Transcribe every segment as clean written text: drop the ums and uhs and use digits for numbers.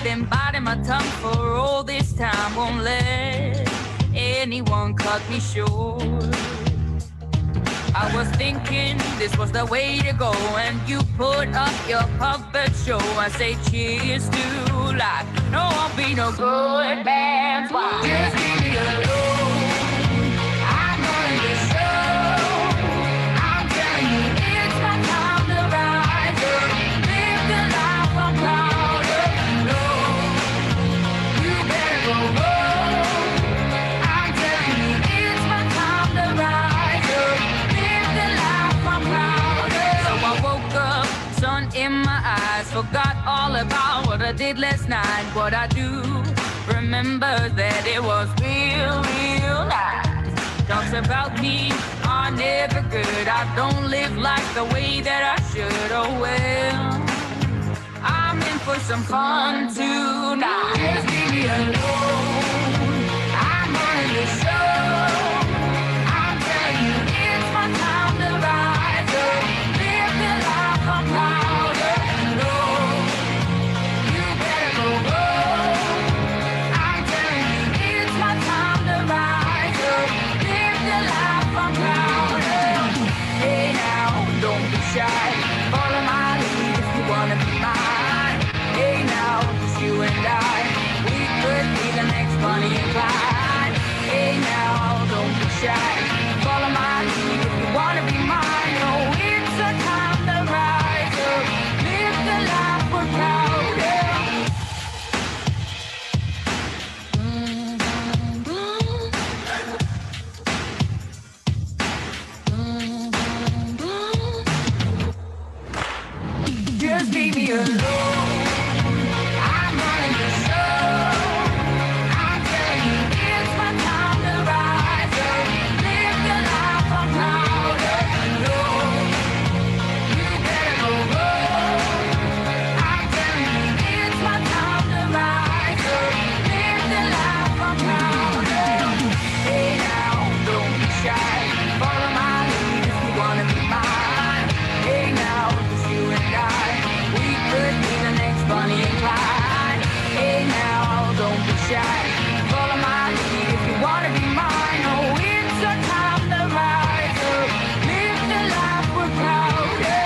been biting my tongue for all this time. Won't let anyone cut me short. I was thinking this was the way to go, and you put up your puppet show. I say cheers to life. No, I'll be no good man's wife. Just leave me alone. I'm running the show. I'm telling you, it's my time to rise up. Live the life I'm proud of. No, you better go home. I'm telling you, it's my time to rise up. Live the life I'm proud of. So I woke up, sun in my eyes, forgot all about what I did last night. What I do, remember that it was real, real nice. Talks about me are never good. I don't live like the way that I should. Oh well, I'm in for some fun tonight. Just leave me alone. I'm running the show. I'm telling you, it's my time to rise up. Live the life I'm proud of. No, you better go home. I'm telling you, it's my time to rise up. Live the life I'm proud of. Hey now, don't be shy. Follow my lead if you wanna be mine. Hey now, just you and I. We could be the next Bonnie and Clyde. Hey now, don't be shy. Follow my lead if you wanna be mine. Oh, it's a time to rise up. Live the life we're proud of. Just leave me alone. I'm running the show. I'm telling you, it's my time to rise up. Live the life I'm proud of. No, you better go home. I'm telling you, it's my time to rise up. Live the life I'm proud of. Hey now, don't be shy. Follow my lead if you wanna be mine. Hey now, just you and I. We could be the next Bonnie and Clyde. Hey now, don't be shy. Follow my lead if you wanna be mine. Oh, it's a time to rise up. Live the life we're proud of.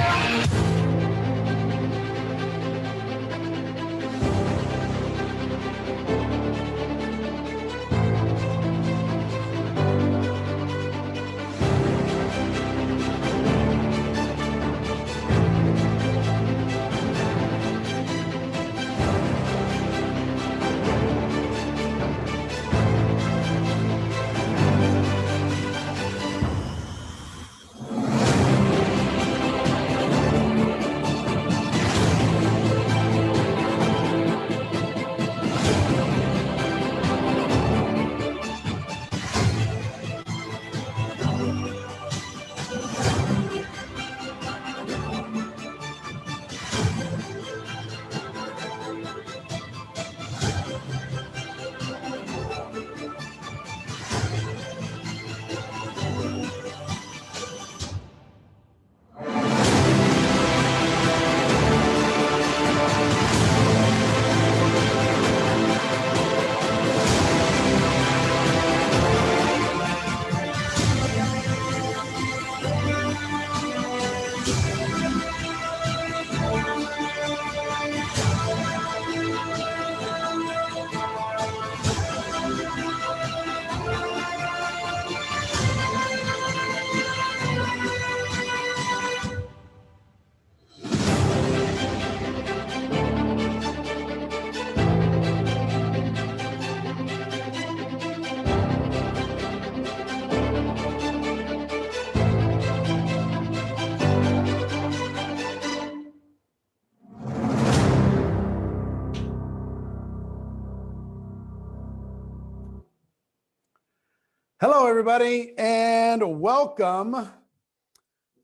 Hello, everybody, and welcome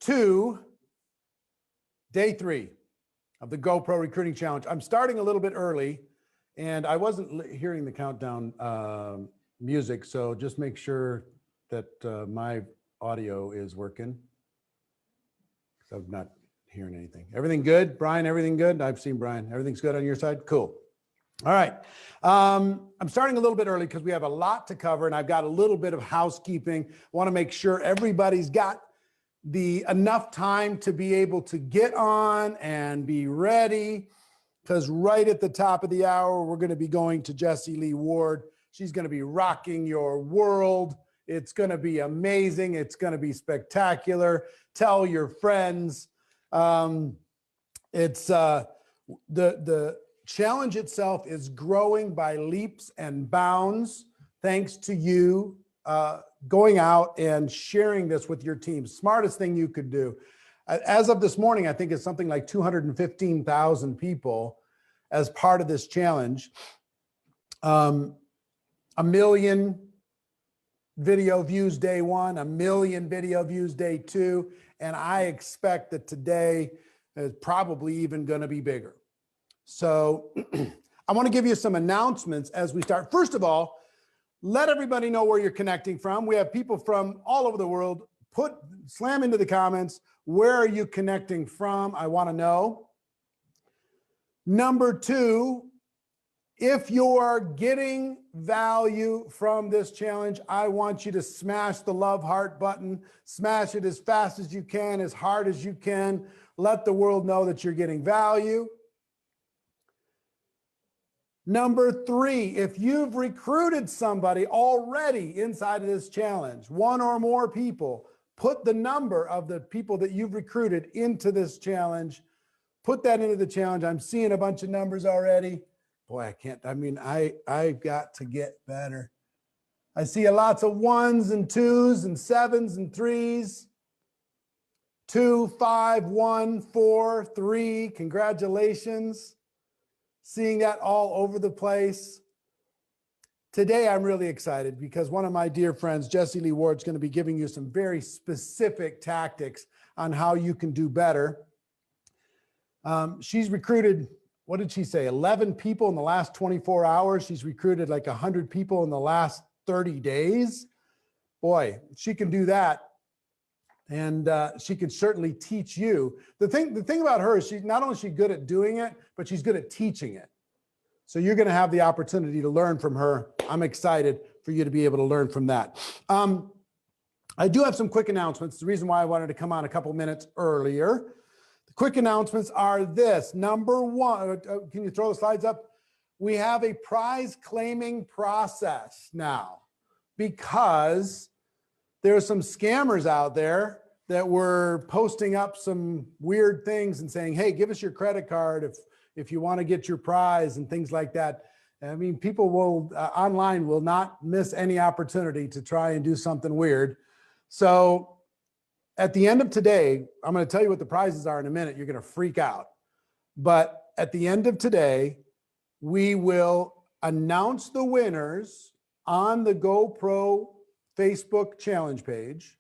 to day 3 of the GoPro Recruiting Challenge. I'm starting a little bit early, and I wasn't hearing the countdown music, so just make sure that my audio is working. So I'm not hearing anything. Everything good, Brian? Everything good? I've seen Brian. Everything's good on your side? Cool. All right. I'm starting a little bit early because we have a lot to cover and I've got a little bit of housekeeping. I want to make sure everybody's got enough time to be able to get on and be ready, because right at the top of the hour, we're going to be going to Jessie Lee Ward. She's going to be rocking your world. It's going to be amazing. It's going to be spectacular. Tell your friends. It's the challenge itself is growing by leaps and bounds, thanks to you going out and sharing this with your team. Smartest thing you could do. As of this morning, I think it's something like 215,000 people as part of this challenge. 1 million video views day one, 1 million video views day two, and I expect that today is probably even going to be bigger. So I want to give you some announcements as we start. First of all, let everybody know where you're connecting from. We have people from all over the world. Slam into the comments. Where are you connecting from? I want to know. Number two, if you're getting value from this challenge, I want you to smash the love heart button. Smash it as fast as you can, as hard as you can. Let the world know that you're getting value. Number three, if you've recruited somebody already inside of this challenge, one or more people, put the number of the people that you've recruited into this challenge. Put that into the challenge. I'm seeing a bunch of numbers already. Boy, I've got to get better. I see lots of 1s and 2s and 7s and 3s. 2, 5, 1, 4, 3. Congratulations. Seeing that all over the place. Today, I'm really excited because one of my dear friends, Jessie Lee Ward, is going to be giving you some very specific tactics on how you can do better. She's recruited, what did she say, 11 people in the last 24 hours. She's recruited like 100 people in the last 30 days. Boy, she can do that. And she can certainly teach you. The thing about her is she's not only good at doing it, but she's good at teaching it. So you're going to have the opportunity to learn from her. I'm excited for you to be able to learn from that. I do have some quick announcements. The reason why I wanted to come on a couple minutes earlier. The quick announcements are this. Number one, can you throw the slides up? We have a prize claiming process now because there are some scammers out there that were posting up some weird things and saying, hey, give us your credit card if you want to get your prize and things like that. I mean, people will online will not miss any opportunity to try and do something weird. So at the end of today, I'm going to tell you what the prizes are in a minute. You're going to freak out. But at the end of today, we will announce the winners on the GoPro Facebook challenge page.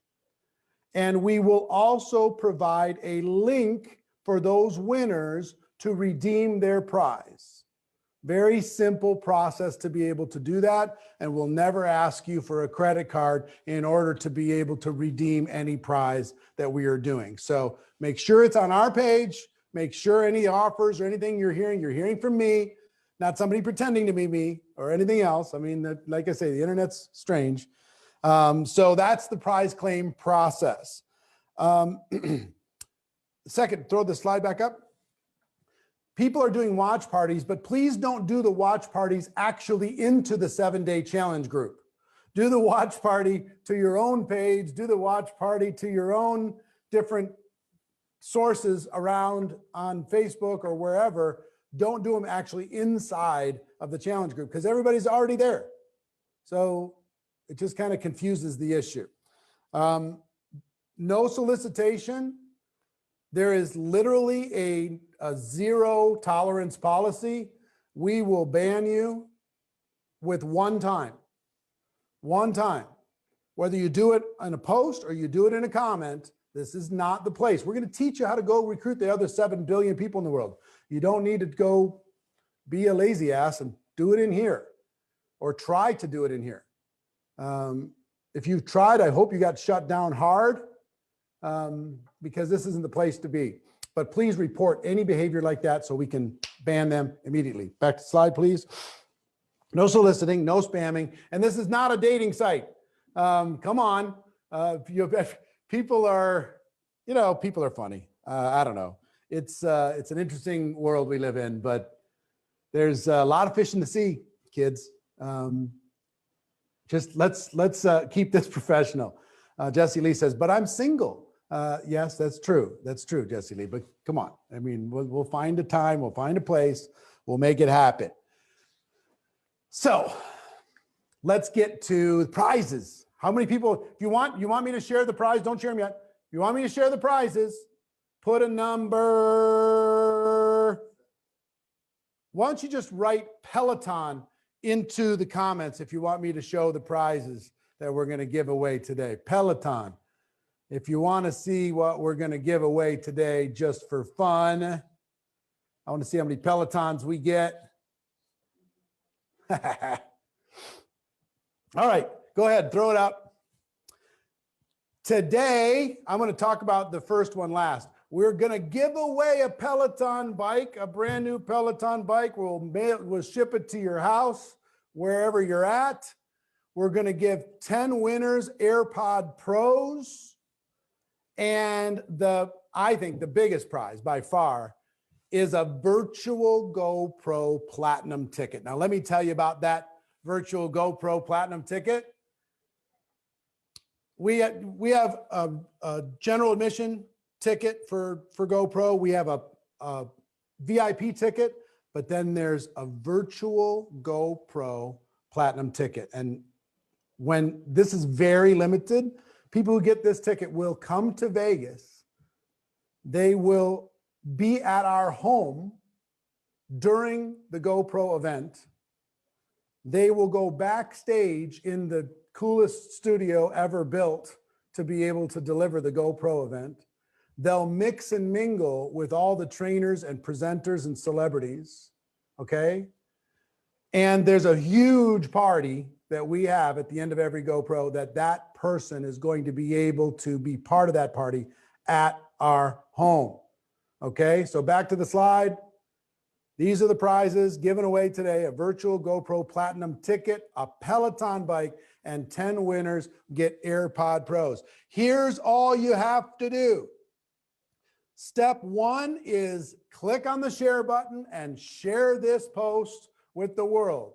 And we will also provide a link for those winners to redeem their prize. Very simple process to be able to do that. And we'll never ask you for a credit card in order to be able to redeem any prize that we are doing. So make sure it's on our page. Make sure any offers or anything you're hearing from me, not somebody pretending to be me or anything else. I mean, like I say, the internet's strange. So that's the prize claim process. Second, throw the slide back up. People are doing watch parties, but please don't do the watch parties actually into the 7-day challenge group. Do the watch party to your own page, do the watch party to your own different sources around on Facebook or wherever. Don't do them actually inside of the challenge group because everybody's already there. So it just kind of confuses the issue. No solicitation. There is literally a zero tolerance policy. We will ban you with one time. One time. Whether you do it on a post or you do it in a comment, this is not the place. We're going to teach you how to go recruit the other 7 billion people in the world. You don't need to go be a lazy ass and do it in here or try to do it in here. If you've tried, I hope you got shut down hard because this isn't the place to be. But please report any behavior like that so we can ban them immediately. Back to slide, please. No soliciting, no spamming. And this is not a dating site. Come on. People are, people are funny. I don't know. It's an interesting world we live in, but there's a lot of fish in the sea, kids. Just let's keep this professional. Jessie Lee says, but I'm single. Yes, that's true. That's true, Jessie Lee. But come on. I mean, we'll find a time. We'll find a place. We'll make it happen. So let's get to prizes. How many people, if you want me to share the prize, don't share them yet. If you want me to share the prizes, put a number. Why don't you just write Peloton into the comments if you want me to show the prizes that we're going to give away today. Peloton. If you want to see what we're going to give away today just for fun, I want to see how many Pelotons we get. All right, go ahead, throw it up. Today, I'm going to talk about the first one last. We're going to give away a Peloton bike, a brand new Peloton bike. We'll ship it to your house, wherever you're at. We're going to give 10 winners AirPod Pros. And I think the biggest prize by far is a virtual GoPro Platinum ticket. Now, let me tell you about that virtual GoPro Platinum ticket. We have a general admission ticket for GoPro. We have a VIP ticket, but then there's a virtual GoPro Platinum ticket. And when this is very limited, people who get this ticket will come to Vegas. They will be at our home during the GoPro event. They will go backstage in the coolest studio ever built to be able to deliver the GoPro event. They'll mix and mingle with all the trainers and presenters and celebrities, okay? And there's a huge party that we have at the end of every GoPro that person is going to be able to be part of that party at our home. Okay, so back to the slide. These are the prizes given away today: a virtual GoPro Platinum ticket, a Peloton bike, and 10 winners get AirPod Pros. Here's all you have to do. Step one is click on the share button and share this post with the world.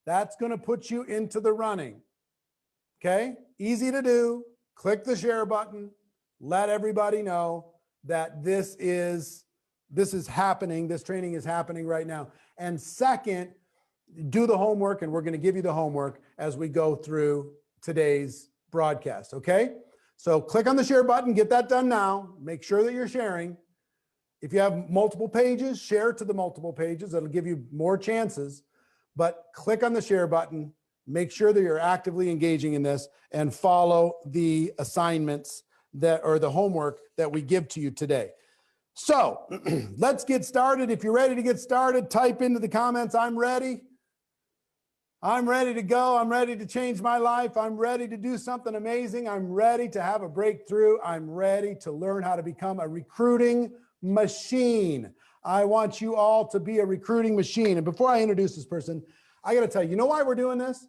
That's going to put you into the running. Okay, easy to do. Click the share button. Let everybody know that this is happening. This training is happening right now. And second, do the homework, and we're going to give you the homework as we go through today's broadcast. Okay, so click on the share button. Get that done now. Make sure that you're sharing. If you have multiple pages, share to the multiple pages. It'll give you more chances. But click on the share button. Make sure that you're actively engaging in this and follow the assignments or the homework that we give to you today. So let's get started. If you're ready to get started, type into the comments, I'm ready. I'm ready to go. I'm ready to change my life. I'm ready to do something amazing. I'm ready to have a breakthrough. I'm ready to learn how to become a recruiting machine. I want you all to be a recruiting machine. And before I introduce this person, I got to tell you, you know why we're doing this?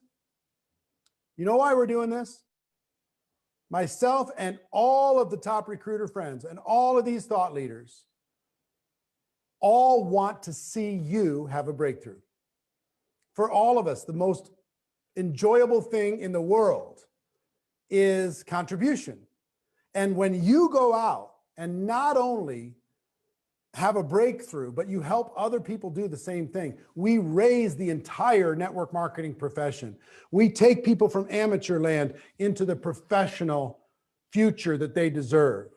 You know why we're doing this? Myself and all of the top recruiter friends and all of these thought leaders all want to see you have a breakthrough. For all of us, the most enjoyable thing in the world is contribution. And when you go out and not only have a breakthrough, but you help other people do the same thing, we raise the entire network marketing profession. We take people from amateur land into the professional future that they deserve.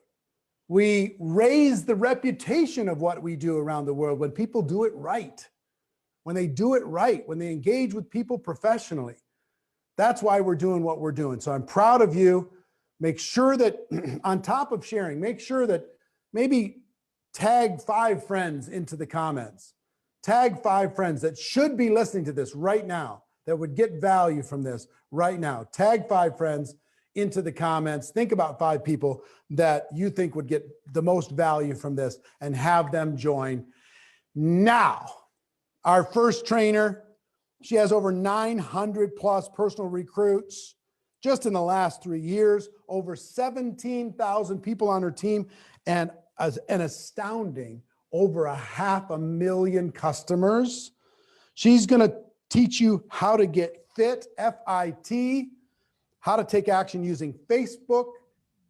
We raise the reputation of what we do around the world when people do it right. When they do it right, when they engage with people professionally. That's why we're doing what we're doing. So I'm proud of you. Make sure that on top of sharing, make sure that maybe tag 5 friends into the comments. Tag 5 friends that should be listening to this right now, that would get value from this right now. Tag 5 friends into the comments. Think about 5 people that you think would get the most value from this and have them join now. our first trainer. She has over 900 plus personal recruits just in the last 3 years, over 17,000 people on her team, and an astounding over 500,000 customers. She's going to teach you how to get fit, F-I-T, how to take action using Facebook,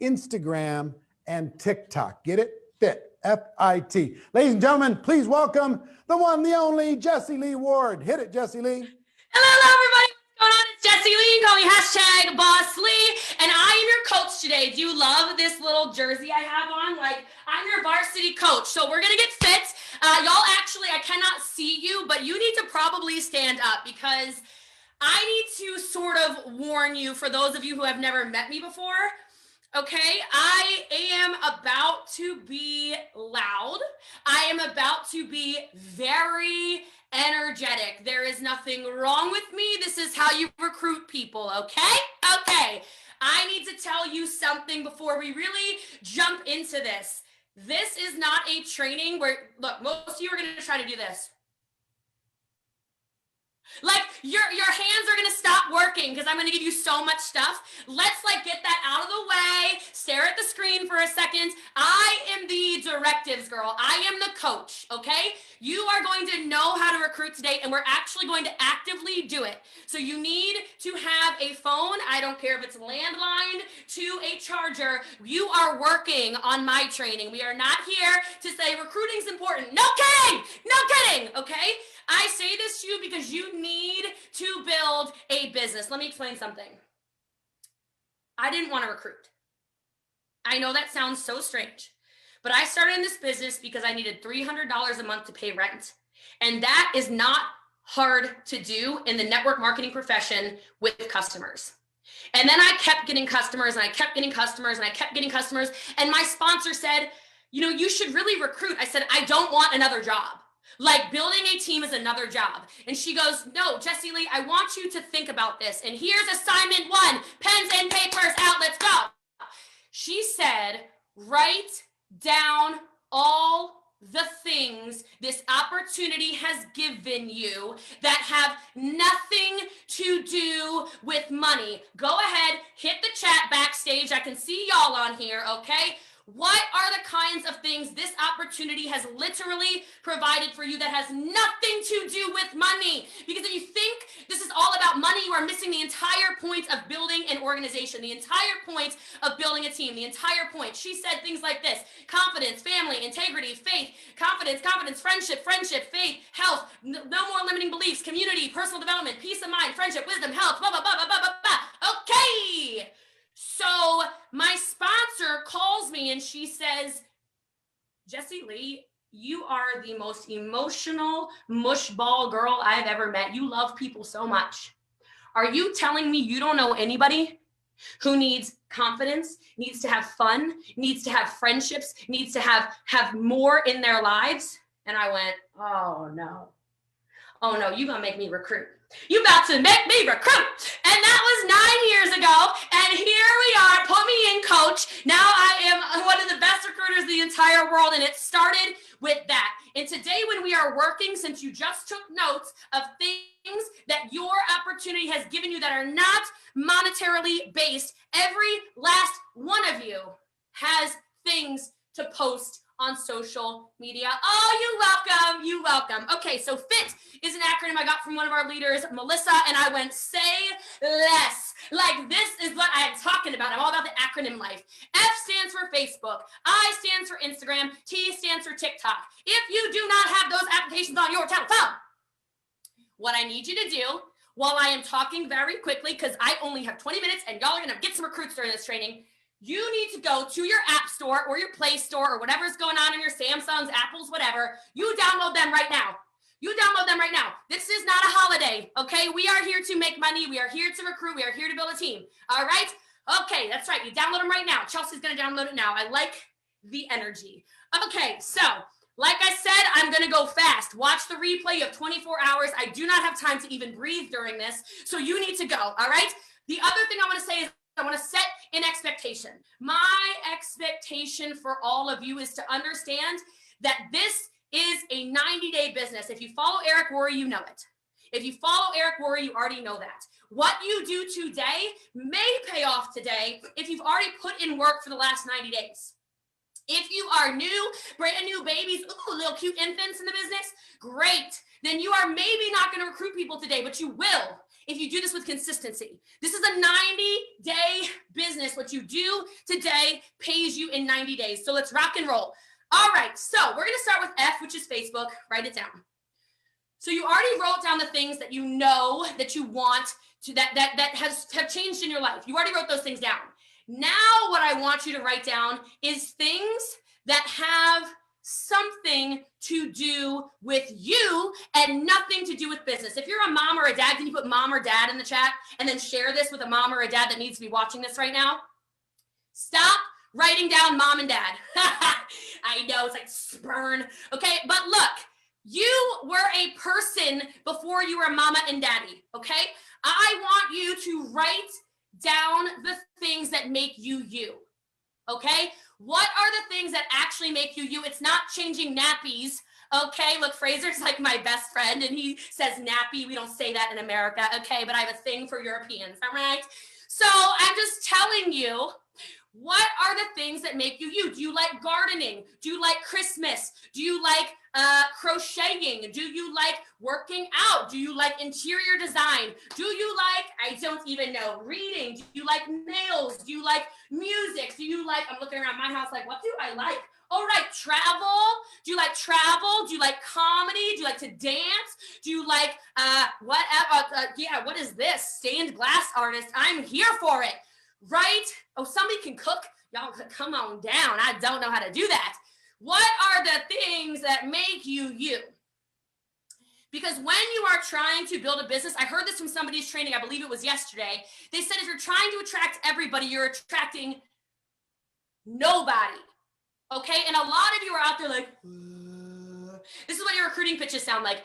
Instagram, and TikTok. Get it? Fit, F-I-T. Ladies and gentlemen, please welcome the one, the only Jessie Lee Ward. Hit it, Jessie Lee. Hello, everybody. What's going on? It's Jessie Lee. Call me #BossLee. And I am your coach today. Do you love this little jersey I have on? Like, I'm your varsity coach. So we're going to get fit. Y'all actually, I cannot see you, but you need to probably stand up because I need to sort of warn you, for those of you who have never met me before. Okay, I am about to be loud. I am about to be very energetic. There is nothing wrong with me. This is how you recruit people, okay? Okay, I need to tell you something before we really jump into this. This is not a training where, look, most of you are going to try to do this. Like your hands are gonna stop working because I'm gonna give you so much stuff. Let's get that out of the way. Stare at the screen for a second. I am the directives girl. I am the coach, okay? You are going to know how to recruit today, and we're actually going to actively do it. So you need to have a phone. I don't care if it's landline to a charger. You are working on my training. We are not here to say recruiting's important. No kidding, no kidding, okay? I say this to you because you need to build a business. Let me explain something. I didn't want to recruit. I know that sounds so strange, but I started in this business because I needed $300 a month to pay rent. And that is not hard to do in the network marketing profession with customers. And then I kept getting customers and I kept getting customers and I kept getting customers. And my sponsor said, you know, you should really recruit. I said, I don't want another job. Like, building a team is another job. And she goes, no, Jessie Lee, I want you to think about this. And here's assignment 1, pens and papers out, let's go. She said, write down all the things this opportunity has given you that have nothing to do with money. Go ahead, hit the chat backstage. I can see y'all on here, okay? What are the kinds of things this opportunity has literally provided for you that has nothing to do with money? Because if you think this is all about money, you are missing the entire point of building an organization, the entire point of building a team, the entire point. She said things like this: confidence, family, integrity, faith, confidence, friendship, faith, health, no more limiting beliefs, community, personal development, peace of mind, friendship, wisdom, health, blah, blah, blah, blah, blah, blah, blah. Okay. So my sponsor calls me and she says, Jessie Lee, you are the most emotional mushball girl I've ever met. You love people so much. Are you telling me you don't know anybody who needs confidence, needs to have fun, needs to have friendships, needs to have more in their lives? And I went, oh no, you gonna make me recruit. You about to make me recruit. And that was 9 years ago. And here we are. Put me in, coach. Now I am one of the best recruiters in the entire world. And it started with that. And today when we are working, since you just took notes of things that your opportunity has given you that are not monetarily based, every last one of you has things to post on social media. Oh, you welcome. Okay, so FIT is an acronym I got from one of our leaders, Melissa, and I went, say less. Like, this is what I'm talking about. I'm all about the acronym life. F stands for Facebook. I stands for Instagram. T stands for TikTok. If you do not have those applications on your telephone, what I need you to do, while I am talking very quickly, because I only have 20 minutes and y'all are going to get some recruits during this training, you need to go to your app store or your Play Store or whatever's going on in your Samsungs, Apples, whatever. You download them right now. This is not a holiday, okay? We are here to make money. We are here to recruit. We are here to build a team, all right? Okay, that's right. You download them right now. Chelsea's going to download it now. I like the energy. Okay, so like I said, I'm going to go fast. Watch the replay. You have 24 hours. I do not have time to even breathe during this, so you need to go, all right? The other thing I want to say is I want to set an expectation. My expectation for all of you is to understand that this is a 90-day business. If you follow Eric Worre, you know it. If you follow Eric Worre, you already know that. What you do today may pay off today if you've already put in work for the last 90 days. If you are new, brand new babies, ooh, little cute infants in the business, great. Then you are maybe not going to recruit people today, but you will if you do this with consistency. This is a 90-day business. What you do today pays you in 90 days. So let's rock and roll. All right, so we're going to start with F, which is Facebook. Write it down. So you already wrote down the things that you know that you want to that have changed in your life. You already wrote those things down. Now what I want you to write down is things that have something to do with you and nothing to do with business. If you're a mom or a dad, can you put mom or dad in the chat and then share this with a mom or a dad that needs to be watching this right now? Stop writing down mom and dad. I know, it's like spurn. Okay, but look, you were a person before you were mama and daddy, okay? I want you to write down the things that make you you, okay? What are the things that actually make you you? It's not changing nappies, okay? Look, Fraser's like my best friend and he says nappy. We don't say that in America, okay? But I have a thing for Europeans, all right? So I'm just telling you, what are the things that make you you? Do you like gardening? Do you like Christmas? Do you like crocheting? Do you like working out? Do you like interior design? Do you like, I don't even know, reading? Do you like nails? Do you like music? Do you like, I'm looking around my house like, what do I like? All right, travel. Do you like travel? Do you like comedy? Do you like to dance? Do you like what is this? Stained glass artist. I'm here for it. Right? Oh, somebody can cook. Y'all come on down. I don't know how to do that. What are the things that make you you? Because when you are trying to build a business, I heard this from somebody's training, I believe it was yesterday. They said if you're trying to attract everybody, you're attracting nobody. Okay? And a lot of you are out there like, this is what your recruiting pitches sound like.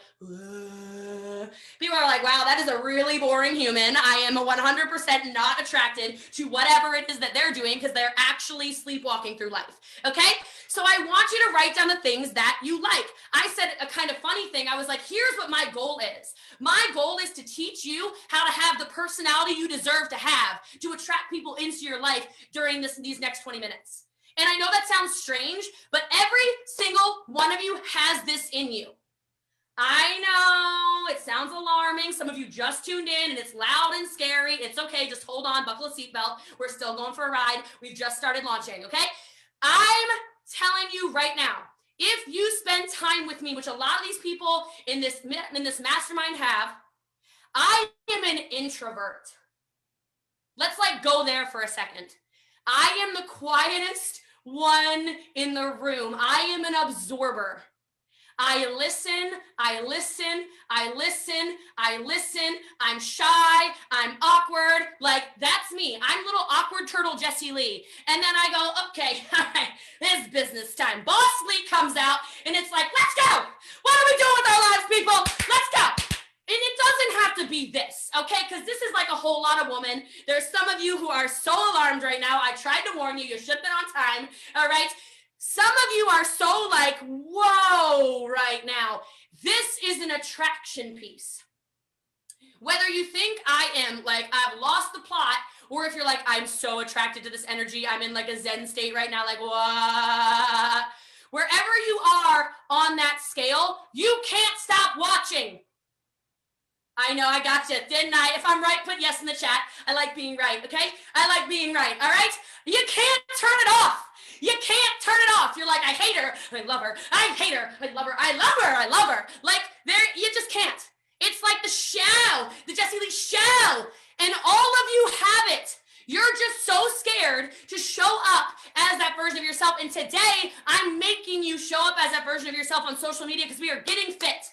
People are like, wow, that is a really boring human. I am 100% not attracted to whatever it is that they're doing because they're actually sleepwalking through life. Okay? So I want you to write down the things that you like. I said a kind of funny thing. I was like, here's what my goal is. My goal is to teach you how to have the personality you deserve to have to attract people into your life during these next 20 minutes. And I know that sounds strange, but every single one of you has this in you. I know it sounds alarming. Some of you just tuned in and it's loud and scary. It's okay. Just hold on, buckle a seatbelt. We're still going for a ride. We've just started launching, okay? I'm telling you right now, if you spend time with me, which a lot of these people in this mastermind have, I am an introvert. Let's like go there for a second. I am the quietest one in the room. I am an absorber. I listen, I listen, I listen, I listen. I'm shy, I'm awkward. Like, that's me. I'm little awkward turtle Jessie Lee. And then I go, okay, all right, it's business time. Boss Lee comes out and it's like, let's go. What are we doing with our lives, people? Let's go. And it doesn't have to be this, okay? Because this is like a whole lot of women. There's some of you who are so alarmed right now. I tried to warn you. You should have been on time, all right? Some of you are so like, whoa, right now. This is an attraction piece. Whether you think I am like, I've lost the plot, or if you're like, I'm so attracted to this energy. I'm in like a Zen state right now, like, what? Wherever you are on that scale, you can't stop watching. I know, I got you, didn't I? If I'm right, put yes in the chat. I like being right, okay? I like being right, all right? You can't turn it off. You can't turn it off. You're like, I hate her, I love her. I hate her, I love her. I love her, I love her. Like, you just can't. It's like the shell, the Jessie Lee shell. And all of you have it. You're just so scared to show up as that version of yourself. And today, I'm making you show up as that version of yourself on social media because we are getting fit.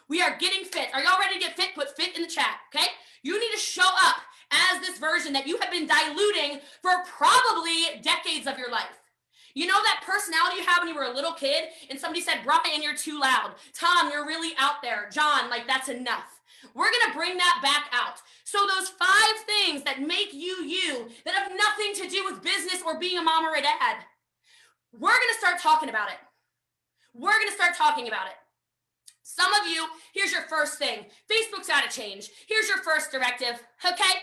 We are getting fit. Are y'all ready to get fit? Put fit in the chat, okay? You need to show up as this version that you have been diluting for probably decades of your life. You know that personality you had when you were a little kid and somebody said, Brian, you're too loud. Tom, you're really out there. John, like that's enough. We're going to bring that back out. So those 5 things that make you you, that have nothing to do with business or being a mom or a dad, we're going to start talking about it. we're going to start talking about it. Some of you, here's your first thing. Facebook's got to change. Here's your first directive, okay?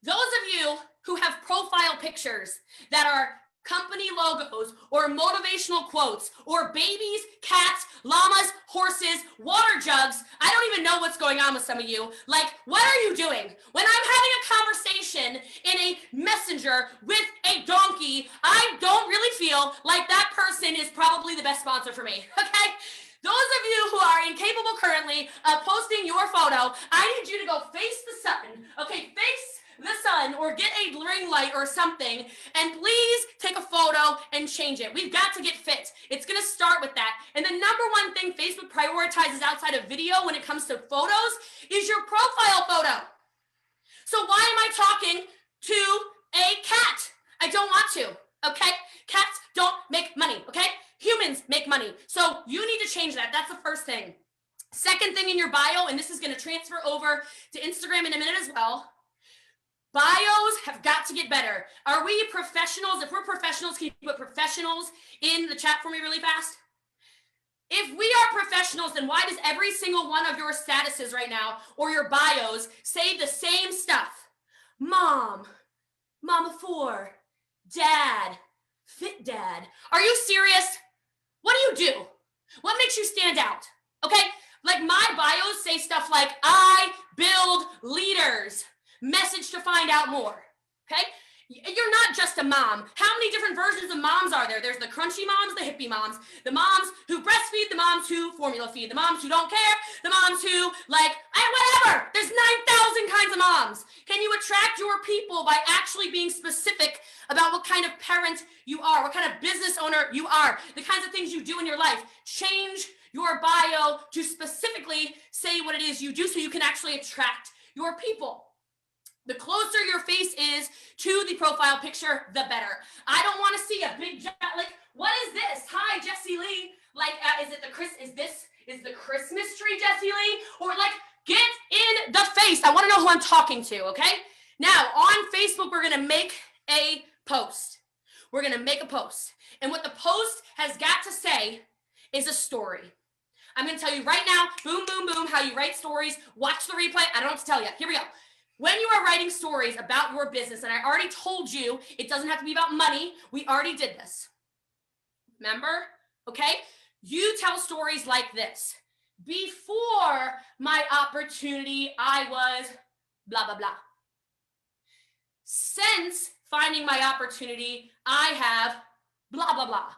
Those of you who have profile pictures that are company logos or motivational quotes or babies, cats, llamas, horses, water jugs. I don't even know what's going on with some of you. Like, what are you doing? When I'm having a conversation in a messenger with a donkey, I don't really feel like that person is probably the best sponsor for me, okay? Those of you who are incapable currently of posting your photo, I need you to go face the sun, okay? Face the sun or get a ring light or something, and please take a photo and change it. We've got to get fit. It's going to start with that. And the number one thing Facebook prioritizes outside of video when it comes to photos is your profile photo. So why am I talking to a cat? I don't want to, okay? Cats don't make money, okay? Humans make money. So you need to change that. That's the first thing. Second thing in your bio, and this is going to transfer over to Instagram in a minute as well. Bios have got to get better. Are we professionals? If we're professionals, can you put professionals in the chat for me really fast? If we are professionals, then why does every single one of your statuses right now or your bios say the same stuff? Mom, mama 4, dad, fit dad. Are you serious? What do you do? What makes you stand out? Okay, like my bios say stuff like, I build leaders. Message to find out more, okay? You're not just a mom. How many different versions of moms are there? There's the crunchy moms, the hippie moms, the moms who breastfeed, the moms who formula feed, the moms who don't care, the moms who whatever. There's 9,000 kinds of moms. Can you attract your people by actually being specific about what kind of parent you are, what kind of business owner you are, the kinds of things you do in your life? Change your bio to specifically say what it is you do so you can actually attract your people. The closer your face is to the profile picture, the better. I don't want to see a big, what is this? Hi, Jessie Lee. Is the Christmas tree Jessie Lee? Or get in the face. I want to know who I'm talking to, okay? Now, on Facebook, we're going to make a post. We're going to make a post. And what the post has got to say is a story. I'm going to tell you right now, boom, boom, boom, how you write stories. Watch the replay. I don't know what to tell you. Here we go. When you are writing stories about your business, and I already told you, it doesn't have to be about money. We already did this. Remember? Okay? You tell stories like this. Before my opportunity, I was blah, blah, blah. Since finding my opportunity, I have blah, blah, blah.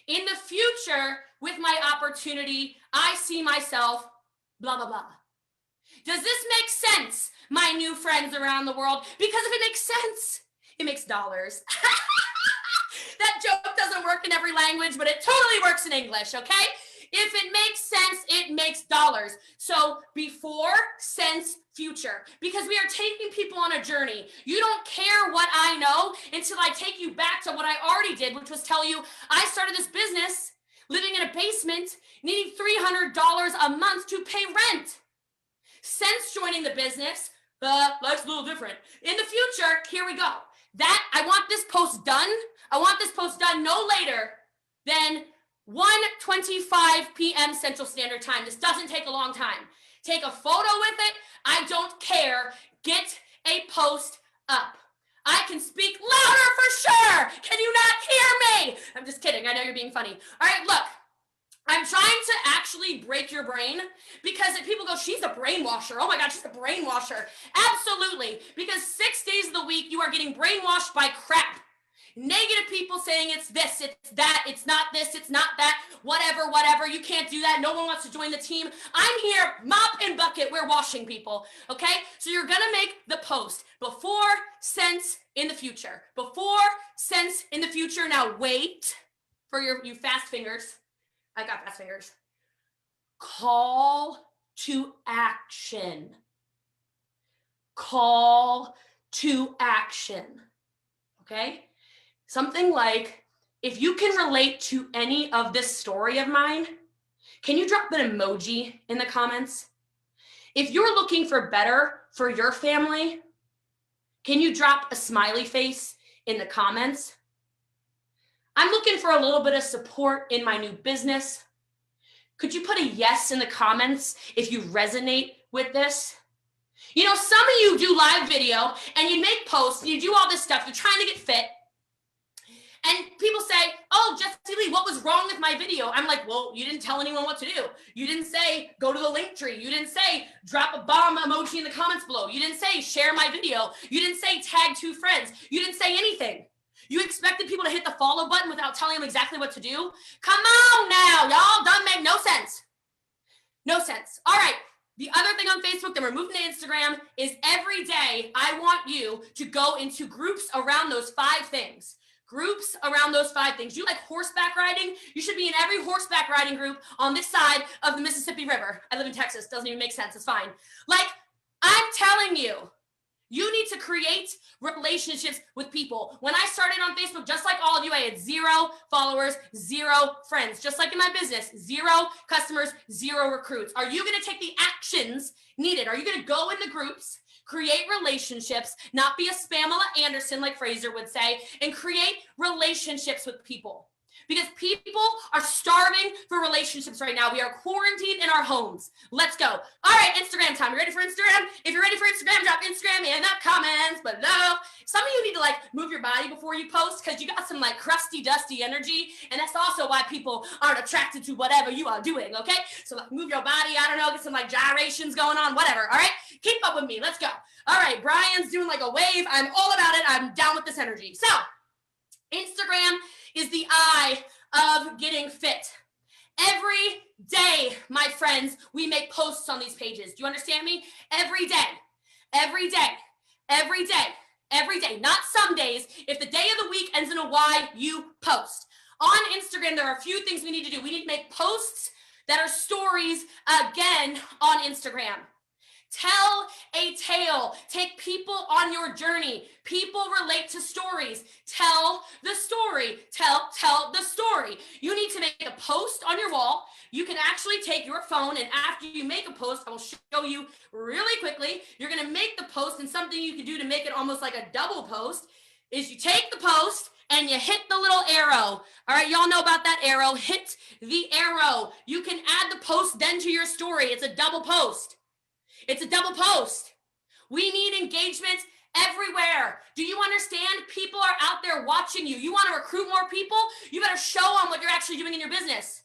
In the future, with my opportunity, I see myself blah, blah, blah. Does this make sense, my new friends around the world? Because if it makes sense, it makes dollars. That joke doesn't work in every language, but it totally works in English, okay? If it makes sense, it makes dollars. So before, since, future. Because we are taking people on a journey. You don't care what I know until I take you back to what I already did, which was tell you I started this business living in a basement, needing $300 a month to pay rent. Since joining the business, life's a little different. In the future, here we go. I want this post done. I want this post done no later than 1:25 p.m. Central Standard Time. This doesn't take a long time. Take a photo with it. I don't care. Get a post up. I can speak louder for sure. Can you not hear me? I'm just kidding. I know you're being funny. All right, look. I'm trying to actually break your brain because if people go, she's a brainwasher. Oh my God, she's a brainwasher. Absolutely. Because 6 days of the week, you are getting brainwashed by crap. Negative people saying it's this, it's that, it's not this, it's not that, whatever, you can't do that, no one wants to join the team. I'm here, mop and bucket, we're washing people, okay? So you're gonna make the post before, since, in the future. Before, since, in the future. Now wait for you fast fingers. I got fast fingers. Call to action. Call to action, okay? Something like, if you can relate to any of this story of mine, can you drop an emoji in the comments? If you're looking for better for your family, can you drop a smiley face in the comments? I'm looking for a little bit of support in my new business. Could you put a yes in the comments if you resonate with this? You know, some of you do live video and you make posts, and you do all this stuff, you're trying to get fit. And people say, oh, Jessie Lee, what was wrong with my video? I'm like, well, you didn't tell anyone what to do. You didn't say, go to the link tree. You didn't say, drop a bomb emoji in the comments below. You didn't say, share my video. You didn't say, tag 2 friends. You didn't say anything. You expected people to hit the follow button without telling them exactly what to do? Come on now, y'all. Doesn't make no sense. No sense. All right. The other thing on Facebook that we're moving to Instagram is every day I want you to go into groups around those 5 things. Groups around those 5 things. You like horseback riding? You should be in every horseback riding group on this side of the Mississippi River. I live in Texas. Doesn't even make sense. It's fine. Like, I'm telling you, you need to create relationships with people. When I started on Facebook, just like all of you, I had 0 followers, 0 friends. Just like in my business, 0 customers, 0 recruits. Are you going to take the actions needed? Are you going to go in the groups, create relationships, not be a Spamela Anderson like Fraser would say, and create relationships with people? Because people are starving for relationships right now. We are quarantined in our homes. Let's go. All right, Instagram time. You ready for Instagram? If you're ready for Instagram, drop Instagram in the comments below. Some of you need to like move your body before you post because you got some like crusty, dusty energy. And that's also why people aren't attracted to whatever you are doing, okay? So like move your body, I don't know, get some like gyrations going on, whatever, all right? Keep up with me. Let's go. All right, Brian's doing like a wave. I'm all about it. I'm down with this energy. So Instagram is the eye of getting fit. Every day, my friends, we make posts on these pages. Do you understand me? Every day, every day, every day, every day, not some days. If the day of the week ends in a Y, you post. On Instagram, there are a few things we need to do. We need to make posts that are stories again on Instagram. Tell a tale. Take people on your journey. People relate to stories. Tell the story. Tell the story. You need to make a post on your wall. You can actually take your phone, and after you make a post, I will show you really quickly. You're going to make the post, and something you can do to make it almost like a double post is you take the post and you hit the little arrow. All right, y'all know about that arrow. Hit the arrow. You can add the post then to your story. It's a double post. It's a double post. We need engagement everywhere. Do you understand? People are out there watching you. You want to recruit more people? You better show them what you're actually doing in your business.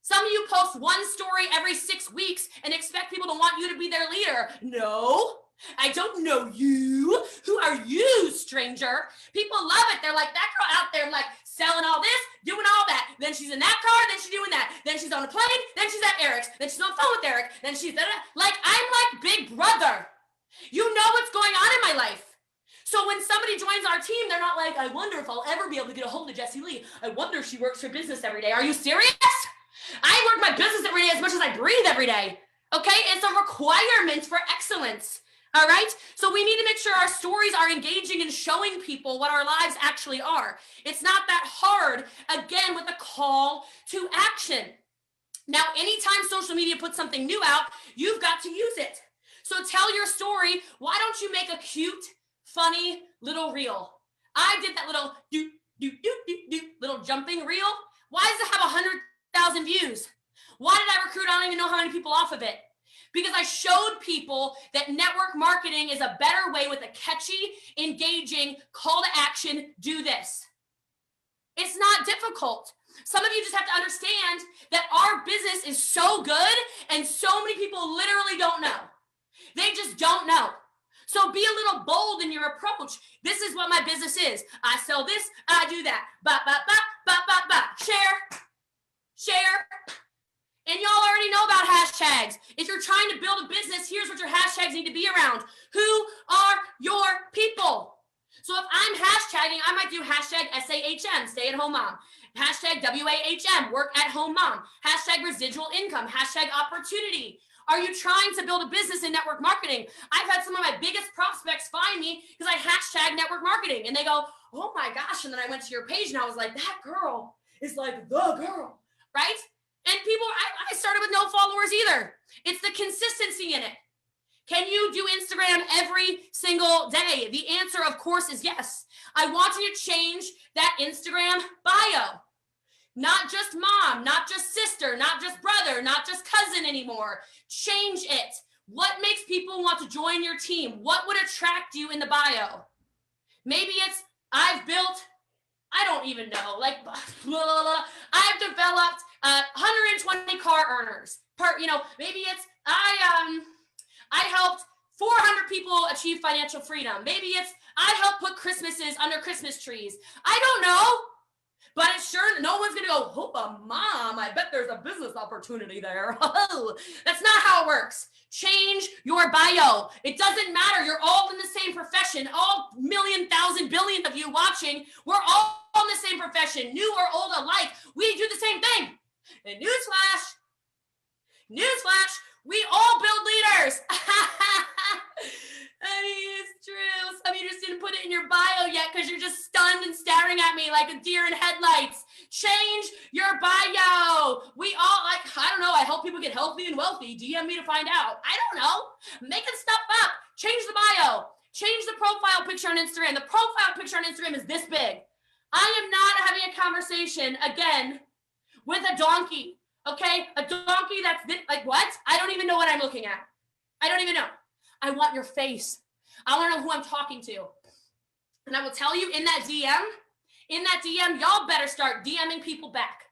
Some of you post one story every 6 weeks and expect people to want you to be their leader. No, I don't know you. Who are you, stranger? People love it. They're like, that girl out there like selling all this, doing all that. Then she's in that car, then she's doing that. Then she's on a plane, then she's at Eric's. Then she's on the phone with Eric. Then she's like, I'm like Big Brother. You know what's going on in my life. So when somebody joins our team, they're not like, I wonder if I'll ever be able to get a hold of Jessie Lee. I wonder if she works her business every day. Are you serious? I work my business every day as much as I breathe every day. Okay? It's a requirement for excellence. All right. So we need to make sure our stories are engaging and showing people what our lives actually are. It's not that hard, again, with a call to action. Now, anytime social media puts something new out, you've got to use it. So tell your story. Why don't you make a cute, funny little reel? I did that little little jumping reel. Why does it have 100,000 views? Why did I recruit? I don't even know how many people off of it. Because I showed people that network marketing is a better way with a catchy, engaging call to action. Do this. It's not difficult. Some of you just have to understand that our business is so good and so many people literally don't know. They just don't know. So be a little bold in your approach. This is what my business is. I sell this, I do that. Share. And y'all already know about hashtags. If you're trying to build a business, here's what your hashtags need to be around. Who are your people? So if I'm hashtagging, I might do hashtag SAHM, stay at home mom. Hashtag WAHM, work at home mom. Hashtag residual income, hashtag opportunity. Are you trying to build a business in network marketing? I've had some of my biggest prospects find me because I hashtag network marketing and they go, oh my gosh. And then I went to your page and I was like, that girl is like the girl, right? And people, I started with no followers either. It's the consistency in it. Can you do Instagram every single day? The answer, of course, is yes. I want you to change that Instagram bio. Not just mom, not just sister, not just brother, not just cousin anymore. Change it. What makes people want to join your team? What would attract you in the bio? Maybe it's, I've built, I don't even know, like, blah, blah, blah. I've developed 120 car earners. Maybe it's, I helped 400 people achieve financial freedom. Maybe it's, I helped put Christmases under Christmas trees. I don't know. But it's sure no one's gonna go, oh, mom, I bet there's a business opportunity there. That's not how it works. Change your bio. It doesn't matter. You're all in the same profession. All million, thousand, billion of you watching, we're all in the same profession, new or old alike. We do the same thing. And newsflash, we all build leaders. I mean, it's true. Some of you just didn't put it in your bio yet because you're just stunned and staring at me like a deer in headlights. Change your bio. We all, I don't know. I help people get healthy and wealthy. DM me to find out. I don't know. Making stuff up. Change the bio. Change the profile picture on Instagram. The profile picture on Instagram is this big. I am not having a conversation again with a donkey. Okay? A donkey that's this, like what? I don't even know what I'm looking at. I don't even know. I want your face. I want to know who I'm talking to. And I will tell you in that DM, y'all better start DMing people back.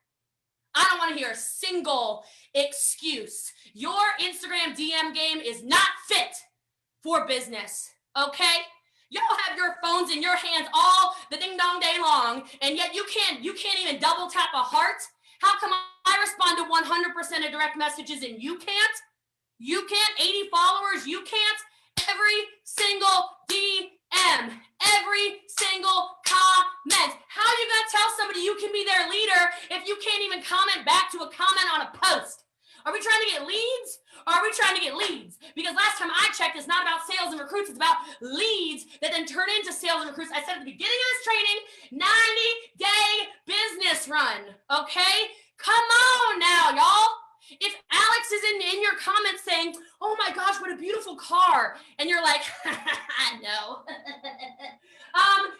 I don't want to hear a single excuse. Your Instagram DM game is not fit for business, okay? Y'all have your phones in your hands all the ding dong day long, and yet you can't even double tap a heart. How come I respond to 100% of direct messages and you can't? You can't, 80 followers, you can't. Every single DM, every single comment. How are you gonna tell somebody you can be their leader if you can't even comment back to a comment on a post? Are we trying to get leads? Or are we trying to get leads? Because last time I checked, it's not about sales and recruits, it's about leads that then turn into sales and recruits. I said at the beginning of this training, 90-day business run, okay? Come on now, y'all. If Alex is in your comments saying, oh my gosh, what a beautiful car, and you're like, no,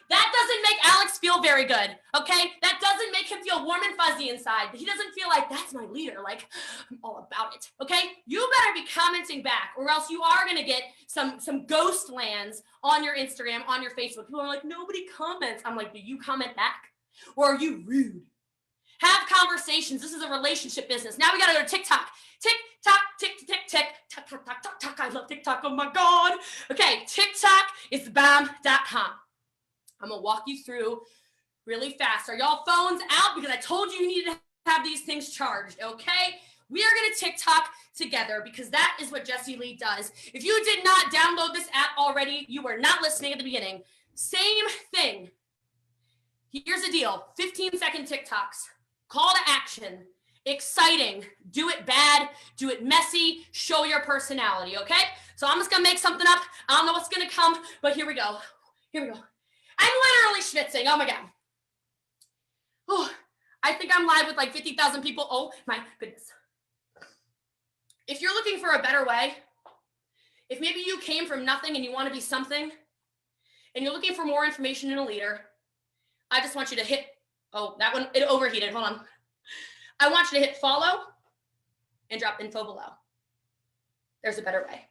that doesn't make Alex feel very good, okay? That doesn't make him feel warm and fuzzy inside. He doesn't feel like, that's my leader, like, I'm all about it, okay? You better be commenting back, or else you are gonna get some ghost lands on your Instagram, on your Facebook. People are like, nobody comments. I'm like, do you comment back? Or are you rude? Have conversations. This is a relationship business. Now we got to go to TikTok. TikTok. I love TikTok. Oh my God. Okay. TikTok is bam.com. I'm going to walk you through really fast. Are y'all phones out? Because I told you needed to have these things charged. Okay. We are going to TikTok together because that is what Jessie Lee does. If you did not download this app already, you were not listening at the beginning. Same thing. Here's the deal. 15-second TikToks. Call to action, exciting, do it bad, do it messy, show your personality, okay? So I'm just gonna make something up. I don't know what's gonna come, but here we go. I'm literally schwitzing, oh my God. Oh, I think I'm live with like 50,000 people. Oh my goodness. If you're looking for a better way, if maybe you came from nothing and you wanna be something, and you're looking for more information in a leader, I just want you to hit, oh, that one, it overheated, hold on. I want you to hit follow and drop info below. There's a better way.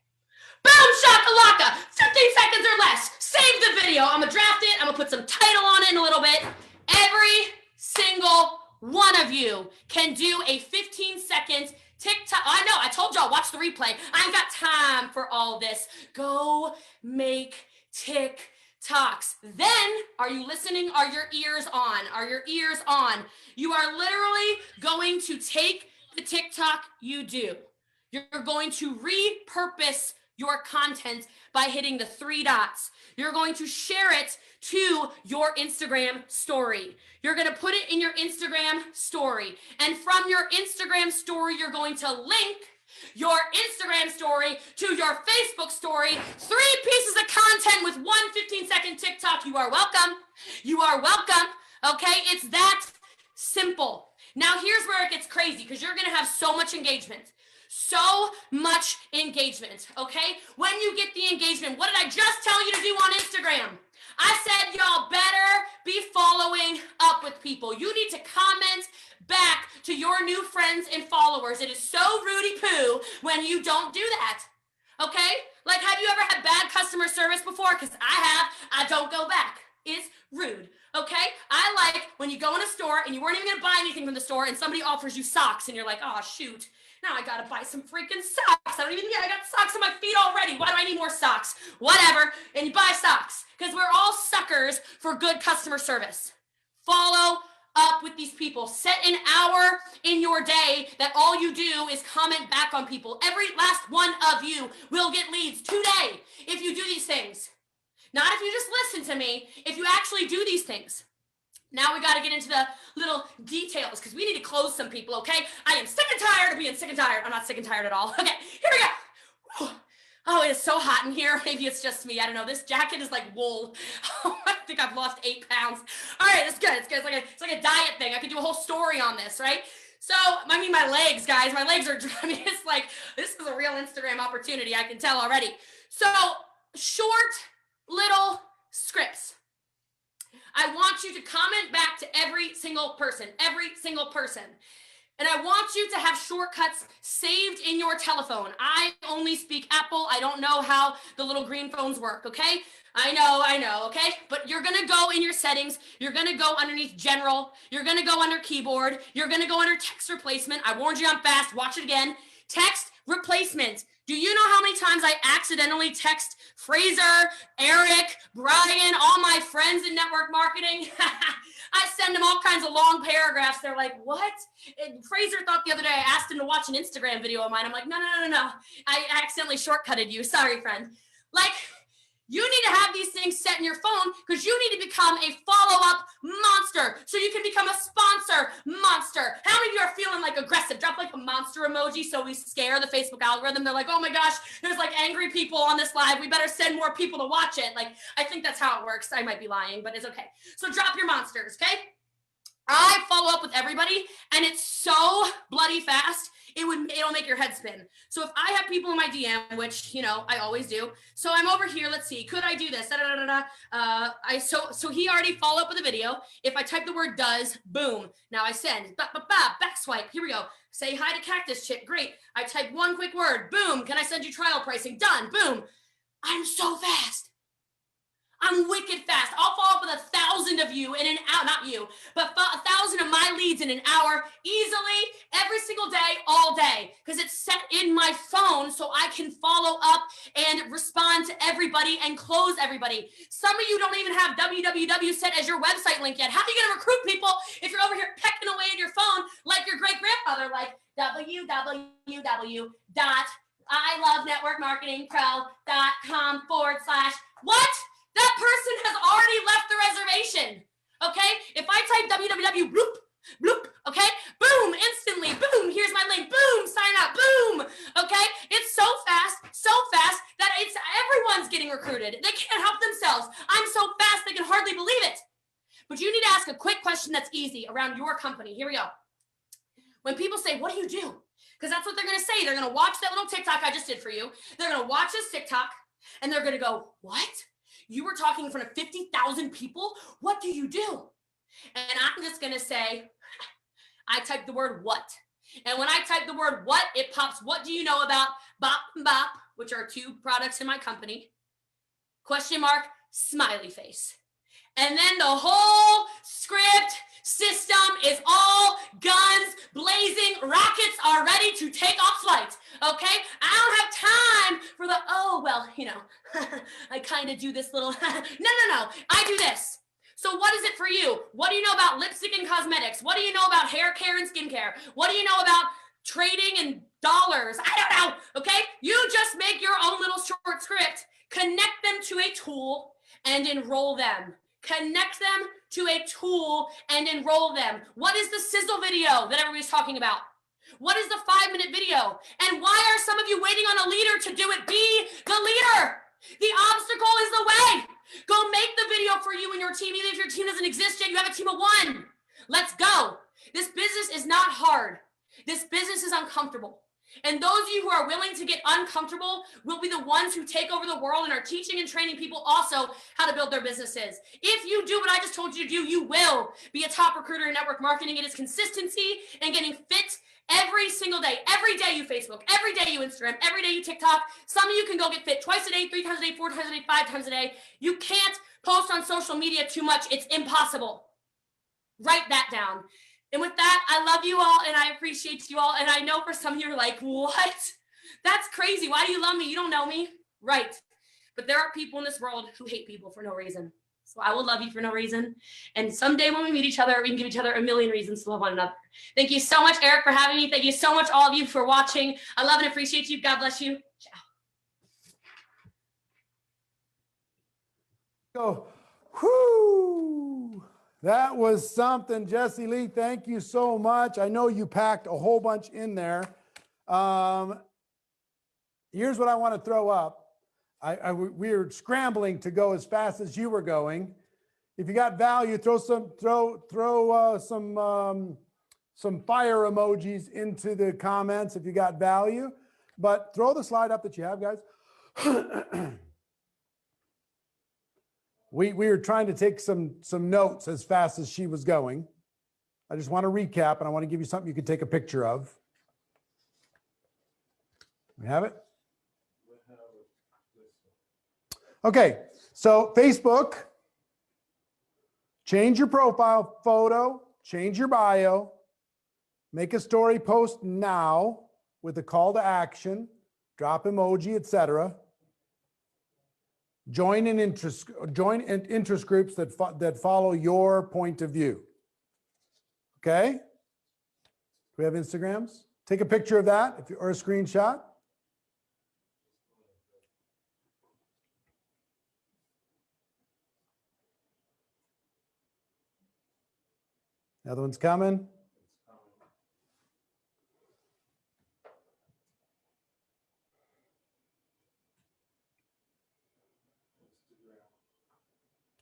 Boom, shakalaka, 15 seconds or less. Save the video. I'm gonna draft it. I'm gonna put some title on it in a little bit. Every single one of you can do a 15-second TikTok. I know, I told y'all, watch the replay. I ain't got time for all this. Go make TikToks. Then, are you listening? Are your ears on? Are your ears on? You are literally going to take the TikTok you do. You're going to repurpose your content by hitting the 3 dots. You're going to share it to your Instagram story. You're going to put it in your Instagram story. And from your Instagram story, you're going to link your Instagram story to your Facebook story. 3 pieces of content with one 15-second TikTok. You are welcome. You are welcome. Okay, it's that simple. Now here's where it gets crazy because you're going to have so much engagement. So much engagement, okay? When you get the engagement, what did I just tell you to do on Instagram? I said y'all better be following up with people. You need to comment back to your new friends and followers. It is so Rudy Poo when you don't do that. Okay? Like, have you ever had bad customer service before? Because I have. I don't go back. It's rude. Okay? I like when you go in a store and you weren't even gonna buy anything from the store and somebody offers you socks and you're like, oh shoot, now I gotta buy some freaking socks. I got socks on my feet already. Why do I need more socks? Whatever. And you buy socks because we're all suckers for good customer service. Follow up with these people. Set an hour in your day that all you do is comment back on people. Every last one of you will get leads today if you do these things. Not if you just listen to me, if you actually do these things. Now we got to get into the little details because we need to close some people, okay? I am sick and tired of being sick and tired. I'm not sick and tired at all. Okay, here we go. Oh, it is so hot in here. Maybe it's just me. I don't know. This jacket is like wool. Oh, I think I've lost 8 pounds. All right, it's good. It's good. It's like a diet thing. I could do a whole story on this, right? So, I mean, my legs, guys. My legs are, I mean, it's like, this is a real Instagram opportunity. I can tell already. So, short little scripts. I want you to comment back to every single person. And I want you to have shortcuts saved in your telephone. I only speak Apple. I don't know how the little green phones work, okay? I know, okay? But you're gonna go in your settings. You're gonna go underneath general. You're gonna go under keyboard. You're gonna go under text replacement. I warned you I'm fast. Watch it again. Text replacement. Do you know how many times I accidentally text Fraser, Eric, Brian, all my friends in network marketing? I send them all kinds of long paragraphs. They're like, what? And Fraser thought the other day I asked him to watch an Instagram video of mine. I'm like, no. I accidentally shortcutted you. Sorry, friend. Like, you need to have these things set in your phone because you need to become a follow-up monster so you can become a sponsor monster. How many of you are feeling like aggressive? Drop like a monster emoji so we scare the Facebook algorithm. They're like, oh my gosh, there's like angry people on this live. We better send more people to watch it. Like, I think that's how it works. I might be lying, but it's okay. So drop your monsters, okay? I follow up with everybody and it's so bloody fast. It'll make your head spin. So if I have people in my DM, which, you know, I always do. So I'm over here. Let's see. Could I do this? So he already followed up with a video. If I type the word does, boom. Now I send, back swipe. Here we go. Say hi to Cactus Chick. Great. I type one quick word. Boom. Can I send you trial pricing? Done. Boom. I'm so fast. I'm wicked fast. I'll follow up with 1,000 of you in an hour, not you, but 1,000 of my leads in an hour easily every single day, all day, because it's set in my phone so I can follow up and respond to everybody and close everybody. Some of you don't even have www set as your website link yet. How are you going to recruit people if you're over here pecking away at your phone like your great grandfather, like www.ilovenetworkmarketingpro.com/what? That person has already left the reservation, okay? If I type www, bloop, bloop, okay? Boom, instantly, boom, here's my link, boom, sign up, boom, okay? It's so fast that everyone's getting recruited. They can't help themselves. I'm so fast they can hardly believe it. But you need to ask a quick question that's easy around your company. Here we go. When people say, what do you do? Because that's what they're gonna say. They're gonna watch that little TikTok I just did for you. They're gonna watch this TikTok and they're gonna go, what? You were talking in front of 50,000 people? What do you do? And I'm just going to say, I type the word what. And when I type the word what, it pops, what do you know about Bop and Bop, which are 2 products in my company, question mark, smiley face. And then the whole script system is all guns blazing, rockets are ready to take off flight, okay? I don't have time for the, oh, well, you know, I kind of do this little, no, I do this. So what is it for you? What do you know about lipstick and cosmetics? What do you know about hair care and skincare? What do you know about trading and dollars? I don't know, okay? You just make your own little short script, connect them to a tool and enroll them. Connect them to a tool and enroll them. What is the sizzle video that everybody's talking about? What is the 5-minute video? And why are some of you waiting on a leader to do it? Be the leader. The obstacle is the way. Go make the video for you and your team. Even if your team doesn't exist yet, you have a team of 1. Let's go. This business is not hard. This business is uncomfortable. And those of you who are willing to get uncomfortable will be the ones who take over the world and are teaching and training people also how to build their businesses. If you do what I just told you to do, you will be a top recruiter in network marketing. It is consistency and getting fit every single day. Every day you Facebook, every day you Instagram, every day you TikTok. Some of you can go get fit twice a day, 3 times a day, 4 times a day, 5 times a day. You can't post on social media too much. It's impossible. Write that down. And with that, I love you all and I appreciate you all. And I know for some of you are like, what? That's crazy. Why do you love me? You don't know me. Right. But there are people in this world who hate people for no reason. So I will love you for no reason. And someday when we meet each other, we can give each other a million reasons to love one another. Thank you so much, Eric, for having me. Thank you so much, all of you, for watching. I love and appreciate you. God bless you. Ciao. Go. Whoo! That was something, Jessie Lee. Thank you so much. I know you packed a whole bunch in there. Here's what I want to throw up. We were scrambling to go as fast as you were going. If you got value, throw some fire emojis into the comments if you got value. But throw the slide up that you have, guys. We were trying to take some notes as fast as she was going. I just want to recap, and I want to give you something you can take a picture of. We have it? Okay, so Facebook, change your profile photo, change your bio, make a story post now with a call to action, drop emoji, etc. Join interest groups that follow your point of view. Okay? Do we have Instagrams? Take a picture of that or a screenshot. The other one's coming.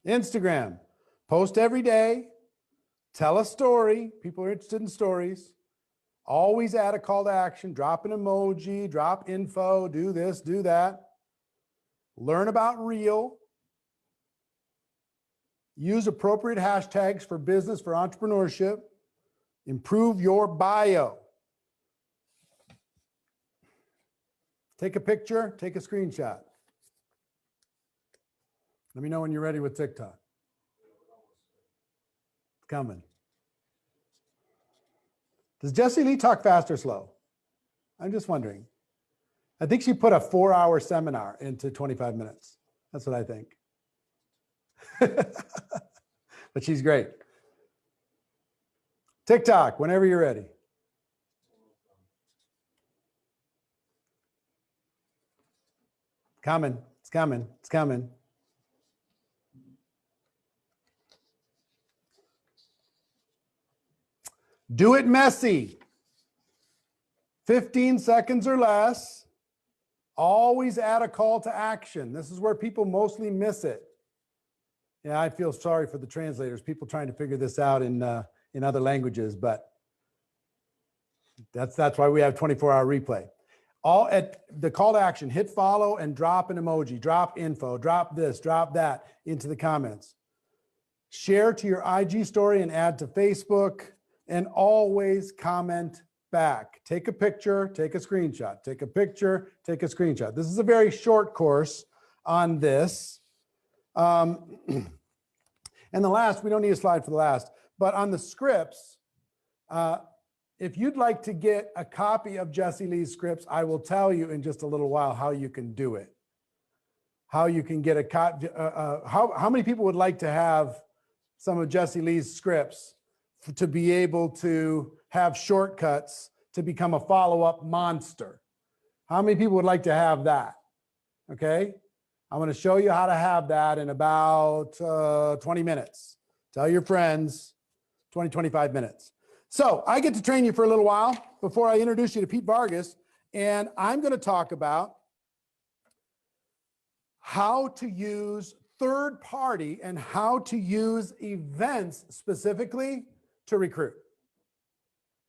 Instagram, post every day, tell a story. People are interested in stories. Always add a call to action, drop an emoji, drop info, do this, do that. Learn about Reel. Use appropriate hashtags for business, for entrepreneurship. Improve your bio. Take a picture, take a screenshot. Let me know when you're ready with TikTok. It's coming. Does Jessie Lee talk fast or slow? I'm just wondering. I think she put a 4-hour seminar into 25 minutes. That's what I think. But she's great. TikTok, whenever you're ready. Coming, it's coming, it's coming. Do it messy. 15 seconds or less. Always add a call to action. This is where people mostly miss it. Yeah, I feel sorry for the translators, people trying to figure this out in other languages, but that's why we have 24-hour replay. All at the call to action, hit follow and drop an emoji, drop info, drop this, drop that into the comments. Share to your IG story and add to Facebook, and always comment back. Take a picture, take a screenshot, take a picture, take a screenshot. This is a very short course on this. And the last, we don't need a slide for the last, but on the scripts, if you'd like to get a copy of Jessie Lee's scripts, I will tell you in just a little while how you can do it. How you can get a copy, how many people would like to have some of Jessie Lee's scripts to be able to have shortcuts to become a follow-up monster? How many people would like to have that? Okay. I'm going to show you how to have that in about 20 minutes. Tell your friends, 25 minutes. So I get to train you for a little while before I introduce you to Pete Vargas. And I'm going to talk about how to use third party and how to use events specifically to recruit.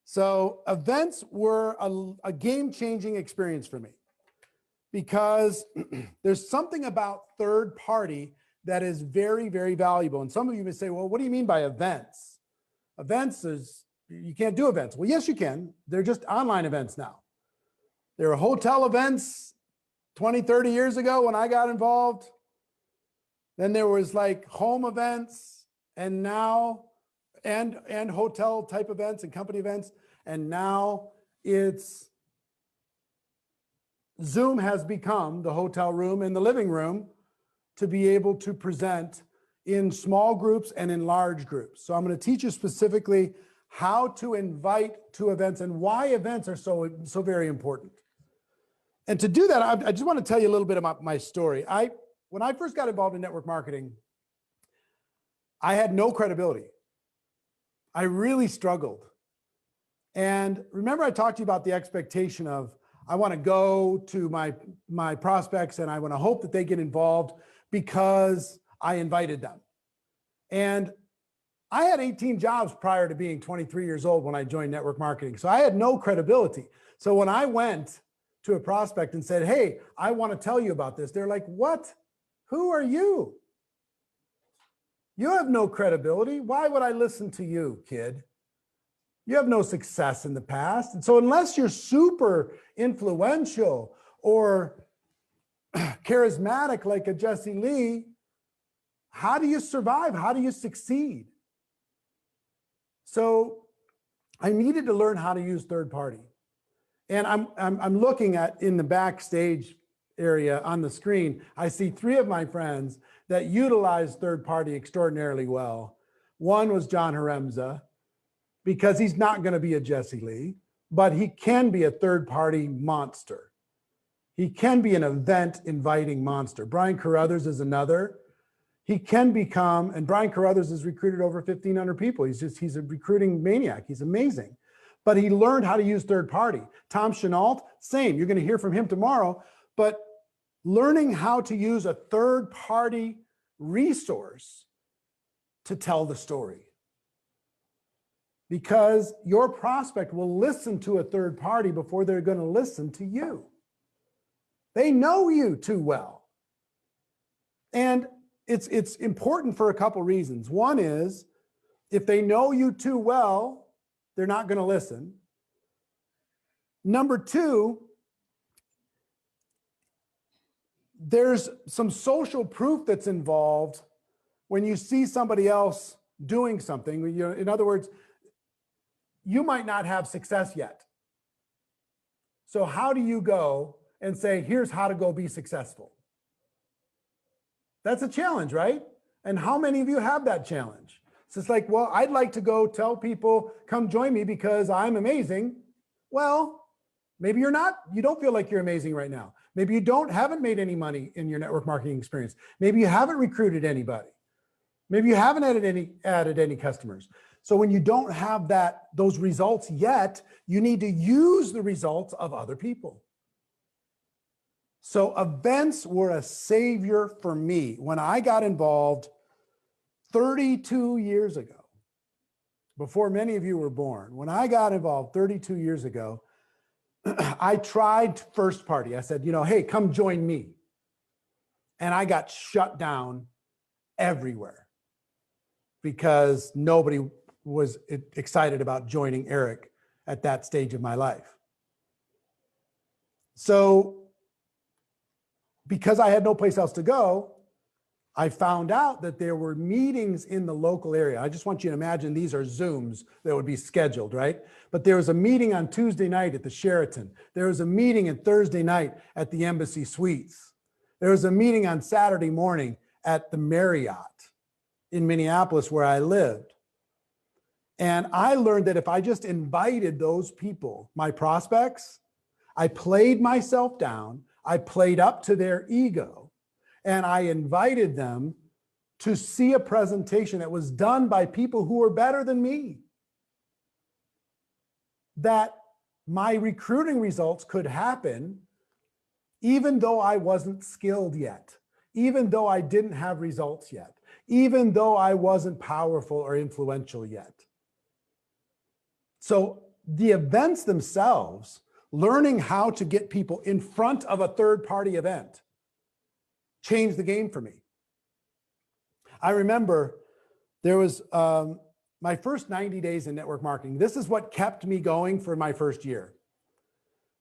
So events were a game-changing experience for me because there's something about third party that is very, very valuable. And some of you may say, well, what do you mean by events? Events is, you can't do events. Well, yes, you can. They're just online events now. There were hotel events 20, 30 years ago when I got involved. Then there was like home events and now, and hotel type events and company events. And now it's Zoom has become the hotel room and the living room to be able to present in small groups and in large groups. So I'm going to teach you specifically how to invite to events and why events are so very important. And to do that, I just want to tell you a little bit about my story. When I first got involved in network marketing, I had no credibility. I really struggled. And remember, I talked to you about the expectation of, I want to go to my prospects and I want to hope that they get involved because I invited them. And I had 18 jobs prior to being 23 years old when I joined network marketing. So I had no credibility. So when I went to a prospect and said, hey, I want to tell you about this, they're like, what? Who are you? You have no credibility. Why would I listen to you, kid? You have no success in the past. And so unless you're super influential or charismatic like a Jessie Lee, how do you survive? How do you succeed? So I needed to learn how to use third party. And I'm looking at in the backstage area on the screen, I see 3 of my friends that utilize third party extraordinarily well. One was John Haremza, because he's not going to be a Jessie Lee, but he can be a third party monster. He can be an event inviting monster. Brian Carruthers is another. He can become, and Brian Carruthers has recruited over 1,500 people. He's a recruiting maniac. He's amazing. But he learned how to use third party. Tom Chenault, same. You're going to hear from him tomorrow. But learning how to use a third party resource to tell the story. Because your prospect will listen to a third party before they're going to listen to you. They know you too well. And it's important for a couple reasons. One is, if they know you too well, they're not going to listen. Number 2, there's some social proof that's involved when you see somebody else doing something. In other words, you might not have success yet. So how do you go and say, here's how to go be successful? That's a challenge, right? And how many of you have that challenge? So it's like, well, I'd like to go tell people, come join me because I'm amazing. Well, maybe you're not, you don't feel like you're amazing right now. Maybe you haven't made any money in your network marketing experience. Maybe you haven't recruited anybody. Maybe you haven't added any customers. So when you don't have those results yet, you need to use the results of other people. So events were a savior for me. When I got involved 32 years ago, before many of you were born, when I got involved 32 years ago, I tried first party. I said, hey, come join me. And I got shut down everywhere because nobody was excited about joining Eric at that stage of my life. So because I had no place else to go, I found out that there were meetings in the local area. I just want you to imagine these are Zooms that would be scheduled, right? But there was a meeting on Tuesday night at the Sheraton. There was a meeting on Thursday night at the Embassy Suites. There was a meeting on Saturday morning at the Marriott in Minneapolis where I lived. And I learned that if I just invited those people, my prospects, I played myself down, I played up to their ego, and I invited them to see a presentation that was done by people who were better than me, that my recruiting results could happen even though I wasn't skilled yet, even though I didn't have results yet, even though I wasn't powerful or influential yet. So the events themselves, learning how to get people in front of a third-party event, changed the game for me. I remember there was my first 90 days in network marketing. This is what kept me going for my first year.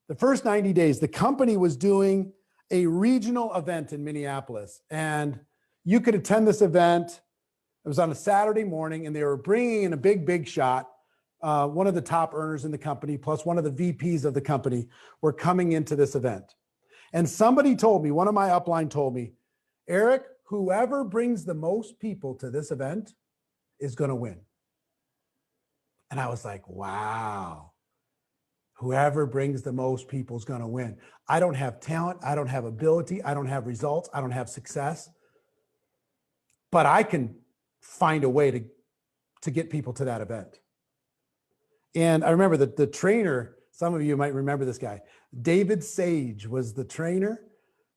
The first 90 days, the company was doing a regional event in Minneapolis, and you could attend this event. It was on a Saturday morning, and they were bringing in a big shot. One of the top earners in the company, plus one of the VPs of the company, were coming into this event. And somebody told me, one of my upline told me, Eric, whoever brings the most people to this event is going to win. And I was like, wow. Whoever brings the most people is going to win. I don't have talent. I don't have ability. I don't have results. I don't have success. But I can find a way to get people to that event. And I remember that the trainer, some of you might remember this guy, David Sage was the trainer,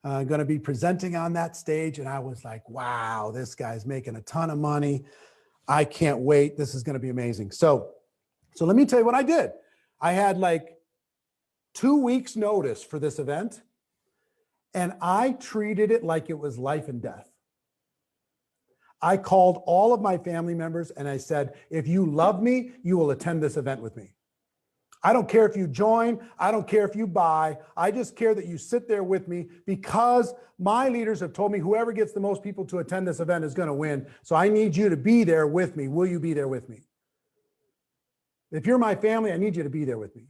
going to be presenting on that stage. And I was like, wow, this guy's making a ton of money. I can't wait. This is going to be amazing. So let me tell you what I did. I had like 2 weeks notice for this event, and I treated it like it was life and death. I called all of my family members and I said, if you love me, you will attend this event with me. I don't care if you join. I don't care if you buy. I just care that you sit there with me, because my leaders have told me whoever gets the most people to attend this event is going to win. So I need you to be there with me. Will you be there with me? If you're my family, I need you to be there with me.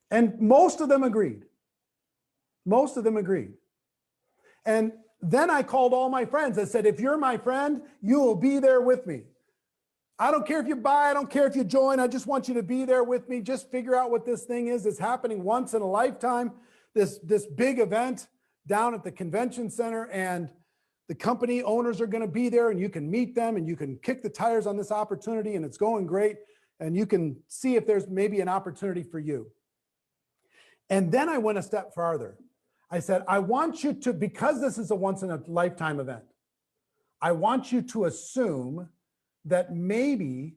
And most of them agreed. Most of them agreed. And then I called all my friends. I said, if you're my friend, you will be there with me. I don't care if you buy. I don't care if you join. I just want you to be there with me. Just figure out what this thing is. It's happening once in a lifetime, this big event down at the convention center, and the company owners are going to be there, and you can meet them and you can kick the tires on this opportunity, and it's going great. And you can see if there's maybe an opportunity for you. And then I went a step farther. I said, I want you to, because this is a once in a lifetime event, I want you to assume that maybe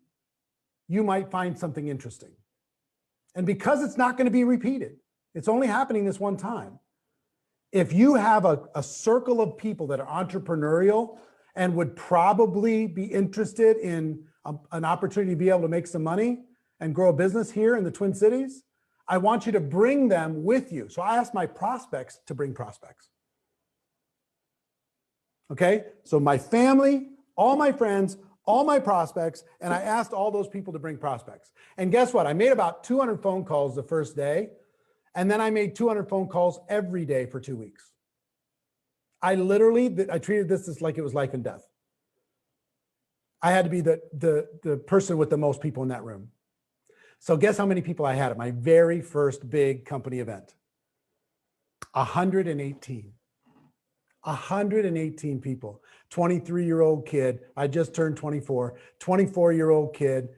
you might find something interesting. And because it's not going to be repeated, it's only happening this one time. If you have a circle of people that are entrepreneurial and would probably be interested in an opportunity to be able to make some money and grow a business here in the Twin Cities, I want you to bring them with you. So I asked my prospects to bring prospects. Okay, so my family, all my friends, all my prospects, and I asked all those people to bring prospects. And guess what? I made about 200 phone calls the first day, and then I made 200 phone calls every day for 2 weeks. I treated this as like it was life and death. I had to be the person with the most people in that room. So guess how many people I had at my very first big company event? 118. 118 people. 23-year-old kid. I just turned 24. 24-year-old kid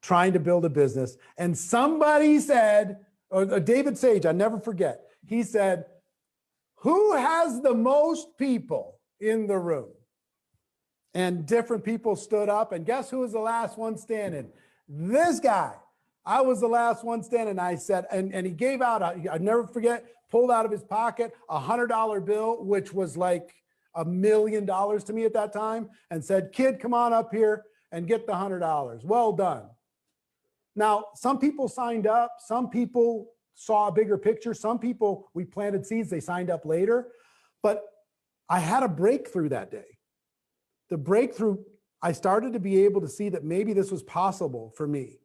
trying to build a business. And somebody said, or David Sage, I never forget, he said, who has the most people in the room? And different people stood up, and guess who was the last one standing? This guy. I was the last one standing. I said, and he gave out, I never forget, pulled out of his pocket a $100 bill, which was like $1 million to me at that time, and said, kid, come on up here and get the $100. Well done. Now, some people signed up. Some people saw a bigger picture. Some people, we planted seeds, they signed up later. But I had a breakthrough that day. The breakthrough, I started to be able to see that maybe this was possible for me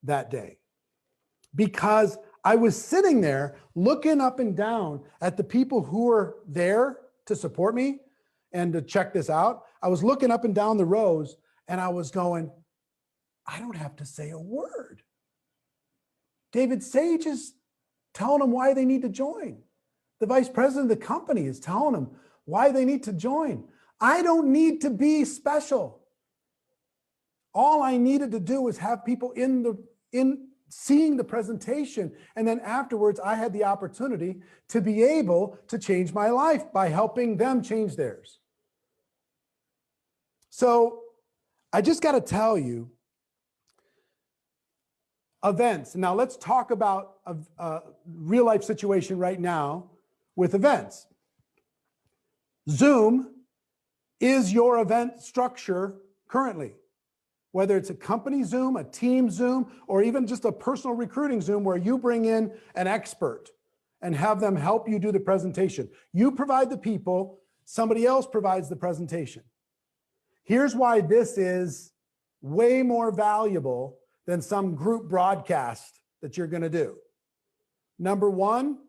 that day, because I was sitting there looking up and down at the people who were there to support me and to check this out. I was looking up and down the rows, and I was going, I don't have to say a word. David Sage is telling them why they need to join. The vice president of the company is telling them why they need to join. I don't need to be special. All I needed to do was have people in seeing the presentation. And then afterwards, I had the opportunity to be able to change my life by helping them change theirs. So I just got to tell you, events. Now let's talk about a real life situation right now with events. Zoom is your event structure currently, whether it's a company Zoom, a team Zoom, or even just a personal recruiting Zoom where you bring in an expert and have them help you do the presentation. You provide the people, somebody else provides the presentation. Here's why this is way more valuable than some group broadcast that you're going to do. Number one,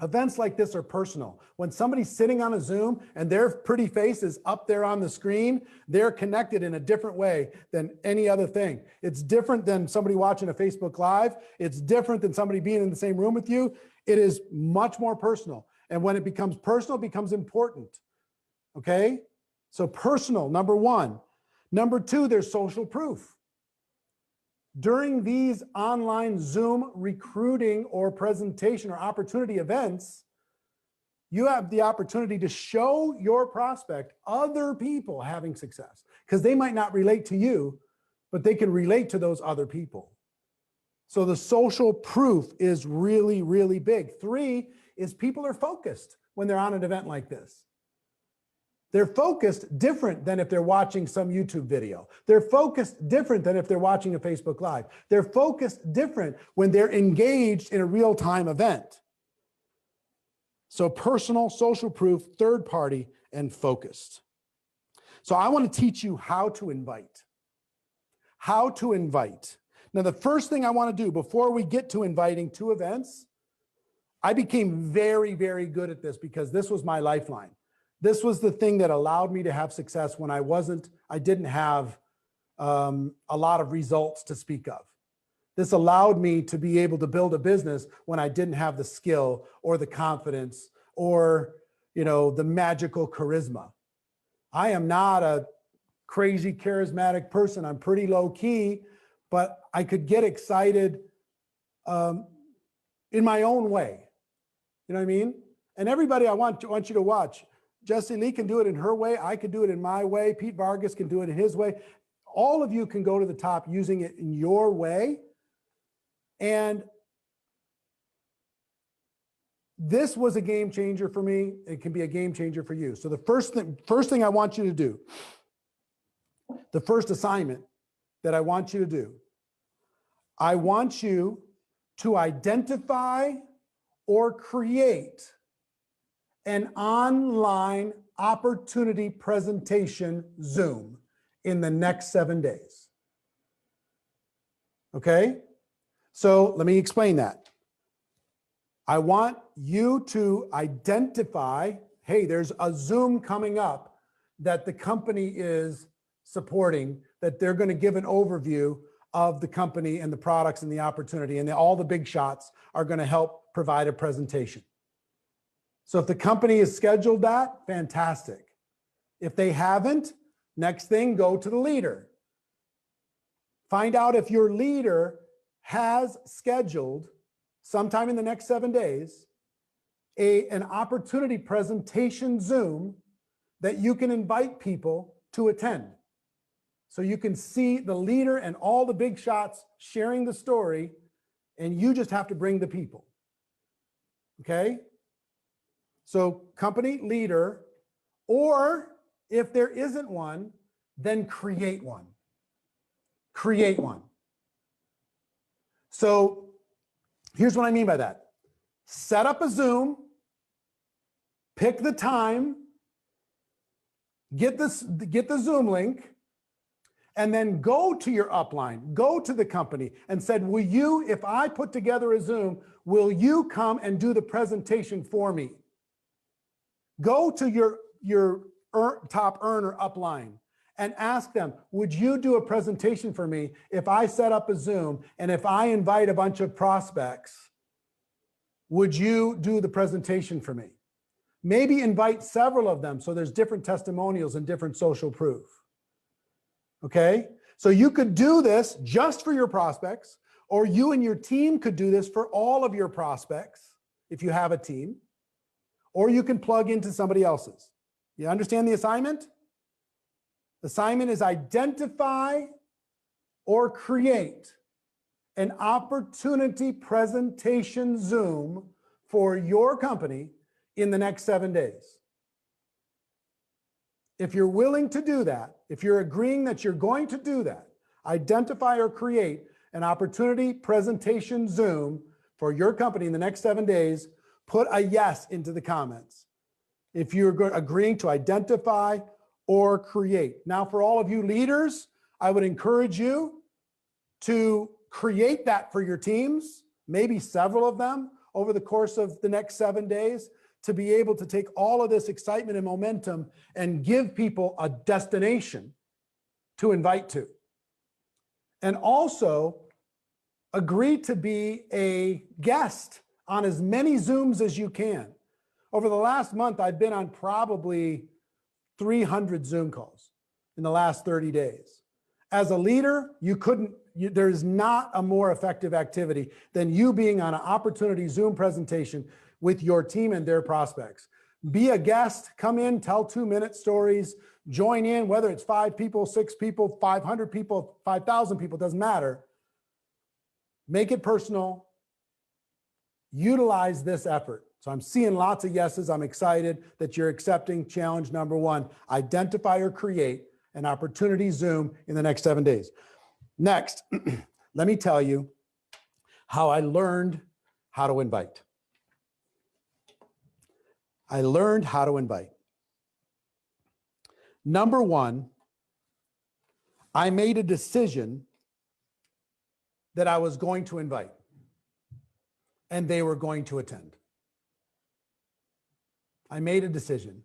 events like this are personal. When somebody's sitting on a Zoom and their pretty face is up there on the screen, they're connected in a different way than any other thing. It's different than somebody watching a Facebook Live. It's different than somebody being in the same room with you. It is much more personal. And when it becomes personal, it becomes important. Okay? So personal, number one. Number two, there's social proof. During these online Zoom recruiting or presentation or opportunity events, you have the opportunity to show your prospect other people having success, because they might not relate to you, but they can relate to those other people. So the social proof is really, really big. Three is people are focused when they're on an event like this. They're focused different than if they're watching some YouTube video. They're focused different than if they're watching a Facebook Live. They're focused different when they're engaged in a real-time event. So personal, social proof, third party, and focused. So I want to teach you how to invite. How to invite. Now, the first thing I want to do before we get to inviting to events, I became very, very good at this because this was my lifeline. This was the thing that allowed me to have success when I didn't have a lot of results to speak of. This allowed me to be able to build a business when I didn't have the skill or the confidence or, the magical charisma. I am not a crazy charismatic person. I'm pretty low key, but I could get excited in my own way. You know what I mean? And everybody, I want you to watch. Jessie Lee can do it in her way. I could do it in my way. Pete Vargas can do it in his way. All of you can go to the top using it in your way. And this was a game changer for me. It can be a game changer for you. So the first thing I want you to do, the first assignment that I want you to do, I want you to identify or create an online opportunity presentation Zoom in the next 7 days. Okay? So let me explain that. I want you to identify, hey, there's a Zoom coming up that the company is supporting, that they're going to give an overview of the company and the products and the opportunity, and all the big shots are going to help provide a presentation. So if the company has scheduled that, fantastic. If they haven't, next thing, go to the leader. Find out if your leader has scheduled sometime in the next 7 days an opportunity presentation Zoom that you can invite people to attend. So you can see the leader and all the big shots sharing the story, and you just have to bring the people. Okay? So company leader, or if there isn't one, then create one. Create one. So here's what I mean by that. Set up a Zoom, pick the time, get the Zoom link, and then go to your upline, go to the company and said, will you, if I put together a Zoom, will you come and do the presentation for me? Go to your top earner upline and ask them, would you do a presentation for me if I set up a Zoom and if I invite a bunch of prospects, would you do the presentation for me? Maybe invite several of them so there's different testimonials and different social proof. Okay? So you could do this just for your prospects, or you and your team could do this for all of your prospects if you have a team. Or you can plug into somebody else's. You understand the assignment? The assignment is identify or create an opportunity presentation Zoom for your company in the next 7 days. If you're willing to do that, if you're agreeing that you're going to do that, identify or create an opportunity presentation Zoom for your company in the next 7 days, put a yes into the comments. If you're agreeing to identify or create. Now, for all of you leaders, I would encourage you to create that for your teams, maybe several of them over the course of the next 7 days, to be able to take all of this excitement and momentum and give people a destination to invite to. And also agree to be a guest on as many Zooms as you can. Over the last month, I've been on probably 300 Zoom calls in the last 30 days. As a leader, there's not a more effective activity than you being on an opportunity Zoom presentation with your team and their prospects. Be a guest, come in, tell 2-minute stories, join in, whether it's 5 people, 6 people, 500 people, 5,000 people, doesn't matter. Make it personal. Utilize this effort. So I'm seeing lots of yeses. I'm excited that you're accepting challenge number 1. Identify or create an opportunity Zoom in the next 7 days. Next, let me tell you how I learned how to invite. I learned how to invite. Number 1, I made a decision that I was going to invite, and they were going to attend. I made a decision.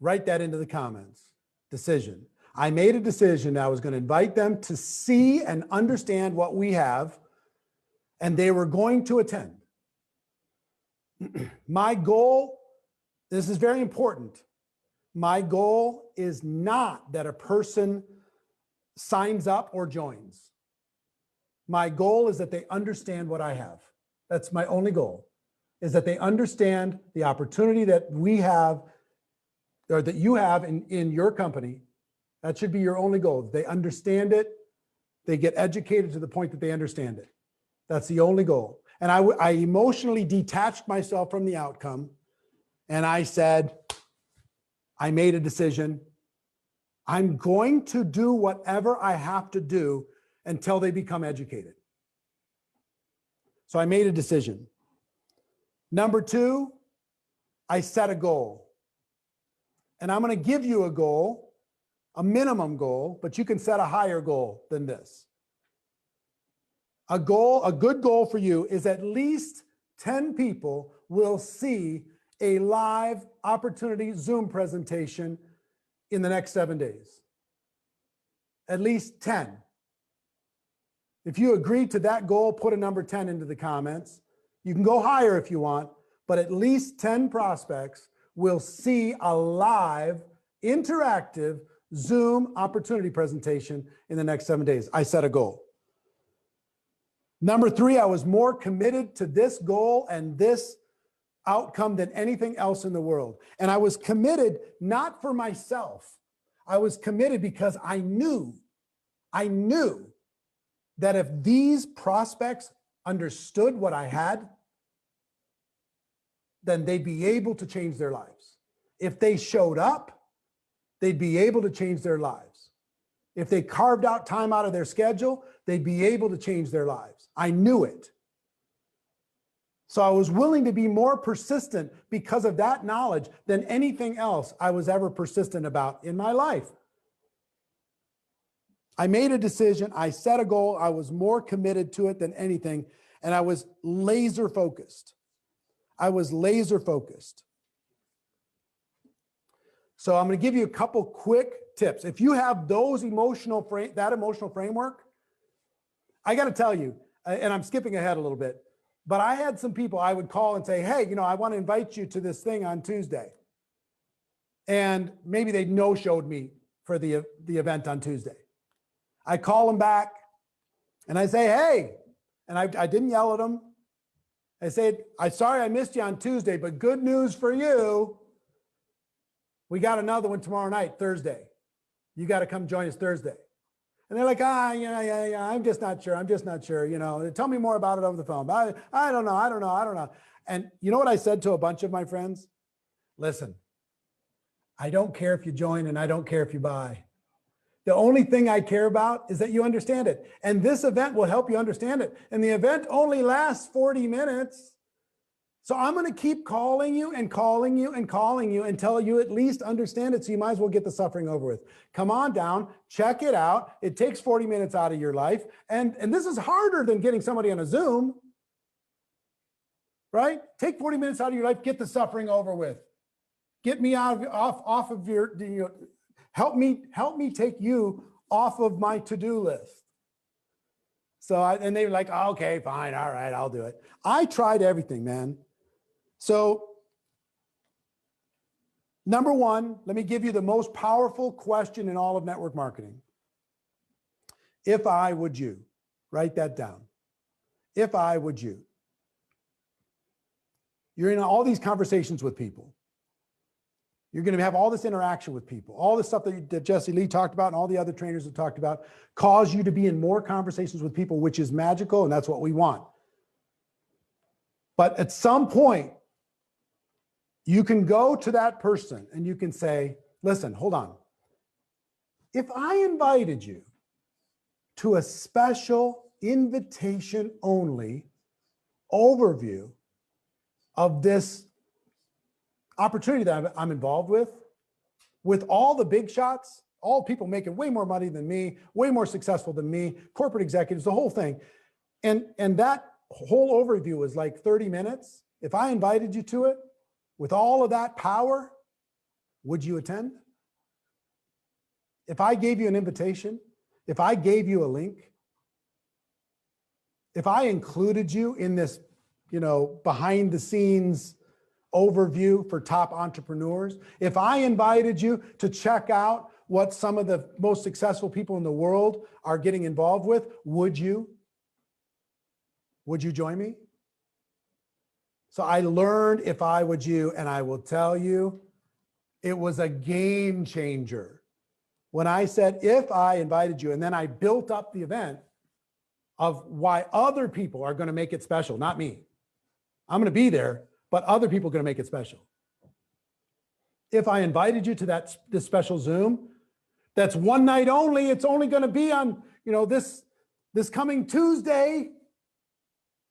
Write that into the comments. Decision. I made a decision that I was going to invite them to see and understand what we have, and they were going to attend. My goal, this is very important. My goal is not that a person signs up or joins. My goal is that they understand what I have. That's my only goal, is that they understand the opportunity that we have, or that you have in your company. That should be your only goal. They understand it. They get educated to the point that they understand it. That's the only goal. And I emotionally detached myself from the outcome. And I said, I made a decision. I'm going to do whatever I have to do until they become educated. So I made a decision. Number 2, I set a goal. And I'm going to give you a goal, a minimum goal, but you can set a higher goal than this. A good goal for you is at least 10 people will see a live opportunity Zoom presentation in the next 7 days. At least 10. If you agree to that goal, put a number 10 into the comments. You can go higher if you want, but at least 10 prospects will see a live, interactive Zoom opportunity presentation in the next 7 days. I set a goal. Number 3, I was more committed to this goal and this outcome than anything else in the world. And I was committed not for myself. I was committed because I knew that if these prospects understood what I had, then they'd be able to change their lives. If they showed up, they'd be able to change their lives. If they carved out time out of their schedule, they'd be able to change their lives. I knew it. So I was willing to be more persistent because of that knowledge than anything else I was ever persistent about in my life. I made a decision. I set a goal. I was more committed to it than anything. And I was laser focused. So I'm going to give you a couple quick tips. If you have those emotional framework, I got to tell you, and I'm skipping ahead a little bit, but I had some people I would call and say, hey, I want to invite you to this thing on Tuesday. And maybe they no-showed me for the event on Tuesday. I call them back and I say, hey, and I didn't yell at them. I said, I'm sorry I missed you on Tuesday, but good news for you. We got another one tomorrow night, Thursday. You got to come join us Thursday. And they're like, yeah, I'm just not sure. You know, tell me more about it over the phone. But I don't know. And you know what I said to a bunch of my friends? Listen, I don't care if you join and I don't care if you buy. The only thing I care about is that you understand it. And this event will help you understand it. And the event only lasts 40 minutes. So I'm going to keep calling you until you at least understand it. So you might as well get the suffering over with. Come on down, check it out. It takes 40 minutes out of your life. And this is harder than getting somebody on a Zoom, right? Take 40 minutes out of your life, get the suffering over with. Get me off of your, help me take you off of my to-do list. So, and they were like, oh, okay, fine. All right, I'll do it. I tried everything, man. So number one, let me give you the most powerful question in all of network marketing. If I would you, write that down. If I would you. You're in all these conversations with people. You're going to have all this interaction with people. All the stuff that Jessie Lee talked about and all the other trainers have talked about cause you to be in more conversations with people, which is magical, and that's what we want. But at some point, you can go to that person and you can say, listen, hold on. If I invited you to a special invitation only overview of this opportunity that I'm involved with all the big shots, all people making way more money than me, way more successful than me, corporate executives, the whole thing. And that whole overview was like 30 minutes. If I invited you to it with all of that power, would you attend? If I gave you an invitation, if I gave you a link, if I included you in this, behind the scenes overview for top entrepreneurs, if I invited you to check out what some of the most successful people in the world are getting involved with, would you join me? So I learned if I would you, and I will tell you, it was a game changer. When I said, if I invited you, and then I built up the event of why other people are going to make it special, not me. I'm going to be there, but other people are going to make it special. If I invited you to this special Zoom, that's one night only. It's only going to be on, this coming Tuesday,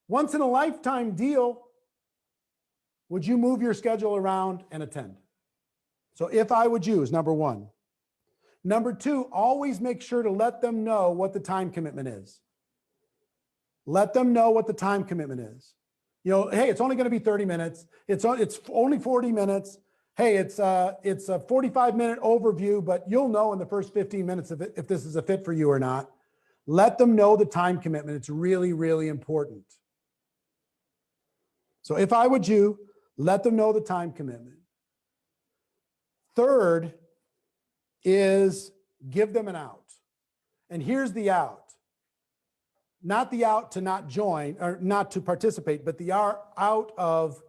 once in a lifetime deal. Would you move your schedule around and attend? So if I would you is number one. Number two, always make sure to let them know what the time commitment is. Let them know what the time commitment is. Hey, it's only going to be 30 minutes. It's only 40 minutes. Hey, it's a 45-minute overview, but you'll know in the first 15 minutes if this is a fit for you or not. Let them know the time commitment. It's really, really important. So if I would you, let them know the time commitment. Third is give them an out. And here's the out. Not the out to not join or not to participate, but the out of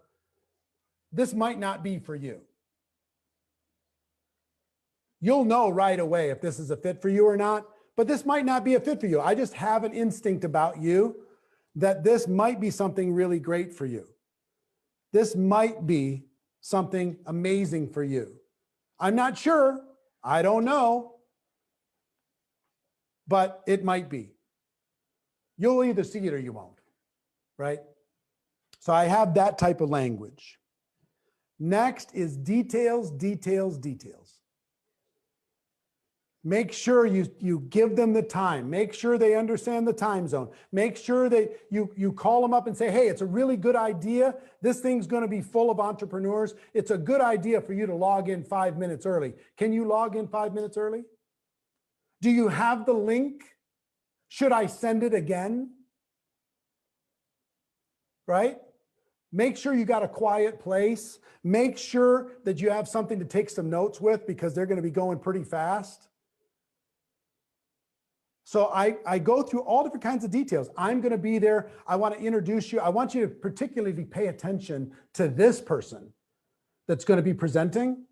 this might not be for you. You'll know right away if this is a fit for you or not, but this might not be a fit for you. I just have an instinct about you that this might be something really great for you. This might be something amazing for you. I'm not sure. I don't know. But it might be. You'll either see it or you won't, right? So I have that type of language. Next is details, details, details. Make sure you give them the time. Make sure they understand the time zone. Make sure that you call them up and say, hey, it's a really good idea. This thing's going to be full of entrepreneurs. It's a good idea for you to log in 5 minutes early. Can you log in 5 minutes early? Do you have the link? Should I send it again? Right? Make sure you got a quiet place. Make sure that you have something to take some notes with because they're going to be going pretty fast. So I go through all different kinds of details. I'm going to be there. I want to introduce you. I want you to particularly pay attention to this person that's going to be presenting.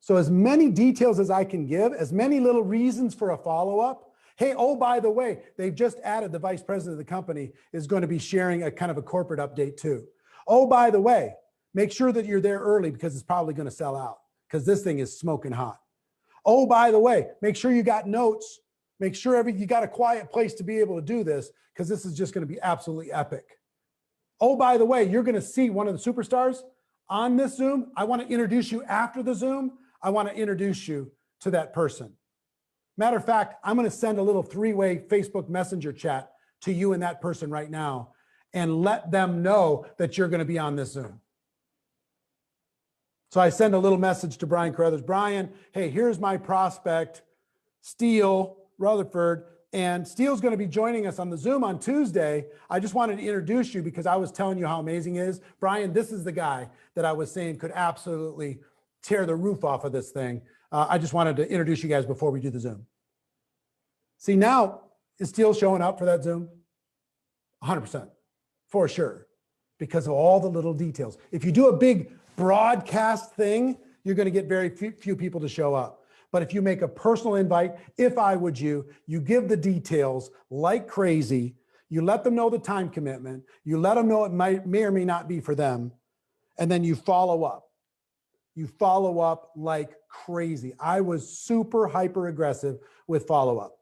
So as many details as I can give, as many little reasons for a follow-up, Hey, oh, by the way, they've just added the vice president of the company is going to be sharing a kind of a corporate update too. Oh, by the way, make sure that you're there early because it's probably going to sell out because this thing is smoking hot. Oh, by the way, make sure you got notes. Make sure you got a quiet place to be able to do this because this is just going to be absolutely epic. Oh, by the way, you're going to see one of the superstars on this Zoom. I want to introduce you after the Zoom. I want to introduce you to that person. Matter of fact, I'm going to send a little three-way Facebook Messenger chat to you and that person right now and let them know that you're going to be on this Zoom. So I send a little message to Brian Carruthers. Brian, hey, here's my prospect, Steele Rutherford, and Steele's going to be joining us on the Zoom on Tuesday. I just wanted to introduce you because I was telling you how amazing he is. Brian, this is the guy that I was saying could absolutely tear the roof off of this thing. I just wanted to introduce you guys before we do the Zoom. See, now, is Steele showing up for that Zoom? 100%, for sure, because of all the little details. If you do a big broadcast thing, you're going to get very few people to show up. But if you make a personal invite, if I would you give the details like crazy, you let them know the time commitment, you let them know it may or may not be for them, and then you follow up. You follow up like crazy. I was super hyper aggressive with follow-up.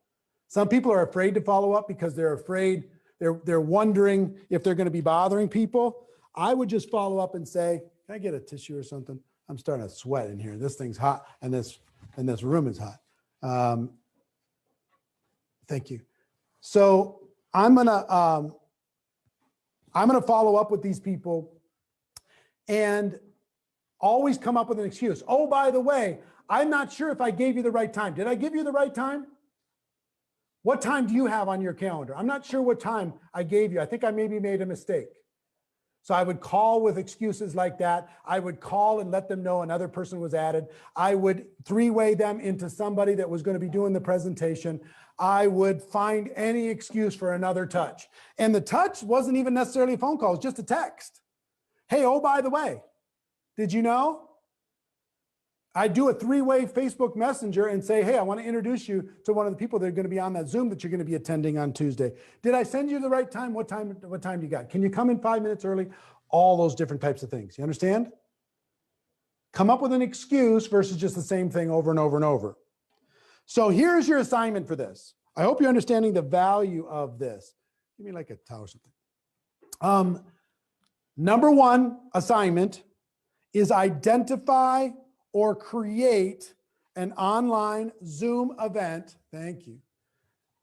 Some people are afraid to follow up because they're afraid, they're wondering if they're going to be bothering people. I would just follow up and say, can I get a tissue or something? I'm starting to sweat in here. This thing's hot and this room is hot. Thank you. So I'm gonna follow up with these people and always come up with an excuse. Oh, by the way, I'm not sure if I gave you the right time. Did I give you the right time? What time do you have on your calendar? I'm not sure what time I gave you. I think I maybe made a mistake. So I would call with excuses like that. I would call and let them know another person was added. I would three-way them into somebody that was going to be doing the presentation. I would find any excuse for another touch. And the touch wasn't even necessarily a phone call, it was just a text. Hey, oh, by the way, did you know? I do a three-way Facebook Messenger and say, hey, I want to introduce you to one of the people that are going to be on that Zoom that you're going to be attending on Tuesday. Did I send you the right time? What time you got? Can you come in 5 minutes early? All those different types of things. You understand? Come up with an excuse versus just the same thing over and over and over. So here's your assignment for this. I hope you're understanding the value of this. Give me like a towel or something. Number one assignment is identify or create an online Zoom event, thank you,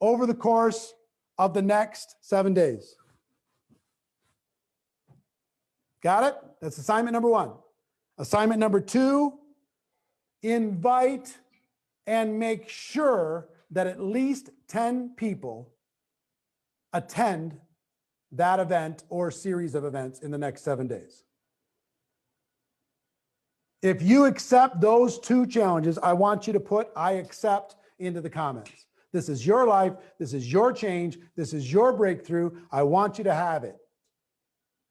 over the course of the next 7 days. Got it? That's assignment number one. Assignment number two, invite and make sure that at least 10 people attend that event or series of events in the next 7 days. If you accept those two challenges, I want you to put I accept into the comments. This is your life. This is your change. This is your breakthrough. I want you to have it.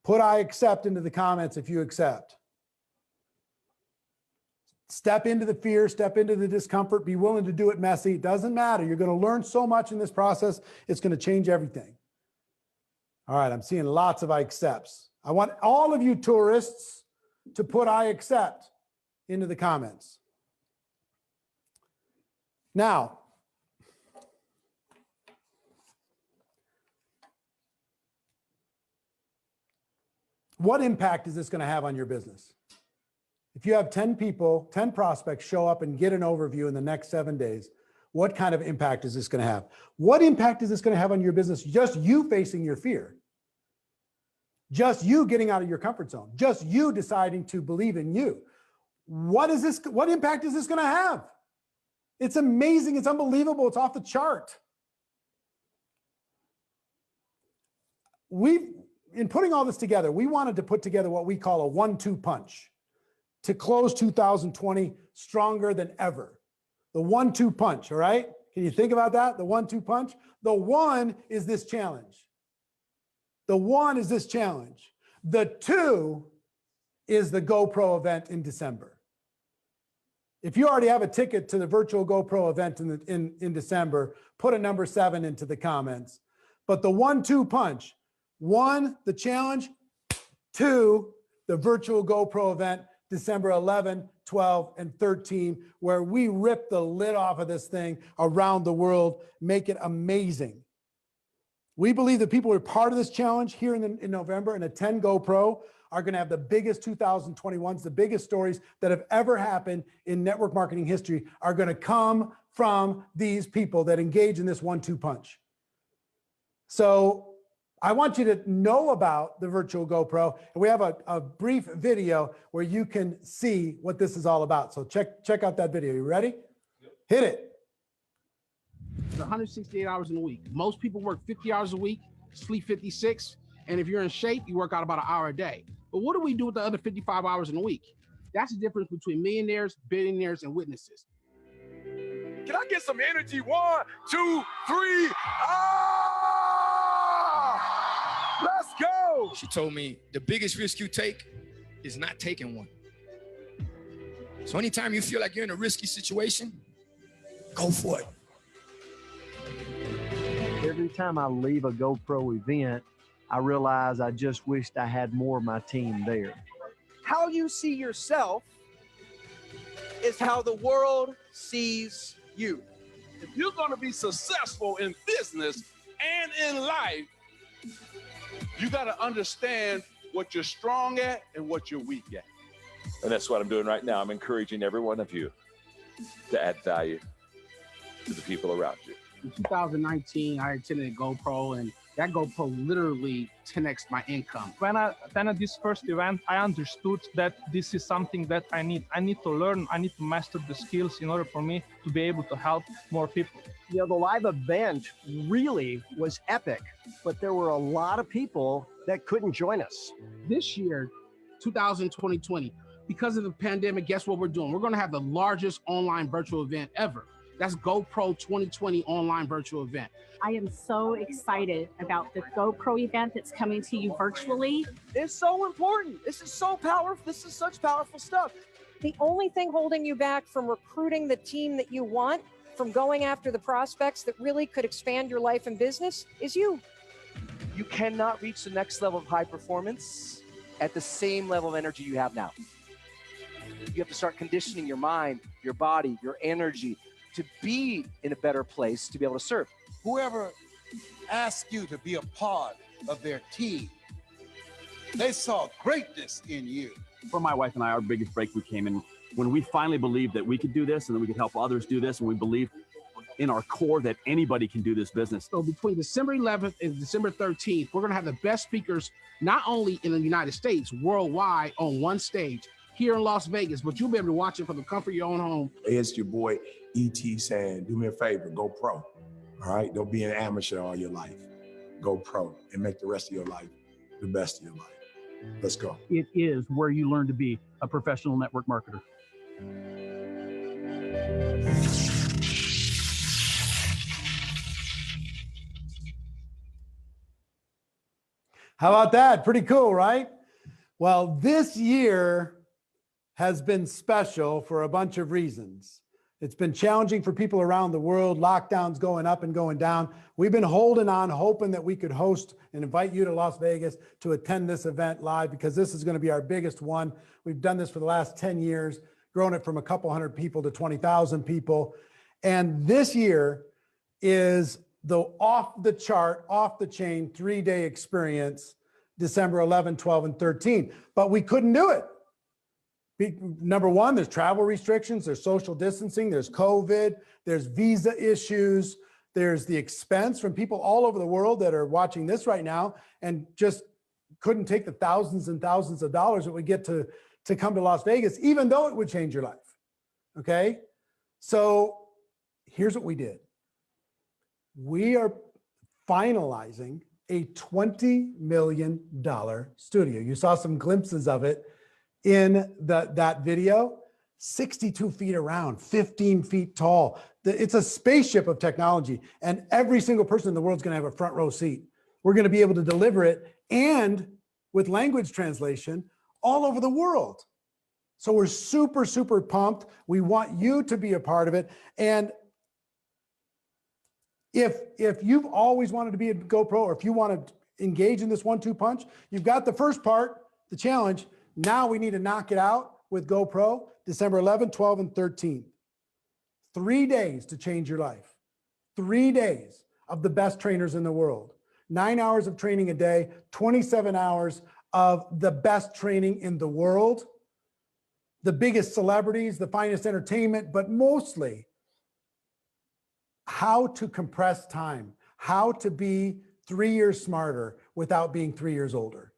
Put I accept into the comments if you accept. Step into the fear, step into the discomfort, be willing to do it messy. It doesn't matter. You're going to learn so much in this process. It's going to change everything. All right, I'm seeing lots of I accepts. I want all of you tourists to put I accept into the comments. Now, what impact is this going to have on your business? If you have 10 people, 10 prospects show up and get an overview in the next 7 days, what kind of impact is this going to have? What impact is this going to have on your business? Just you facing your fear. Just you getting out of your comfort zone. Just you deciding to believe in you. What impact is this going to have? It's amazing. It's unbelievable. It's off the chart. In putting all this together, we wanted to put together what we call a 1-2 punch to close 2020 stronger than ever. The 1-2 punch, all right? Can you think about that? The 1-2 punch? The one is this challenge. The one is this challenge. The two is the GoPro event in December. If you already have a ticket to the virtual GoPro event in December, put a number 7 into the comments. But the 1-2 punch, 1, the challenge, 2, the virtual GoPro event, December 11, 12, and 13, where we rip the lid off of this thing around the world, make it amazing. We believe that people who are part of this challenge here in November and attend GoPro are going to have the biggest 2021s, the biggest stories that have ever happened in network marketing history are going to come from these people that engage in this 1-2 punch. So I want you to know about the virtual GoPro, and we have a brief video where you can see what this is all about. So check out that video. You ready? Yep. Hit it. It's 168 hours in a week. Most people work 50 hours a week, sleep 56, and if you're in shape, you work out about an hour a day. But what do we do with the other 55 hours in a week? That's the difference between millionaires, billionaires, and witnesses. Can I get some energy? 1, 2, 3. Let's go. She told me the biggest risk you take is not taking one. So anytime you feel like you're in a risky situation, go for it. Every time I leave a GoPro event, I realize I just wished I had more of my team there. How you see yourself is how the world sees you. If you're going to be successful in business and in life, you got to understand what you're strong at and what you're weak at. And that's what I'm doing right now. I'm encouraging every one of you to add value to the people around you. In 2019, I attended GoPro, and that GoPro literally 10x my income. When I attended this first event, I understood that this is something that I need. I need to learn, I need to master the skills in order for me to be able to help more people. You know, the live event really was epic, but there were a lot of people that couldn't join us. This year, 2020, because of the pandemic, guess what we're doing? We're going to have the largest online virtual event ever. That's GoPro 2020 online virtual event. I am so excited about the GoPro event that's coming to you virtually. It's so important. This is so powerful. This is such powerful stuff. The only thing holding you back from recruiting the team that you want, from going after the prospects that really could expand your life and business, is you. You cannot reach the next level of high performance at the same level of energy you have now. You have to start conditioning your mind, your body, your energy to be in a better place to be able to serve. Whoever asked you to be a part of their team, they saw greatness in you. For my wife and I, our biggest breakthrough came in when we finally believed that we could do this and that we could help others do this, and we believe in our core that anybody can do this business. So between December 11th and December 13th, we're gonna have the best speakers, not only in the United States, worldwide, on one stage here in Las Vegas, but you'll be able to watch it from the comfort of your own home. It's your boy, E.T. saying, do me a favor, go pro. All right, don't be an amateur all your life. Go pro and make the rest of your life the best of your life. Let's go. It is where you learn to be a professional network marketer. How about that? Pretty cool, right? Well, this year has been special for a bunch of reasons. It's been challenging for people around the world, lockdowns going up and going down. We've been holding on, hoping that we could host and invite you to Las Vegas to attend this event live, because this is going to be our biggest one. We've done this for the last 10 years, grown it from a couple hundred people to 20,000 people. And this year is the off the chart, off the chain 3-day experience, December 11, 12, and 13. But we couldn't do it. Number one, there's travel restrictions, there's social distancing, there's COVID, there's visa issues, there's the expense from people all over the world that are watching this right now and just couldn't take the thousands and thousands of dollars that we get to come to Las Vegas, even though it would change your life. Okay. So here's what we did. We are finalizing a $20 million studio. You saw some glimpses of it in that video. 62 feet around, 15 feet tall. It's a spaceship of technology, and every single person in the world is going to have a front row seat. We're going to be able to deliver it, and with language translation all over the world. So we're super, super pumped. We want you to be a part of it. And if you've always wanted to be a GoPro, or if you want to engage in this 1-2 punch, you've got the first part, the challenge. Now we need to knock it out with GoPro, December 11, 12, and 13. 3 days to change your life. 3 days of the best trainers in the world. 9 hours of training a day, 27 hours of the best training in the world. The biggest celebrities, the finest entertainment, but mostly how to compress time, how to be 3 years smarter without being 3 years older.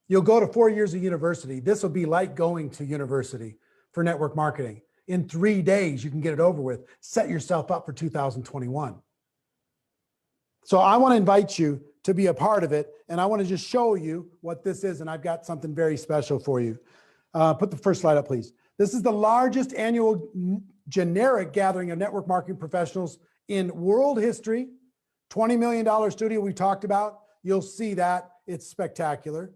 You'll go to 4 years of university. This will be like going to university for network marketing. In 3 days, you can get it over with. Set yourself up for 2021. So I want to invite you to be a part of it, and I want to just show you what this is, and I've got something very special for you. Put the first slide up, please. This is the largest annual generic gathering of network marketing professionals in world history. $20 million studio we talked about. You'll see that. It's spectacular.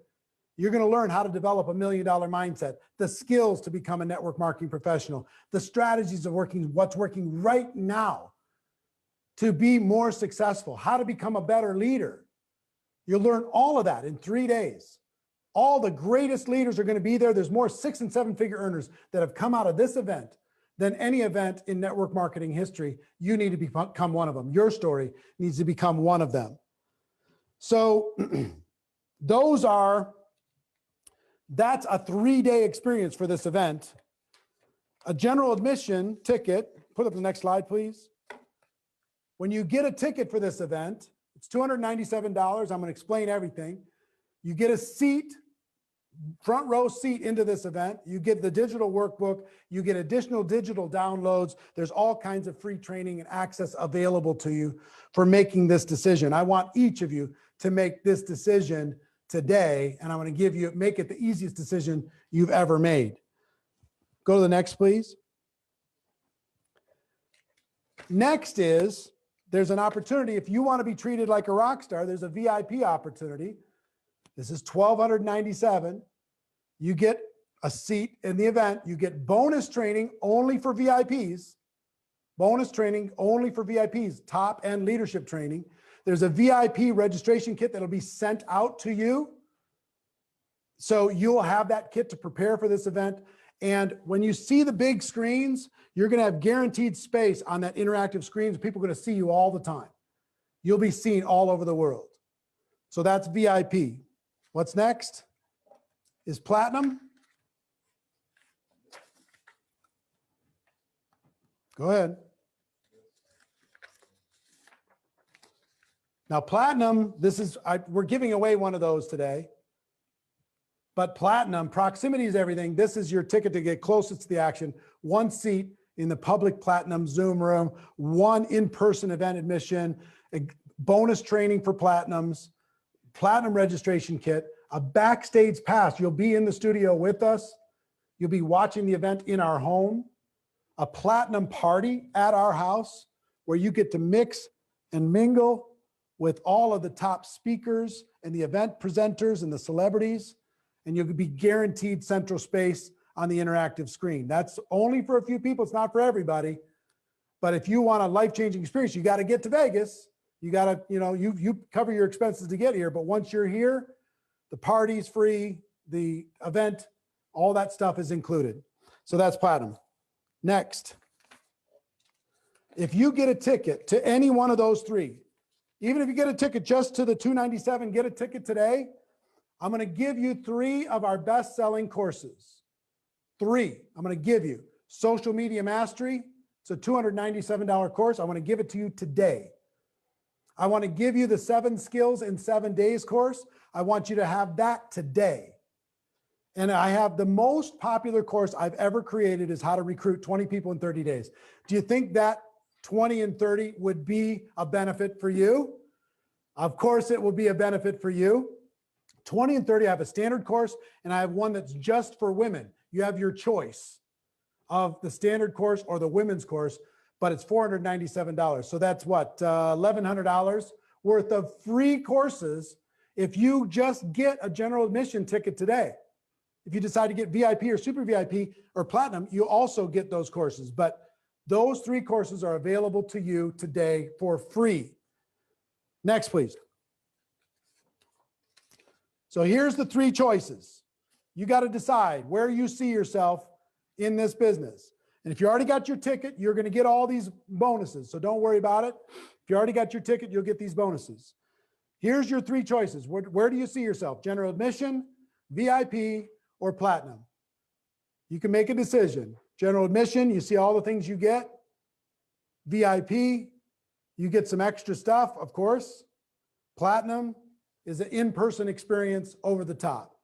You're going to learn how to develop $1 million mindset, the skills to become a network marketing professional, the strategies of working, what's working right now to be more successful, how to become a better leader. You'll learn all of that in 3 days. All the greatest leaders are going to be there. There's more 6- and 7-figure earners that have come out of this event than any event in network marketing history. You need to become one of them. Your story needs to become one of them. So that's a 3-day experience for this event. A general admission ticket, put up the next slide, please. When you get a ticket for this event, it's $297. I'm going to explain everything. You get a seat, front row seat into this event. You get the digital workbook. You get additional digital downloads. There's all kinds of free training and access available to you for making this decision. I want each of you to make this decision today, and I'm going to make it the easiest decision you've ever made. Go to the next, please. Next is, there's an opportunity. If you want to be treated like a rock star, there's a VIP opportunity. This is $1,297. You get a seat in the event. You get bonus training only for VIPs. Bonus training only for VIPs, top and leadership training. There's a VIP registration kit that'll be sent out to you. So you'll have that kit to prepare for this event. And when you see the big screens, you're going to have guaranteed space on that interactive screens. People are going to see you all the time. You'll be seen all over the world. So that's VIP. What's next is Platinum. Go ahead. Now, Platinum, we're giving away one of those today. But Platinum, proximity is everything. This is your ticket to get closest to the action. One seat in the public Platinum Zoom room, one in-person event admission, bonus training for Platinums, Platinum registration kit, a backstage pass. You'll be in the studio with us. You'll be watching the event in our home, a Platinum party at our house where you get to mix and mingle with all of the top speakers and the event presenters and the celebrities, and you'll be guaranteed central space on the interactive screen. That's only for a few people. It's not for everybody. But if you want a life-changing experience, you got to get to Vegas. You got to, you cover your expenses to get here. But once you're here, the party's free, the event, all that stuff is included. So that's Platinum. Next, if you get a ticket to any one of those three, even if you get a ticket just to the $297, get a ticket today, I'm going to give you 3 of our best-selling courses. 3 I'm going to give you. Social Media Mastery. It's a $297 course. I want to give it to you today. I want to give you the 7 Skills in 7 Days course. I want you to have that today. And I have the most popular course I've ever created is how to recruit 20 people in 30 days. Do you think that 20 and 30 would be a benefit for you? Of course, it will be a benefit for you. 20 and 30, I have a standard course, and I have one that's just for women. You have your choice of the standard course or the women's course, but it's $497. So that's what, $1,100 worth of free courses if you just get a general admission ticket today. If you decide to get VIP or super VIP or platinum, you also get those courses. But those 3 courses are available to you today for free. Next, please. So here's the 3 choices. You got to decide where you see yourself in this business. And if you already got your ticket, you're going to get all these bonuses. So don't worry about it. If you already got your ticket, you'll get these bonuses. Here's your 3 choices. Where do you see yourself? General admission, VIP, or platinum? You can make a decision. General admission, you see all the things you get. VIP, you get some extra stuff, of course. Platinum is an in-person experience over the top.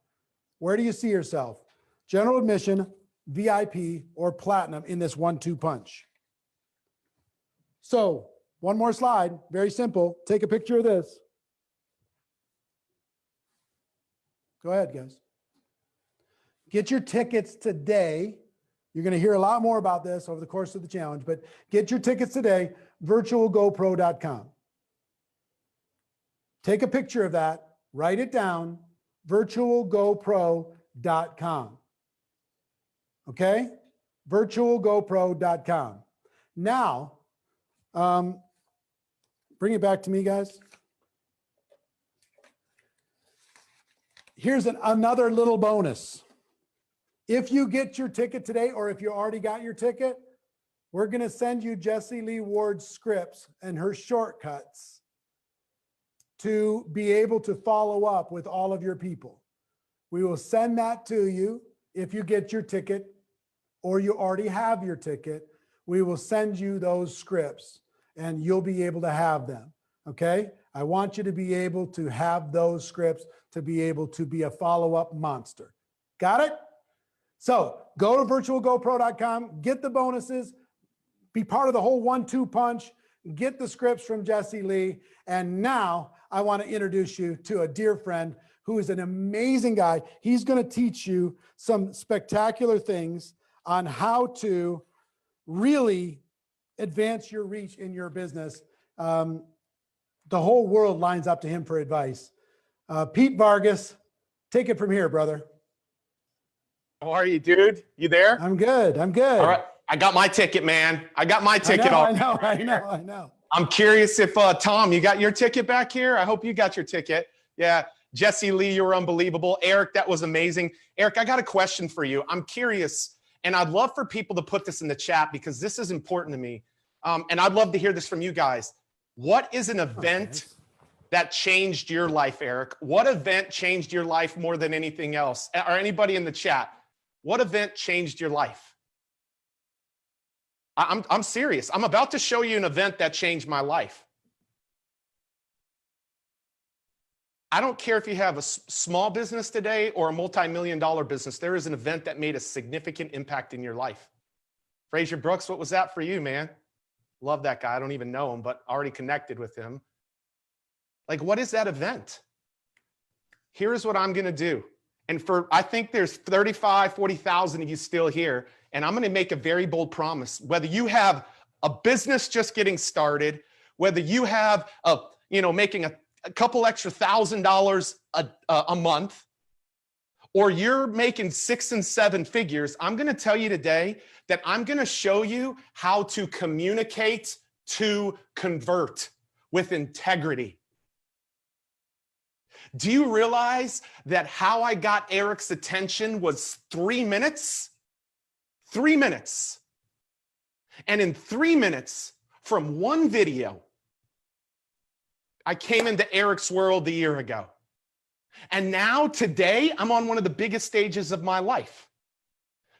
Where do you see yourself? General admission, VIP, or platinum in this 1-2 punch? So, one more slide, very simple. Take a picture of this. Go ahead, guys. Get your tickets today. You're going to hear a lot more about this over the course of the challenge, but get your tickets today, virtualgopro.com. Take a picture of that, write it down, virtualgopro.com. Okay? virtualgopro.com. Now, bring it back to me, guys. Here's another little bonus. If you get your ticket today, or if you already got your ticket, we're going to send you Jessie Lee Ward's scripts and her shortcuts to be able to follow up with all of your people. We will send that to you if you get your ticket or you already have your ticket. We will send you those scripts and you'll be able to have them. Okay? I want you to be able to have those scripts to be able to be a follow-up monster. Got it? So go to virtualgopro.com, get the bonuses, be part of the whole 1-2 punch, get the scripts from Jessie Lee. And now I want to introduce you to a dear friend who is an amazing guy. He's going to teach you some spectacular things on how to really advance your reach in your business. The whole world lines up to him for advice. Pete Vargas, take it from here, brother. How are you, dude? You there? I'm good. I'm good. All right. I got my ticket, man. I got my ticket. I know. I'm curious if, Tom, you got your ticket back here? I hope you got your ticket. Yeah. Jessie Lee, you were unbelievable. Eric, that was amazing. Eric, I got a question for you. I'm curious, and I'd love for people to put this in the chat because this is important to me. And I'd love to hear this from you guys. What is an event that changed your life, Eric? What event changed your life more than anything else? Or anybody in the chat? What event changed your life? I'm serious. I'm about to show you an event that changed my life. I don't care if you have a small business today or a multi-million-dollar business. There is an event that made a significant impact in your life. Fraser Brooks, what was that for you, man? Love that guy. I don't even know him, but already connected with him. Like, what is that event? Here's what I'm going to do. And I think there's 35, 40,000 of you still here. And I'm going to make a very bold promise. Whether you have a business just getting started, whether you have making a couple extra $1,000 a month, or you're making 6 and 7 figures, I'm going to tell you today that I'm going to show you how to communicate to convert with integrity. Do you realize that how I got Eric's attention was 3 minutes? 3 minutes. And in 3 minutes, from one video, I came into Eric's world a year ago. And now today, I'm on one of the biggest stages of my life.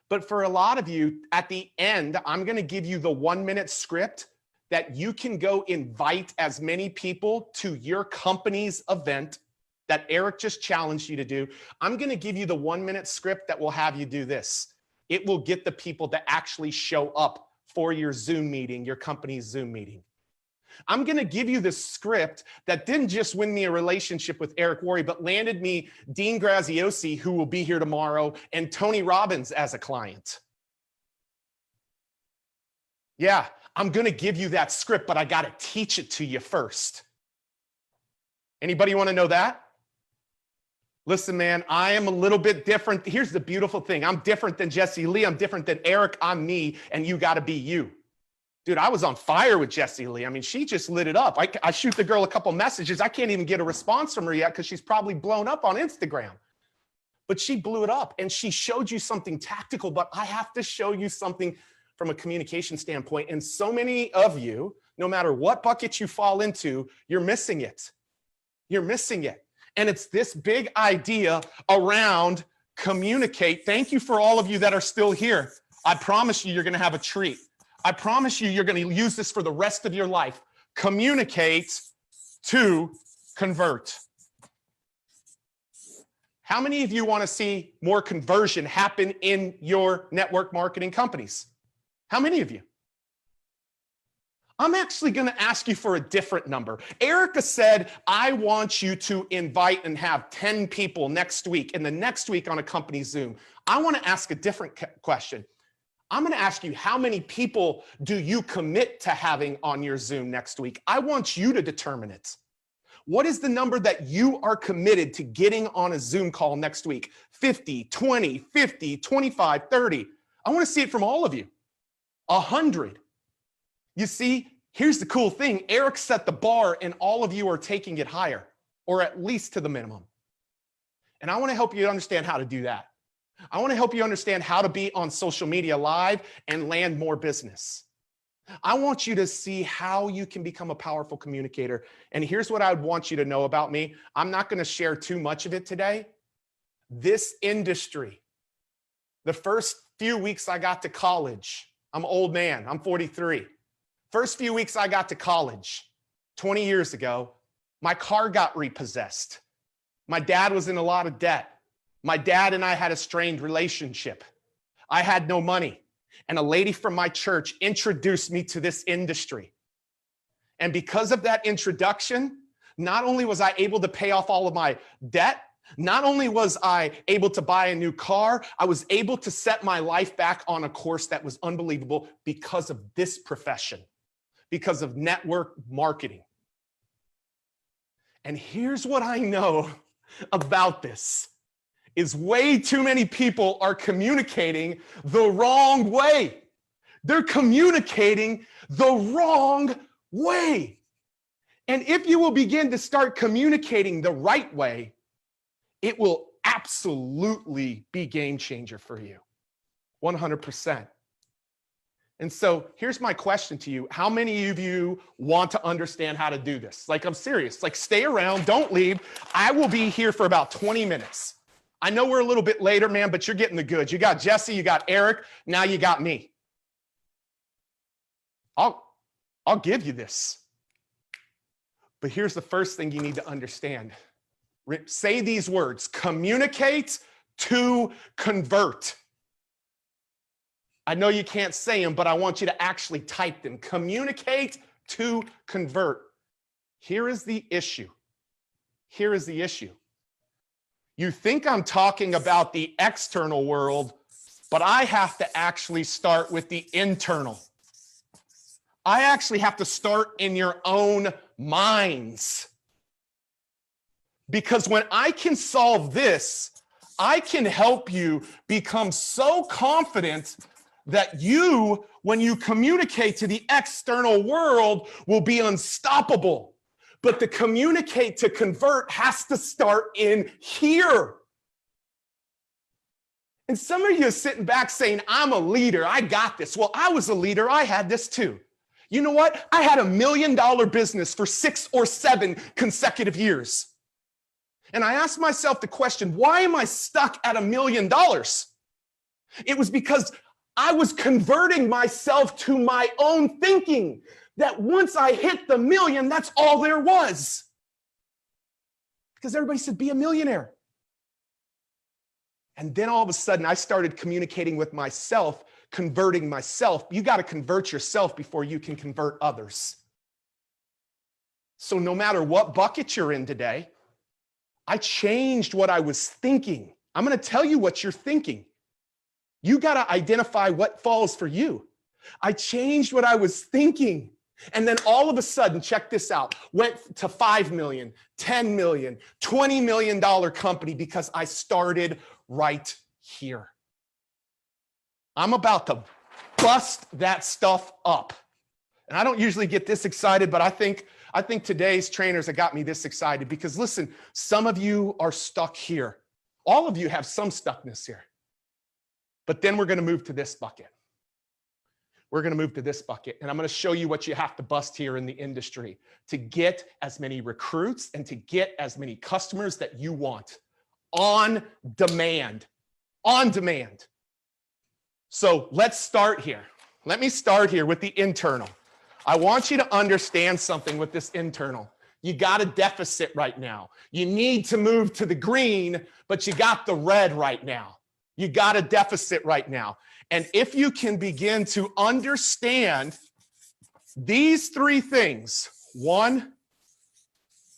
But for a lot of you, at the end, I'm going to give you the 1-minute script that you can go invite as many people to your company's event that Eric just challenged you to do. I'm going to give you the 1-minute script that will have you do this. It will get the people to actually show up for your Zoom meeting, your company's Zoom meeting. I'm going to give you the script that didn't just win me a relationship with Eric Worre, but landed me Dean Graziosi, who will be here tomorrow, and Tony Robbins as a client. Yeah, I'm going to give you that script, but I got to teach it to you first. Anybody want to know that? Listen, man, I am a little bit different. Here's the beautiful thing. I'm different than Jessie Lee. I'm different than Eric. I'm me, and you got to be you. Dude, I was on fire with Jessie Lee. I mean, she just lit it up. I shoot the girl a couple messages. I can't even get a response from her yet because she's probably blown up on Instagram. But she blew it up, and she showed you something tactical, but I have to show you something from a communication standpoint. And so many of you, no matter what bucket you fall into, you're missing it. You're missing it. And it's this big idea around communicate. Thank you for all of you that are still here. I promise you're going to have a treat. I promise you're going to use this for the rest of your life. Communicate to convert. How many of you want to see more conversion happen in your network marketing companies? How many of you? I'm actually going to ask you for a different number. Erica said, I want you to invite and have 10 people next week, and the next week on a company Zoom. I want to ask a different question. I'm going to ask you, how many people do you commit to having on your Zoom next week? I want you to determine it. What is the number that you are committed to getting on a Zoom call next week? 50, 20, 50, 25, 30. I want to see it from all of you. 100. You see, here's the cool thing. Eric set the bar and all of you are taking it higher, or at least to the minimum. And I want to help you understand how to do that. I want to help you understand how to be on social media live and land more business. I want you to see how you can become a powerful communicator. And here's what I would want you to know about me. I'm not going to share too much of it today. This industry, the first few weeks I got to college, I'm an old man, I'm 43. First few weeks I got to college, 20 years ago, my car got repossessed. My dad was in a lot of debt. My dad and I had a strained relationship. I had no money. And a lady from my church introduced me to this industry. And because of that introduction, not only was I able to pay off all of my debt, not only was I able to buy a new car, I was able to set my life back on a course that was unbelievable because of this profession, because of network marketing. And here's what I know about this, is way too many people are communicating the wrong way. They're communicating the wrong way. And if you will begin to start communicating the right way, it will absolutely be game changer for you, 100%. And so here's my question to you. How many of you want to understand how to do this? Like, I'm serious. Like, stay around, don't leave. I will be here for about 20 minutes. I know we're a little bit later, man, but you're getting the goods. You got Jessie, you got Eric, now you got me. I'll give you this. But here's the first thing you need to understand. Say these words: communicate to convert. I know you can't say them, but I want you to actually type them. Communicate to convert. Here is the issue. Here is the issue. You think I'm talking about the external world, but I have to actually start with the internal. I actually have to start in your own minds. Because when I can solve this, I can help you become so confident that you, when you communicate to the external world, will be unstoppable. But the communicate to convert has to start in here. And some of you are sitting back saying, I'm a leader, I got this. Well, I was a leader, I had this too. You know what? I had $1 million business for 6 or 7 consecutive years. And I asked myself the question, why am I stuck at $1 million? It was because I was converting myself to my own thinking that once I hit the million, that's all there was. Because everybody said, be a millionaire. And then all of a sudden, I started communicating with myself, converting myself. You got to convert yourself before you can convert others. So no matter what bucket you're in today, I changed what I was thinking. I'm going to tell you what you're thinking. You got to identify what falls for you. I changed what I was thinking. And then all of a sudden, check this out, went to 5 million, 10 million, $20 million company because I started right here. I'm about to bust that stuff up. And I don't usually get this excited, but I think today's trainers have got me this excited because listen, some of you are stuck here. All of you have some stuckness here. But then we're going to move to this bucket. We're going to move to this bucket, and I'm going to show you what you have to bust here in the industry to get as many recruits and to get as many customers that you want on demand. On demand. So let's start here. Let me start here with the internal. I want you to understand something with this internal. You got a deficit right now. You need to move to the green, but you got the red right now. You got a deficit right now. And if you can begin to understand these three things, 1,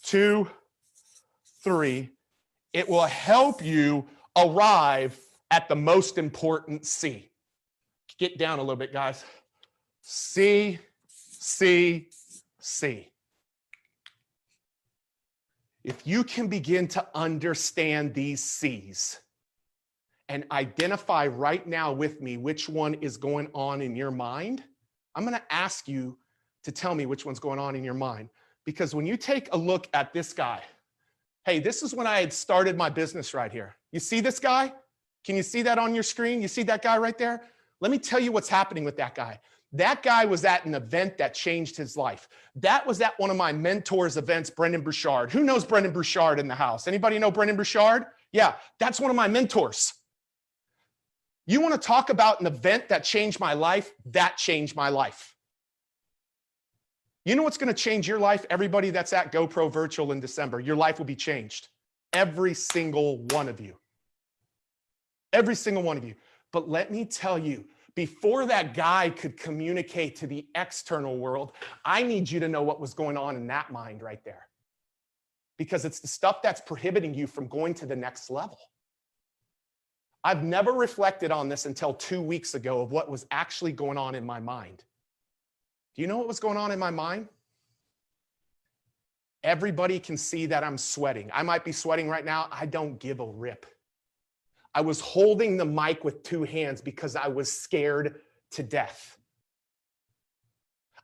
2, 3, it will help you arrive at the most important C. Get down a little bit, guys. C, C, C. If you can begin to understand these C's and identify right now with me which one is going on in your mind, I'm going to ask you to tell me which one's going on in your mind. Because when you take a look at this guy, hey, this is when I had started my business right here. You see this guy? Can you see that on your screen? You see that guy right there? Let me tell you what's happening with that guy. That guy was at an event that changed his life. That was at one of my mentors' events, Brendan Bouchard. Who knows Brendan Bouchard in the house? Anybody know Brendan Bouchard? Yeah, that's one of my mentors. You want to talk about an event that changed my life? That changed my life. You know what's going to change your life? Everybody that's at GoPro Virtual in December, your life will be changed. Every single one of you. Every single one of you. But let me tell you, before that guy could communicate to the external world, I need you to know what was going on in that mind right there. Because it's the stuff that's prohibiting you from going to the next level. I've never reflected on this until 2 weeks ago of what was actually going on in my mind. Do you know what was going on in my mind? Everybody can see that I'm sweating. I might be sweating right now. I don't give a rip. I was holding the mic with 2 hands because I was scared to death.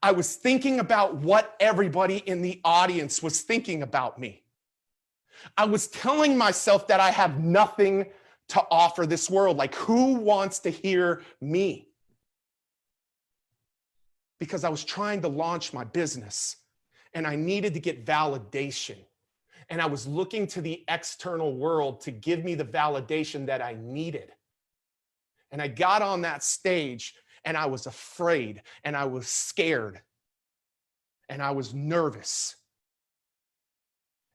I was thinking about what everybody in the audience was thinking about me. I was telling myself that I have nothing to offer this world. Like, who wants to hear me? Because I was trying to launch my business and I needed to get validation. And I was looking to the external world to give me the validation that I needed. And I got on that stage and I was afraid and I was scared and I was nervous.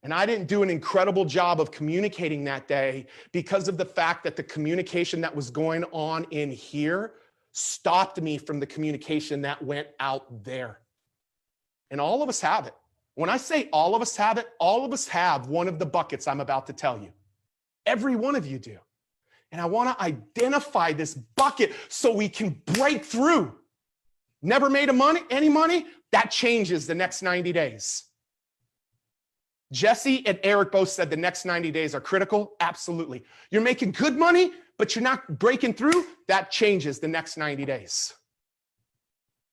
And I didn't do an incredible job of communicating that day because of the fact that the communication that was going on in here stopped me from the communication that went out there. And all of us have it. When I say all of us have it, all of us have one of the buckets I'm about to tell you. Every one of you do. And I want to identify this bucket so we can break through. Never made any money? That changes the next 90 days. Jessie and Eric both said the next 90 days are critical. Absolutely. You're making good money, but you're not breaking through. That changes the next 90 days.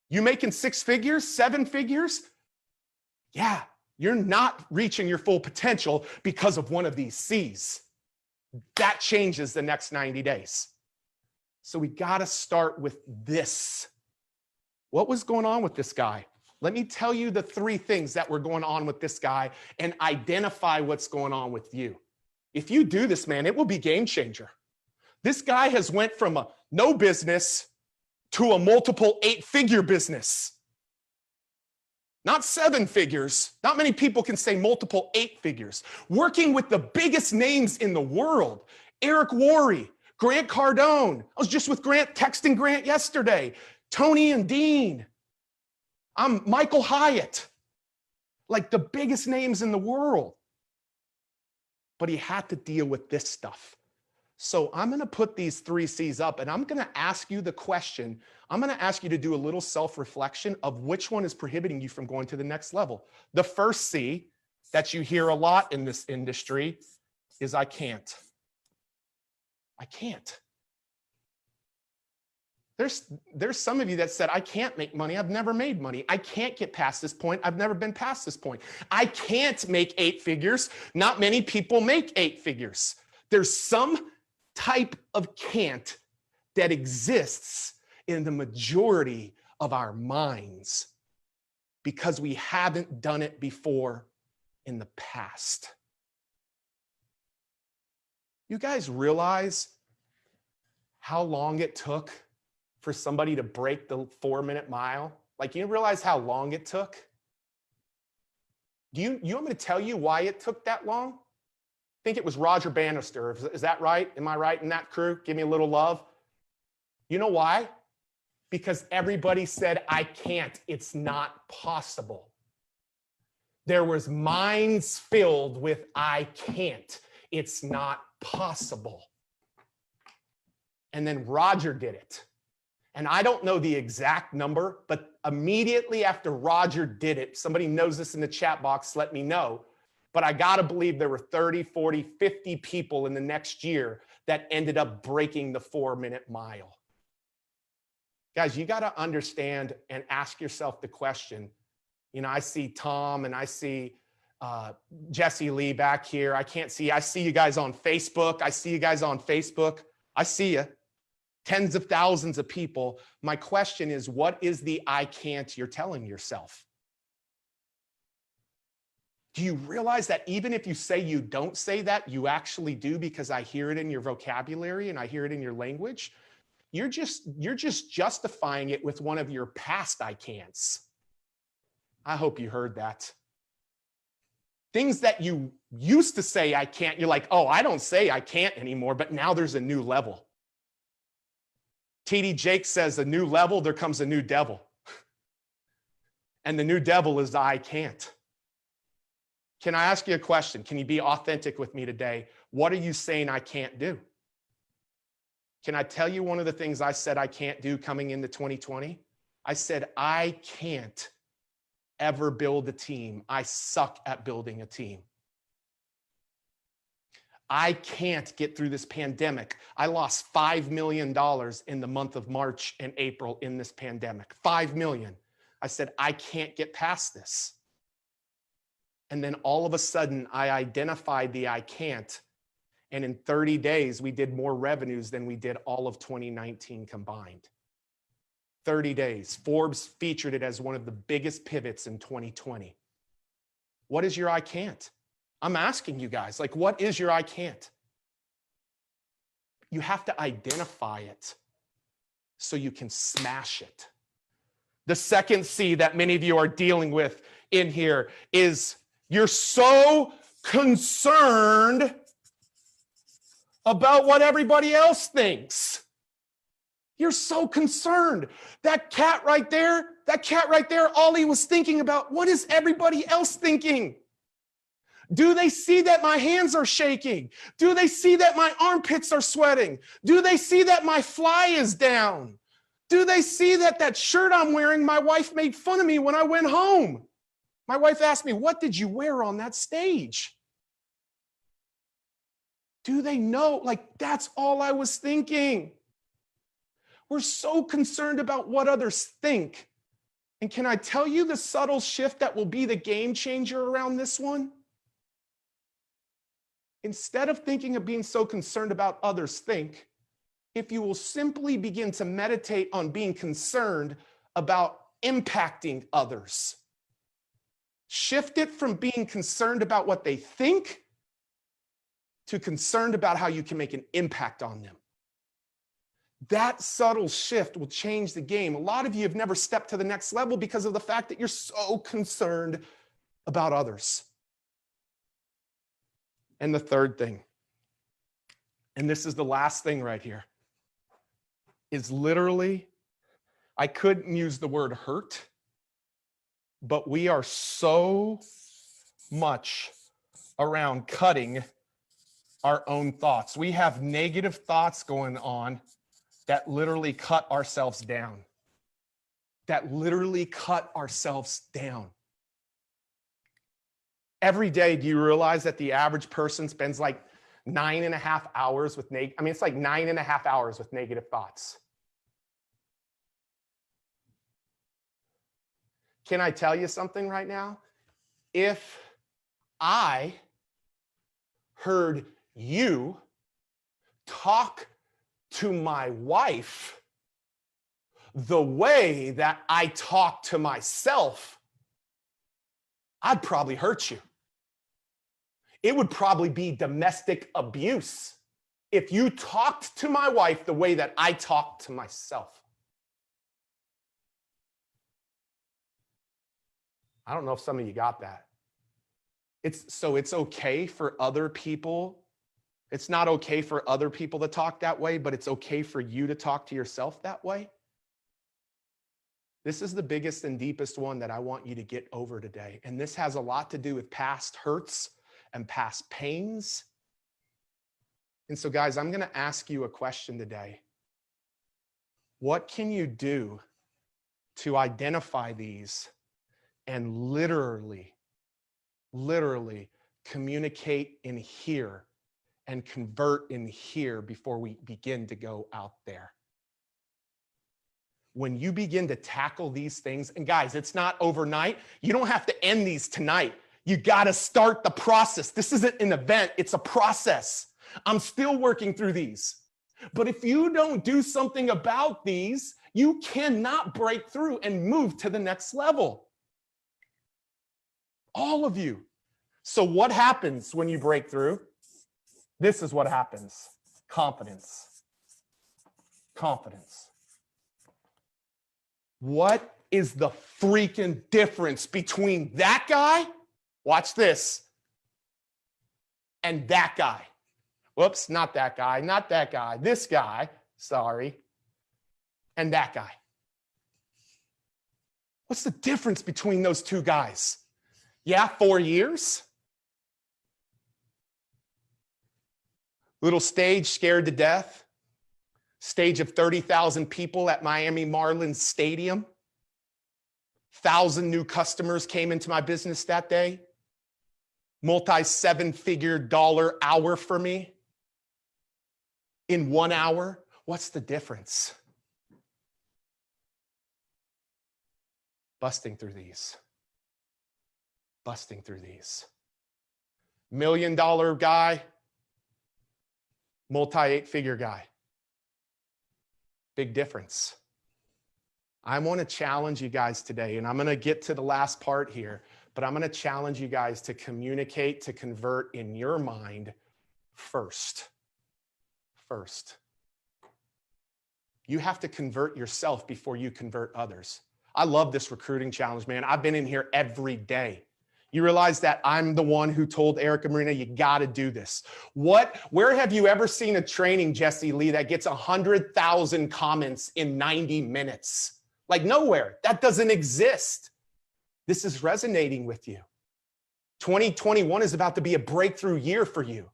You making 6 figures, 7 figures? Yeah, you're not reaching your full potential because of one of these C's. That changes the next 90 days. So we got to start with this. What was going on with this guy? Let me tell you the 3 things that were going on with this guy and identify what's going on with you. If you do this, man, it will be game changer. This guy has went from a no business to a multiple 8-figure business. Not 7 figures. Not many people can say multiple 8 figures. Working with the biggest names in the world. Eric Worre, Grant Cardone. I was just with Grant, texting Grant yesterday. Tony and Dean. I'm Michael Hyatt. Like the biggest names in the world. But he had to deal with this stuff. So I'm going to put these 3 C's up, and I'm going to ask you the question. I'm going to ask you to do a little self-reflection of which one is prohibiting you from going to the next level. The first C that you hear a lot in this industry is I can't. I can't. There's some of you that said, I can't make money. I've never made money. I can't get past this point. I've never been past this point. I can't make 8 figures. Not many people make 8 figures. There's some type of can't that exists in the majority of our minds because we haven't done it before in the past. You guys realize how long it took for somebody to break the 4-minute mile? Like, you realize how long it took? You want me to tell you why it took that long? I think it was Roger Bannister. Is that right? Am I right in that crew? Give me a little love. You know why? Because everybody said, I can't. It's not possible. There was minds filled with, I can't. It's not possible. And then Roger did it. And I don't know the exact number, but immediately after Roger did it, somebody knows this in the chat box, let me know. But I got to believe there were 30, 40, 50 people in the next year that ended up breaking the 4-minute mile. Guys, you got to understand and ask yourself the question. You know, I see Tom and I see Jessie Lee back here. I see you guys on Facebook. I see you. Tens of thousands of people. My question is, what is the I can't you're telling yourself? Do you realize that even if you say you don't say that, you actually do, because I hear it in your vocabulary and I hear it in your language? You're just justifying it with one of your past I can'ts. I hope you heard that. Things that you used to say I can't, you're like, oh, I don't say I can't anymore, but now there's a new level. TD Jake says a new level, there comes a new devil. And the new devil is I can't. Can I ask you a question? Can you be authentic with me today? What are you saying I can't do? Can I tell you one of the things I said I can't do coming into 2020? I said, I can't ever build a team. I suck at building a team. I can't get through this pandemic. I lost $5 million in the month of March and April in this pandemic. $5 million. I said, I can't get past this. And then all of a sudden, I identified the I can't. And in 30 days, we did more revenues than we did all of 2019 combined. 30 days. Forbes featured it as one of the biggest pivots in 2020. What is your I can't? I'm asking you guys, like, what is your I can't? You have to identify it so you can smash it. The second C that many of you are dealing with in here is you're so concerned about what everybody else thinks. You're so concerned. That cat right there, all he was thinking about, what is everybody else thinking? Do they see that my hands are shaking? Do they see that my armpits are sweating? Do they see that my fly is down? Do they see that that shirt I'm wearing, my wife made fun of me when I went home? My wife asked me, what did you wear on that stage? Do they know? Like, that's all I was thinking. We're so concerned about what others think. And can I tell you the subtle shift that will be the game changer around this one? Instead of thinking of being so concerned about others think, if you will simply begin to meditate on being concerned about impacting others, shift it from being concerned about what they think to concerned about how you can make an impact on them. That subtle shift will change the game. A lot of you have never stepped to the next level because of the fact that you're so concerned about others. And the third thing, and this is the last thing right here, is literally, I couldn't use the word hurt, but we are so much around cutting our own thoughts. We have negative thoughts going on that literally cut ourselves down. That literally cut ourselves down. Every day, do you realize that the average person spends like 9.5 hours with it's like 9.5 hours with negative thoughts. Can I tell you something right now? If I heard you talk to my wife the way that I talk to myself, I'd probably hurt you. It would probably be domestic abuse if you talked to my wife the way that I talk to myself. I don't know if some of you got that. It's okay for other people. It's not okay for other people to talk that way, but it's okay for you to talk to yourself that way. This is the biggest and deepest one that I want you to get over today. And this has a lot to do with past hurts and past pains. And so, guys, I'm going to ask you a question today. What can you do to identify these and literally communicate in here and convert in here before we begin to go out there? When you begin to tackle these things, and guys, it's not overnight. You don't have to end these tonight. You got to start the process. This isn't an event, it's a process. I'm still working through these. But if you don't do something about these, you cannot break through and move to the next level. All of you. So what happens when you break through? This is what happens. Confidence. Confidence. What is the freaking difference between that guy, watch this, and that guy? Whoops, not that guy, this guy, sorry, and that guy. What's the difference between those two guys? Yeah, 4 years. Little stage, scared to death. Stage of 30,000 people at Miami Marlins Stadium. 1,000 new customers came into my business that day. Multi-7-figure dollar hour for me. In 1 hour, what's the difference? Busting through these. Busting through these. $1 million guy, multi-8-figure guy. Big difference. I want to challenge you guys today, and I'm going to get to the last part here, but I'm going to challenge you guys to communicate, to convert in your mind first. First. You have to convert yourself before you convert others. I love this recruiting challenge, man. I've been in here every day. You realize that I'm the one who told Erica Marina, you got to do this. Where have you ever seen a training, Jessie Lee, that gets 100,000 comments in 90 minutes? Like nowhere. That doesn't exist. This is resonating with you. 2021 is about to be a breakthrough year for you.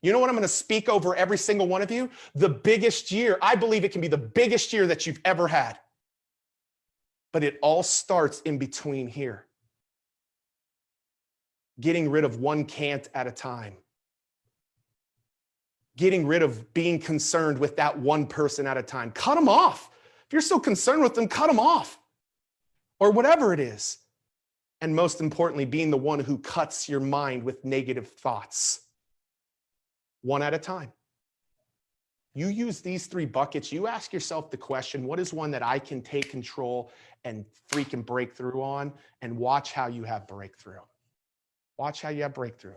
You know what I'm going to speak over every single one of you? The biggest year. I believe it can be the biggest year that you've ever had. But it all starts in between here. Getting rid of one can't at a time. Getting rid of being concerned with that one person at a time. Cut them off. If you're so concerned with them, cut them off. Or whatever it is. And most importantly, being the one who cuts your mind with negative thoughts. One at a time. You use these 3 buckets. You ask yourself the question, what is one that I can take control and freaking break through on? And watch how you have breakthrough. Watch how you have breakthrough.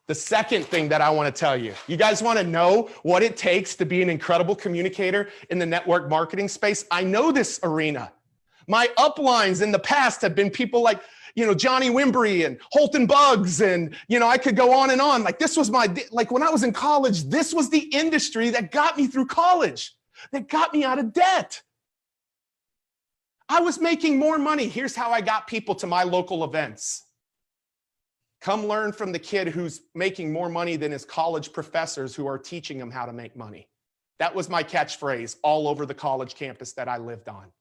The second thing that I want to tell you, you guys want to know what it takes to be an incredible communicator in the network marketing space? I know this arena. My uplines in the past have been people like, Johnny Wimbrey and Holton Buggs. And, I could go on and on. Like this was when I was in college, this was the industry that got me through college, that got me out of debt. I was making more money. Here's how I got people to my local events. Come learn from the kid who's making more money than his college professors who are teaching him how to make money. That was my catchphrase all over the college campus that I lived on.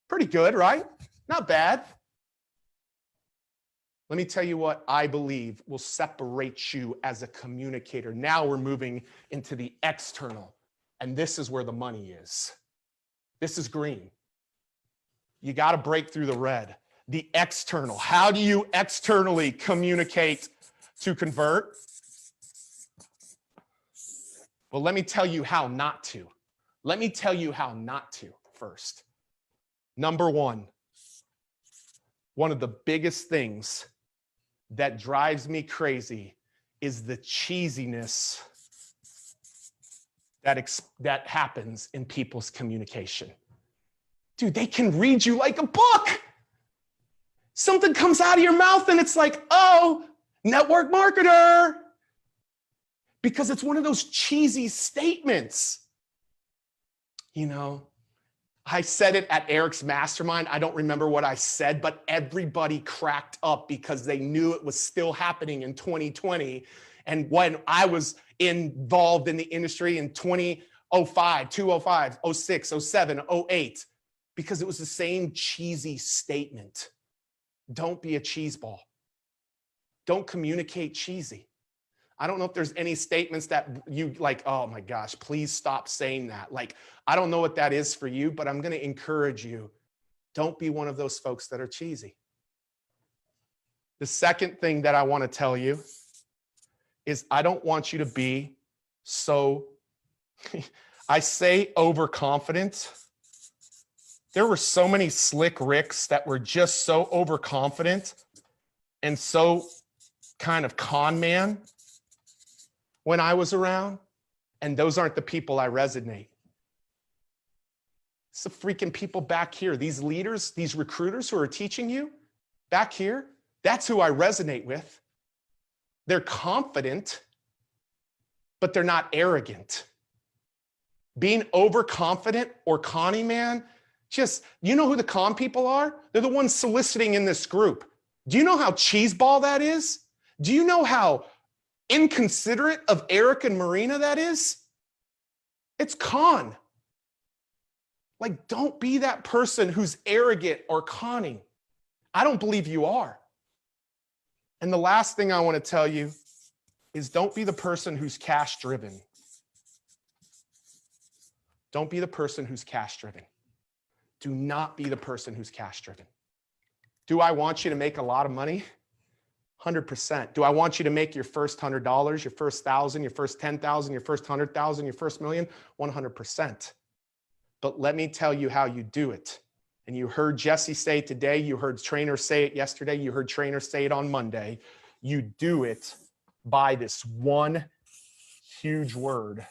Pretty good, right? Not bad. Let me tell you what I believe will separate you as a communicator. Now we're moving into the external, and this is where the money is. This is green. You got to break through the red. The external. How do you externally communicate to convert? Well, let me tell you how not to. Let me tell you how not to first. Number one of the biggest things that drives me crazy is the cheesiness that happens in people's communication. Dude, they can read you like a book. Something comes out of your mouth and it's like, oh, network marketer. Because it's one of those cheesy statements. You know, I said it at Eric's mastermind. I don't remember what I said, but everybody cracked up because they knew it was still happening in 2020. And when I was involved in the industry in 2005, 2005, 06, 07, 08, because it was the same cheesy statement. Don't be a cheeseball. Don't communicate cheesy. I don't know if there's any statements that you like, oh my gosh, please stop saying that. Like, I don't know what that is for you, but I'm going to encourage you. Don't be one of those folks that are cheesy. The second thing that I want to tell you is I don't want you to be so, I say overconfident. There were so many slick Ricks that were just so overconfident and so kind of con man when I was around, and those aren't the people I resonate. It's the freaking people back here, these leaders, these recruiters who are teaching you back here, that's who I resonate with. They're confident, but they're not arrogant. Being overconfident or conning man, just, you know who the con people are? They're the ones soliciting in this group. Do you know how cheeseball that is? Do you know how inconsiderate of Eric and Marina that is? It's con. Like, don't be that person who's arrogant or conning. I don't believe you are. And the last thing I want to tell you is don't be the person who's cash driven. Don't be the person who's cash driven. Do not be the person who's cash driven. Do I want you to make a lot of money? 100%. Do I want you to make your first $100, your first 1,000, your first 10,000, your first 100,000, your first million? 100%. But let me tell you how you do it. And you heard Jessie say today, you heard trainers say it yesterday, you heard trainers say it on Monday. You do it by this one huge word.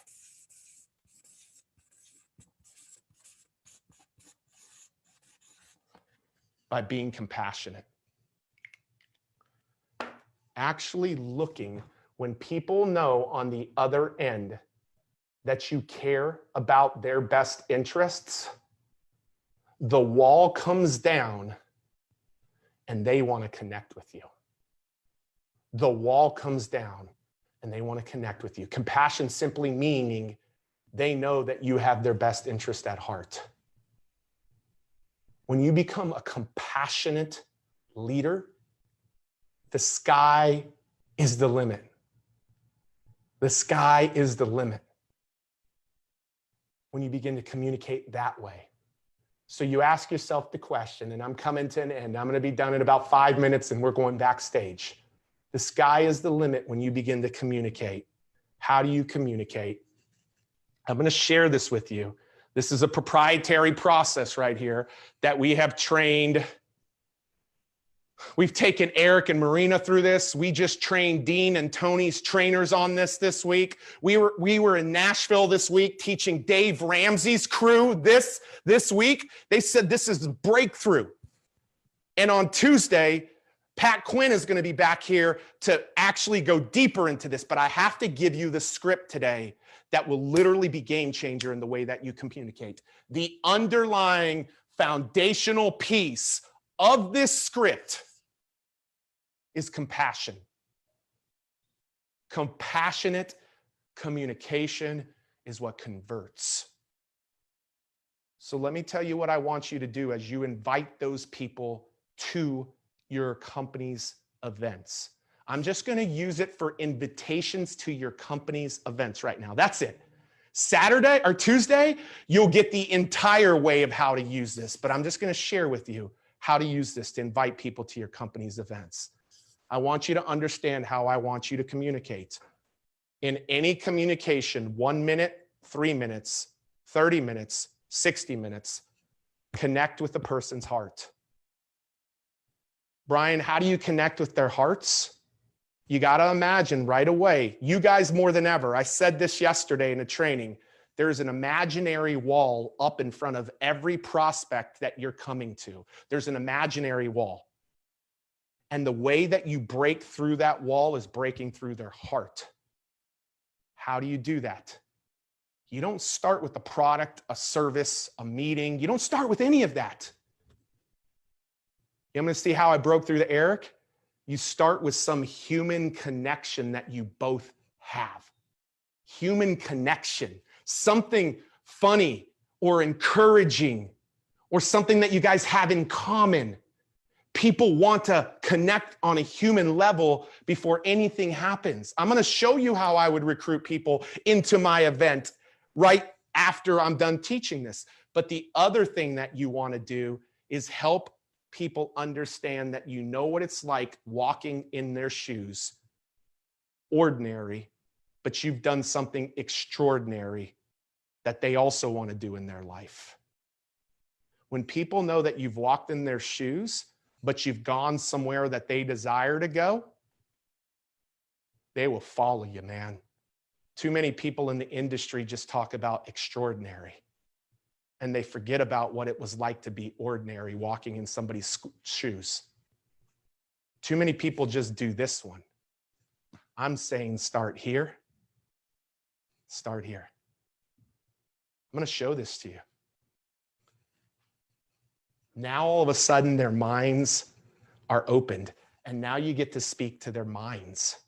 By being compassionate. Actually looking when people know on the other end that you care about their best interests, the wall comes down and they want to connect with you. The wall comes down and they want to connect with you. Compassion simply meaning they know that you have their best interest at heart. When you become a compassionate leader, the sky is the limit. The sky is the limit when you begin to communicate that way. So you ask yourself the question, and I'm coming to an end. I'm going to be done in about 5 minutes, and we're going backstage. The sky is the limit when you begin to communicate. How do you communicate? I'm going to share this with you. This is a proprietary process right here that we have trained. We've taken Eric and Marina through this. We just trained Dean and Tony's trainers on this week. We were in Nashville this week teaching Dave Ramsey's crew this week. They said this is breakthrough. And on Tuesday, Pat Quinn is going to be back here to actually go deeper into this. But I have to give you the script today that will literally be game changer in the way that you communicate. The underlying foundational piece of this script is compassion. Compassionate communication is what converts. So let me tell you what I want you to do as you invite those people to your company's events. I'm just going to use it for invitations to your company's events right now. That's it. Saturday or Tuesday, you'll get the entire way of how to use this, but I'm just going to share with you how to use this to invite people to your company's events. I want you to understand how I want you to communicate. In any communication, 1 minute, 3 minutes, 30 minutes, 60 minutes, connect with the person's heart. Brian, how do you connect with their hearts? You got to imagine right away, you guys more than ever, I said this yesterday in a training, there's an imaginary wall up in front of every prospect that you're coming to. There's an imaginary wall. And the way that you break through that wall is breaking through their heart. How do you do that? You don't start with a product, a service, a meeting. You don't start with any of that. You want me to see how I broke through to Eric? You start with some human connection that you both have. Human connection, something funny or encouraging or something that you guys have in common. People want to connect on a human level before anything happens. I'm going to show you how I would recruit people into my event right after I'm done teaching this. But the other thing that you want to do is help people understand that you know what it's like walking in their shoes, ordinary, but you've done something extraordinary that they also want to do in their life. When people know that you've walked in their shoes, but you've gone somewhere that they desire to go, they will follow you, man. Too many people in the industry just talk about extraordinary. And they forget about what it was like to be ordinary walking in somebody's shoes. Too many people just do this one. I'm saying start here. Start here. I'm going to show this to you. Now all of a sudden their minds are opened, and now you get to speak to their minds.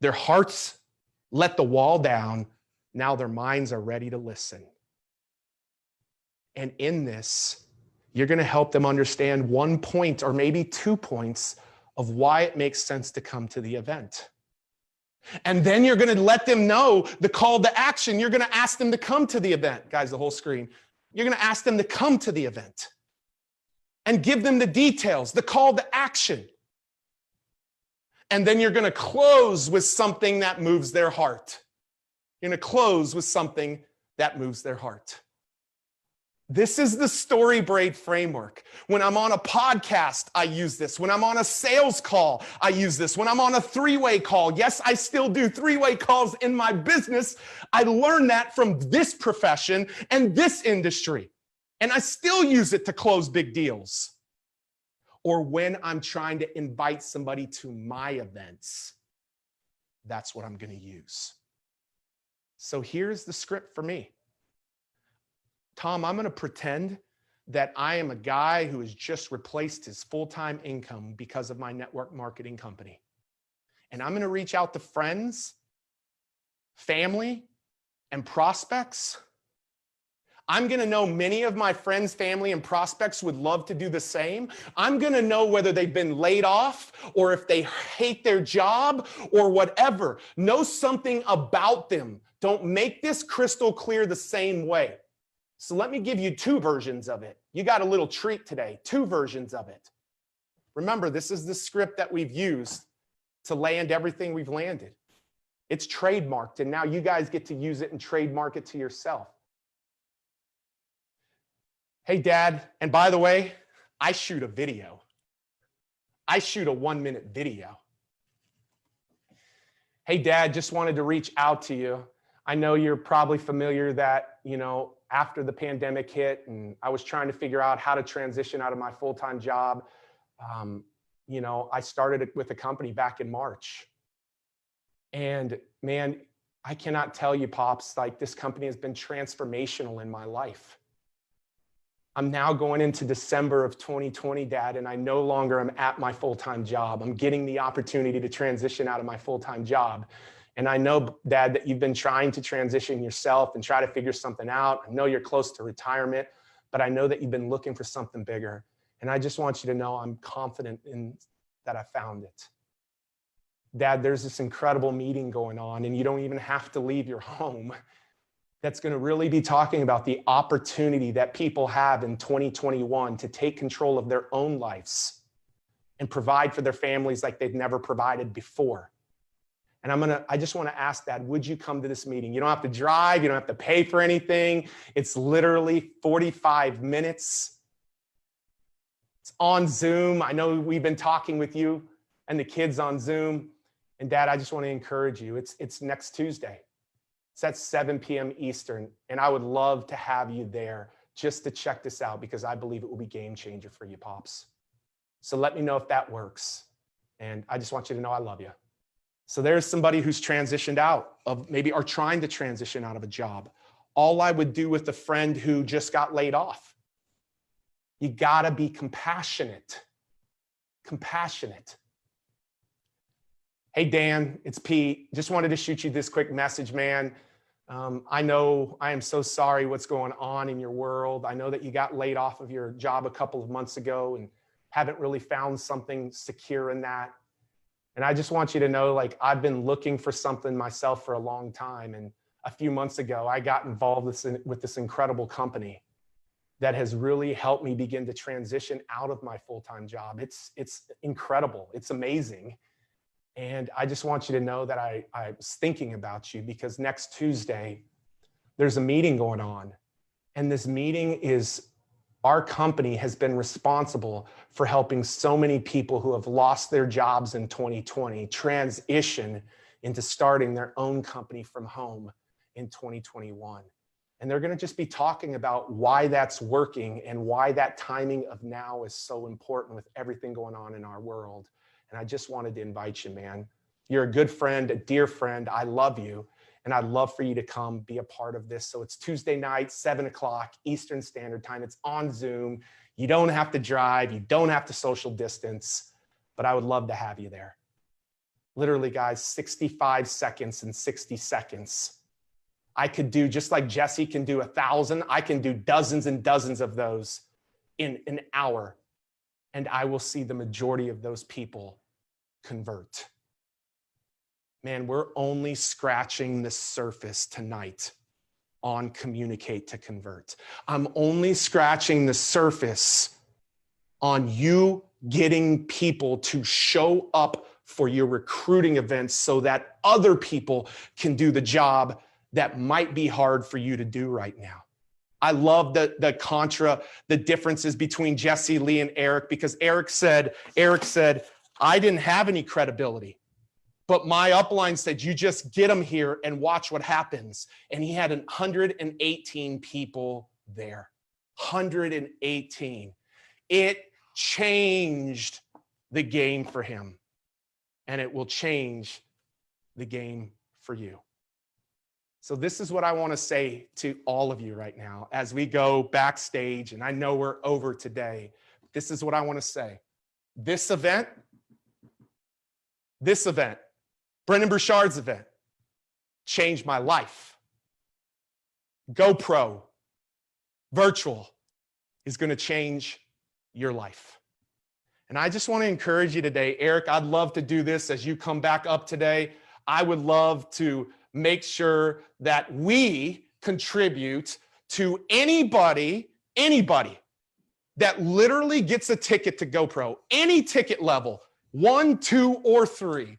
Their hearts let the wall down. Now their minds are ready to listen. And in this, you're going to help them understand 1 point or maybe 2 points of why it makes sense to come to the event. And then you're going to let them know the call to action. You're going to ask them to come to the event. Guys, the whole screen. You're going to ask them to come to the event and give them the details, the call to action. And then you're going to close with something that moves their heart. You're going to close with something that moves their heart. This is the StoryBraid framework. When I'm on a podcast, I use this. When I'm on a sales call, I use this. When I'm on a three-way call, yes, I still do three-way calls in my business. I learned that from this profession and this industry. And I still use it to close big deals. Or when I'm trying to invite somebody to my events, that's what I'm going to use. So here's the script for me. Tom, I'm going to pretend that I am a guy who has just replaced his full-time income because of my network marketing company. And I'm going to reach out to friends, family, and prospects. I'm going to know many of my friends, family, and prospects would love to do the same. I'm going to know whether they've been laid off or if they hate their job or whatever. Know something about them. Don't make this crystal clear the same way. So let me give you two versions of it. You got a little treat today, two versions of it. Remember, this is the script that we've used to land everything we've landed. It's trademarked, and now you guys get to use it and trademark it to yourself. Hey, Dad, and by the way, I shoot a video. I shoot a 1-minute video. Hey, Dad, just wanted to reach out to you. I know you're probably familiar that, after the pandemic hit and I was trying to figure out how to transition out of my full-time job, I started with a company back in March. And man, I cannot tell you, Pops, like this company has been transformational in my life. I'm now going into December of 2020, Dad, and I no longer am at my full-time job. I'm getting the opportunity to transition out of my full-time job. And I know, Dad, that you've been trying to transition yourself and try to figure something out. I know you're close to retirement, but I know that you've been looking for something bigger. And I just want you to know I'm confident in that I found it. Dad, there's this incredible meeting going on, and you don't even have to leave your home. That's going to really be talking about the opportunity that people have in 2021 to take control of their own lives and provide for their families like they've never provided before. And I just want to ask, Dad, would you come to this meeting? You don't have to drive. You don't have to pay for anything. It's literally 45 minutes. It's on Zoom. I know we've been talking with you and the kids on Zoom. And Dad, I just want to encourage you. It's next Tuesday. It's at 7 p.m. Eastern. And I would love to have you there just to check this out, because I believe it will be game changer for you, Pops. So let me know if that works. And I just want you to know I love you. So there's somebody who's transitioned out of maybe, or trying to transition out of a job. All I would do with a friend who just got laid off. You gotta be compassionate. Compassionate. Hey, Dan, it's Pete. Just wanted to shoot you this quick message, man. I know I am so sorry what's going on in your world. I know that you got laid off of your job a couple of months ago and haven't really found something secure in that. And I just want you to know, like, I've been looking for something myself for a long time. And a few months ago, I got involved with this incredible company that has really helped me begin to transition out of my full-time job. It's incredible. It's amazing. And I just want you to know that I was thinking about you, because next Tuesday, there's a meeting going on. And this meeting is, our company has been responsible for helping so many people who have lost their jobs in 2020 transition into starting their own company from home in 2021. And they're going to just be talking about why that's working and why that timing of now is so important with everything going on in our world. And I just wanted to invite you, man. You're a good friend, a dear friend. I love you. And I'd love for you to come be a part of this. So it's Tuesday night, 7 o'clock Eastern Standard Time. It's on Zoom. You don't have to drive. You don't have to social distance. But I would love to have you there. Literally, guys, 65 seconds and 60 seconds. I could do, just like Jessie can do 1,000, I can do dozens and dozens of those in an hour. And I will see the majority of those people convert. Man, we're only scratching the surface tonight on Communicate to Convert. I'm only scratching the surface on you getting people to show up for your recruiting events so that other people can do the job that might be hard for you to do right now. I love the differences between Jessie, Lee, and Eric, because Eric said, I didn't have any credibility. But my upline said, you just get them here and watch what happens. And he had 118 people there. 118. It changed the game for him. And it will change the game for you. So this is what I want to say to all of you right now as we go backstage. And I know we're over today. This is what I want to say. This event, Brendan Burchard's event, changed my life. GoPro virtual is going to change your life. And I just want to encourage you today, Eric, I'd love to do this as you come back up today. I would love to make sure that we contribute to anybody that literally gets a ticket to GoPro, any ticket level, 1, 2, or 3.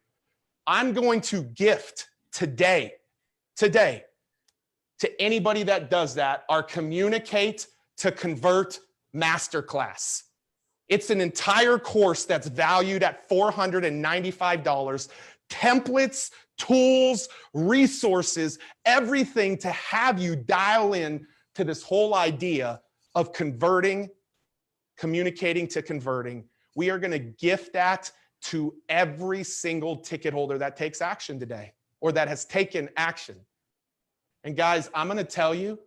I'm going to gift today, to anybody that does that, our Communicate to Convert Masterclass. It's an entire course that's valued at $495. Templates, tools, resources, everything to have you dial in to this whole idea of converting, communicating to converting. We are going to gift that to every single ticket holder that takes action today or that has taken action. And guys, I'm going to tell you,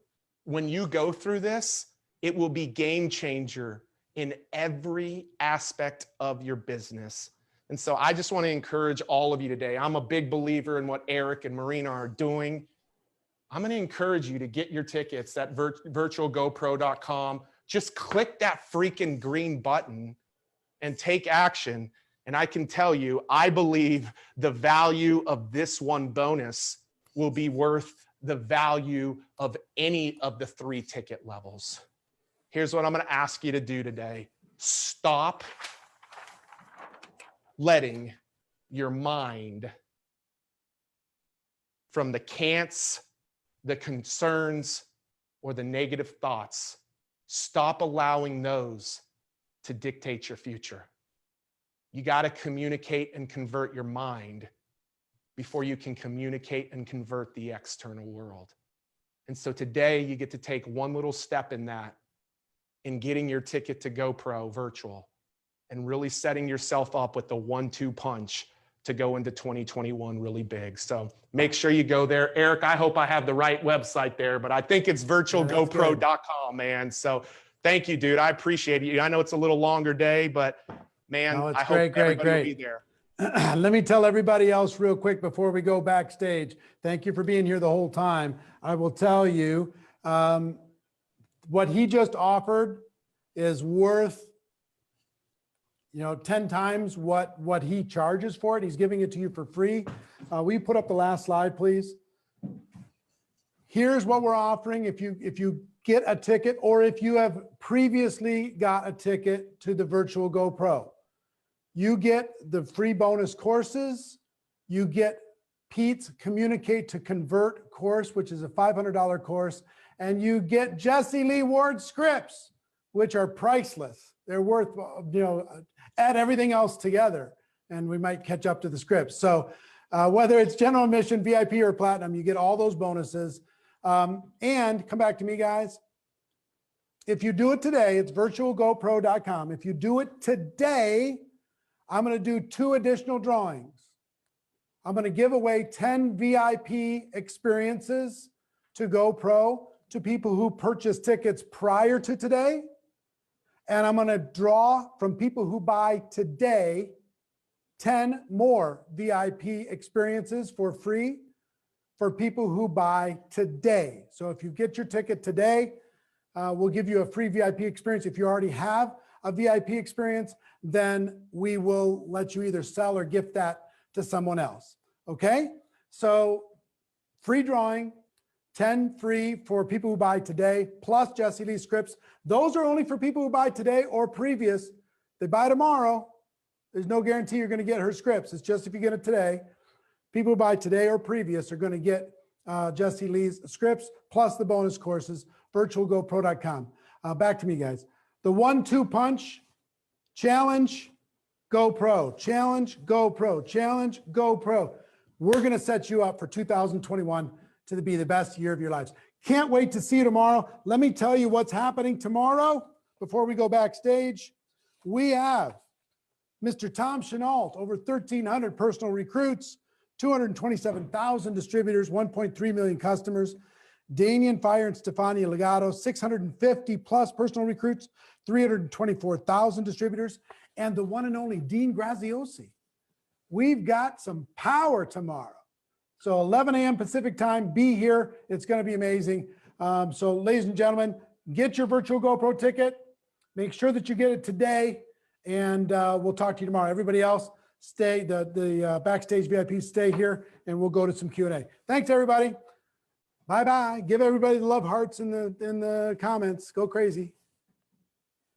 when you go through this, It will be game changer in every aspect of your business. And so I just want to encourage all of you today. I'm a big believer in what Eric and Marina are doing. I'm going to encourage you to get your tickets at virtualgopro.com. Just click that freaking green button and take action. And I can tell you, I believe the value of this one bonus will be worth the value of any of the 3 ticket levels. Here's what I'm going to ask you to do today. Stop letting your mind from the can'ts, the concerns, or the negative thoughts. Stop allowing those to dictate your future. You got to communicate and convert your mind before you can communicate and convert the external world. And so today you get to take one little step in that, in getting your ticket to GoPro virtual and really setting yourself up with the 1-2 punch to go into 2021 really big. So make sure you go there. Eric, I hope I have the right website there, but I think it's virtualgopro.com, man. So thank you, dude. I appreciate it. I know it's a little longer day, but man, No, it's I hope everybody will be there. Let me tell everybody else real quick before we go backstage. Thank you for being here the whole time. I will tell you, what he just offered is worth 10 times what he charges for it. He's giving it to you for free. Will you put up the last slide, please? Here's what we're offering. If you get a ticket, or if you have previously got a ticket to the Virtual GoPro, you get the free bonus courses. You get Pete's Communicate to Convert course, which is a $500 course. And you get Jessie Lee Ward scripts, which are priceless. They're worth, add everything else together, and we might catch up to the scripts. So whether it's general admission, VIP, or platinum, you get all those bonuses. And come back to me, guys. If you do it today, it's virtualgopro.com. If you do it today, I'm going to do 2 additional drawings. I'm going to give away 10 VIP experiences to GoPro to people who purchase tickets prior to today. And I'm going to draw from people who buy today 10 more VIP experiences for free for people who buy today. So if you get your ticket today, we'll give you a free VIP experience. If you already have a VIP experience, then we will let you either sell or gift that to someone else. Okay? So free drawing, 10 free for people who buy today, plus Jessie Lee scripts. Those are only for people who buy today or previous. They buy tomorrow, there's no guarantee you're going to get her scripts. It's just if you get it today. People who buy today or previous are going to get Jessie Lee's scripts plus the bonus courses, virtualgopro.com. Back to me, guys. The 1-2 punch, challenge, GoPro, challenge, GoPro, challenge, GoPro. We're going to set you up for 2021 to be the best year of your lives. Can't wait to see you tomorrow. Let me tell you what's happening tomorrow before we go backstage. We have Mr. Tom Chenault, over 1,300 personal recruits, 227,000 distributors, 1.3 million customers. Damian Fire and Stefania Legato, 650 plus personal recruits, 324,000 distributors, and the one and only Dean Graziosi. We've got some power tomorrow. So 11 a.m. Pacific time, be here. It's going to be amazing. So ladies and gentlemen, get your virtual GoPro ticket. Make sure that you get it today, and we'll talk to you tomorrow. Everybody else, stay, the backstage VIPs, stay here, and we'll go to some Q&A. Thanks, everybody. Bye-bye. Give everybody the love hearts in the comments. Go crazy.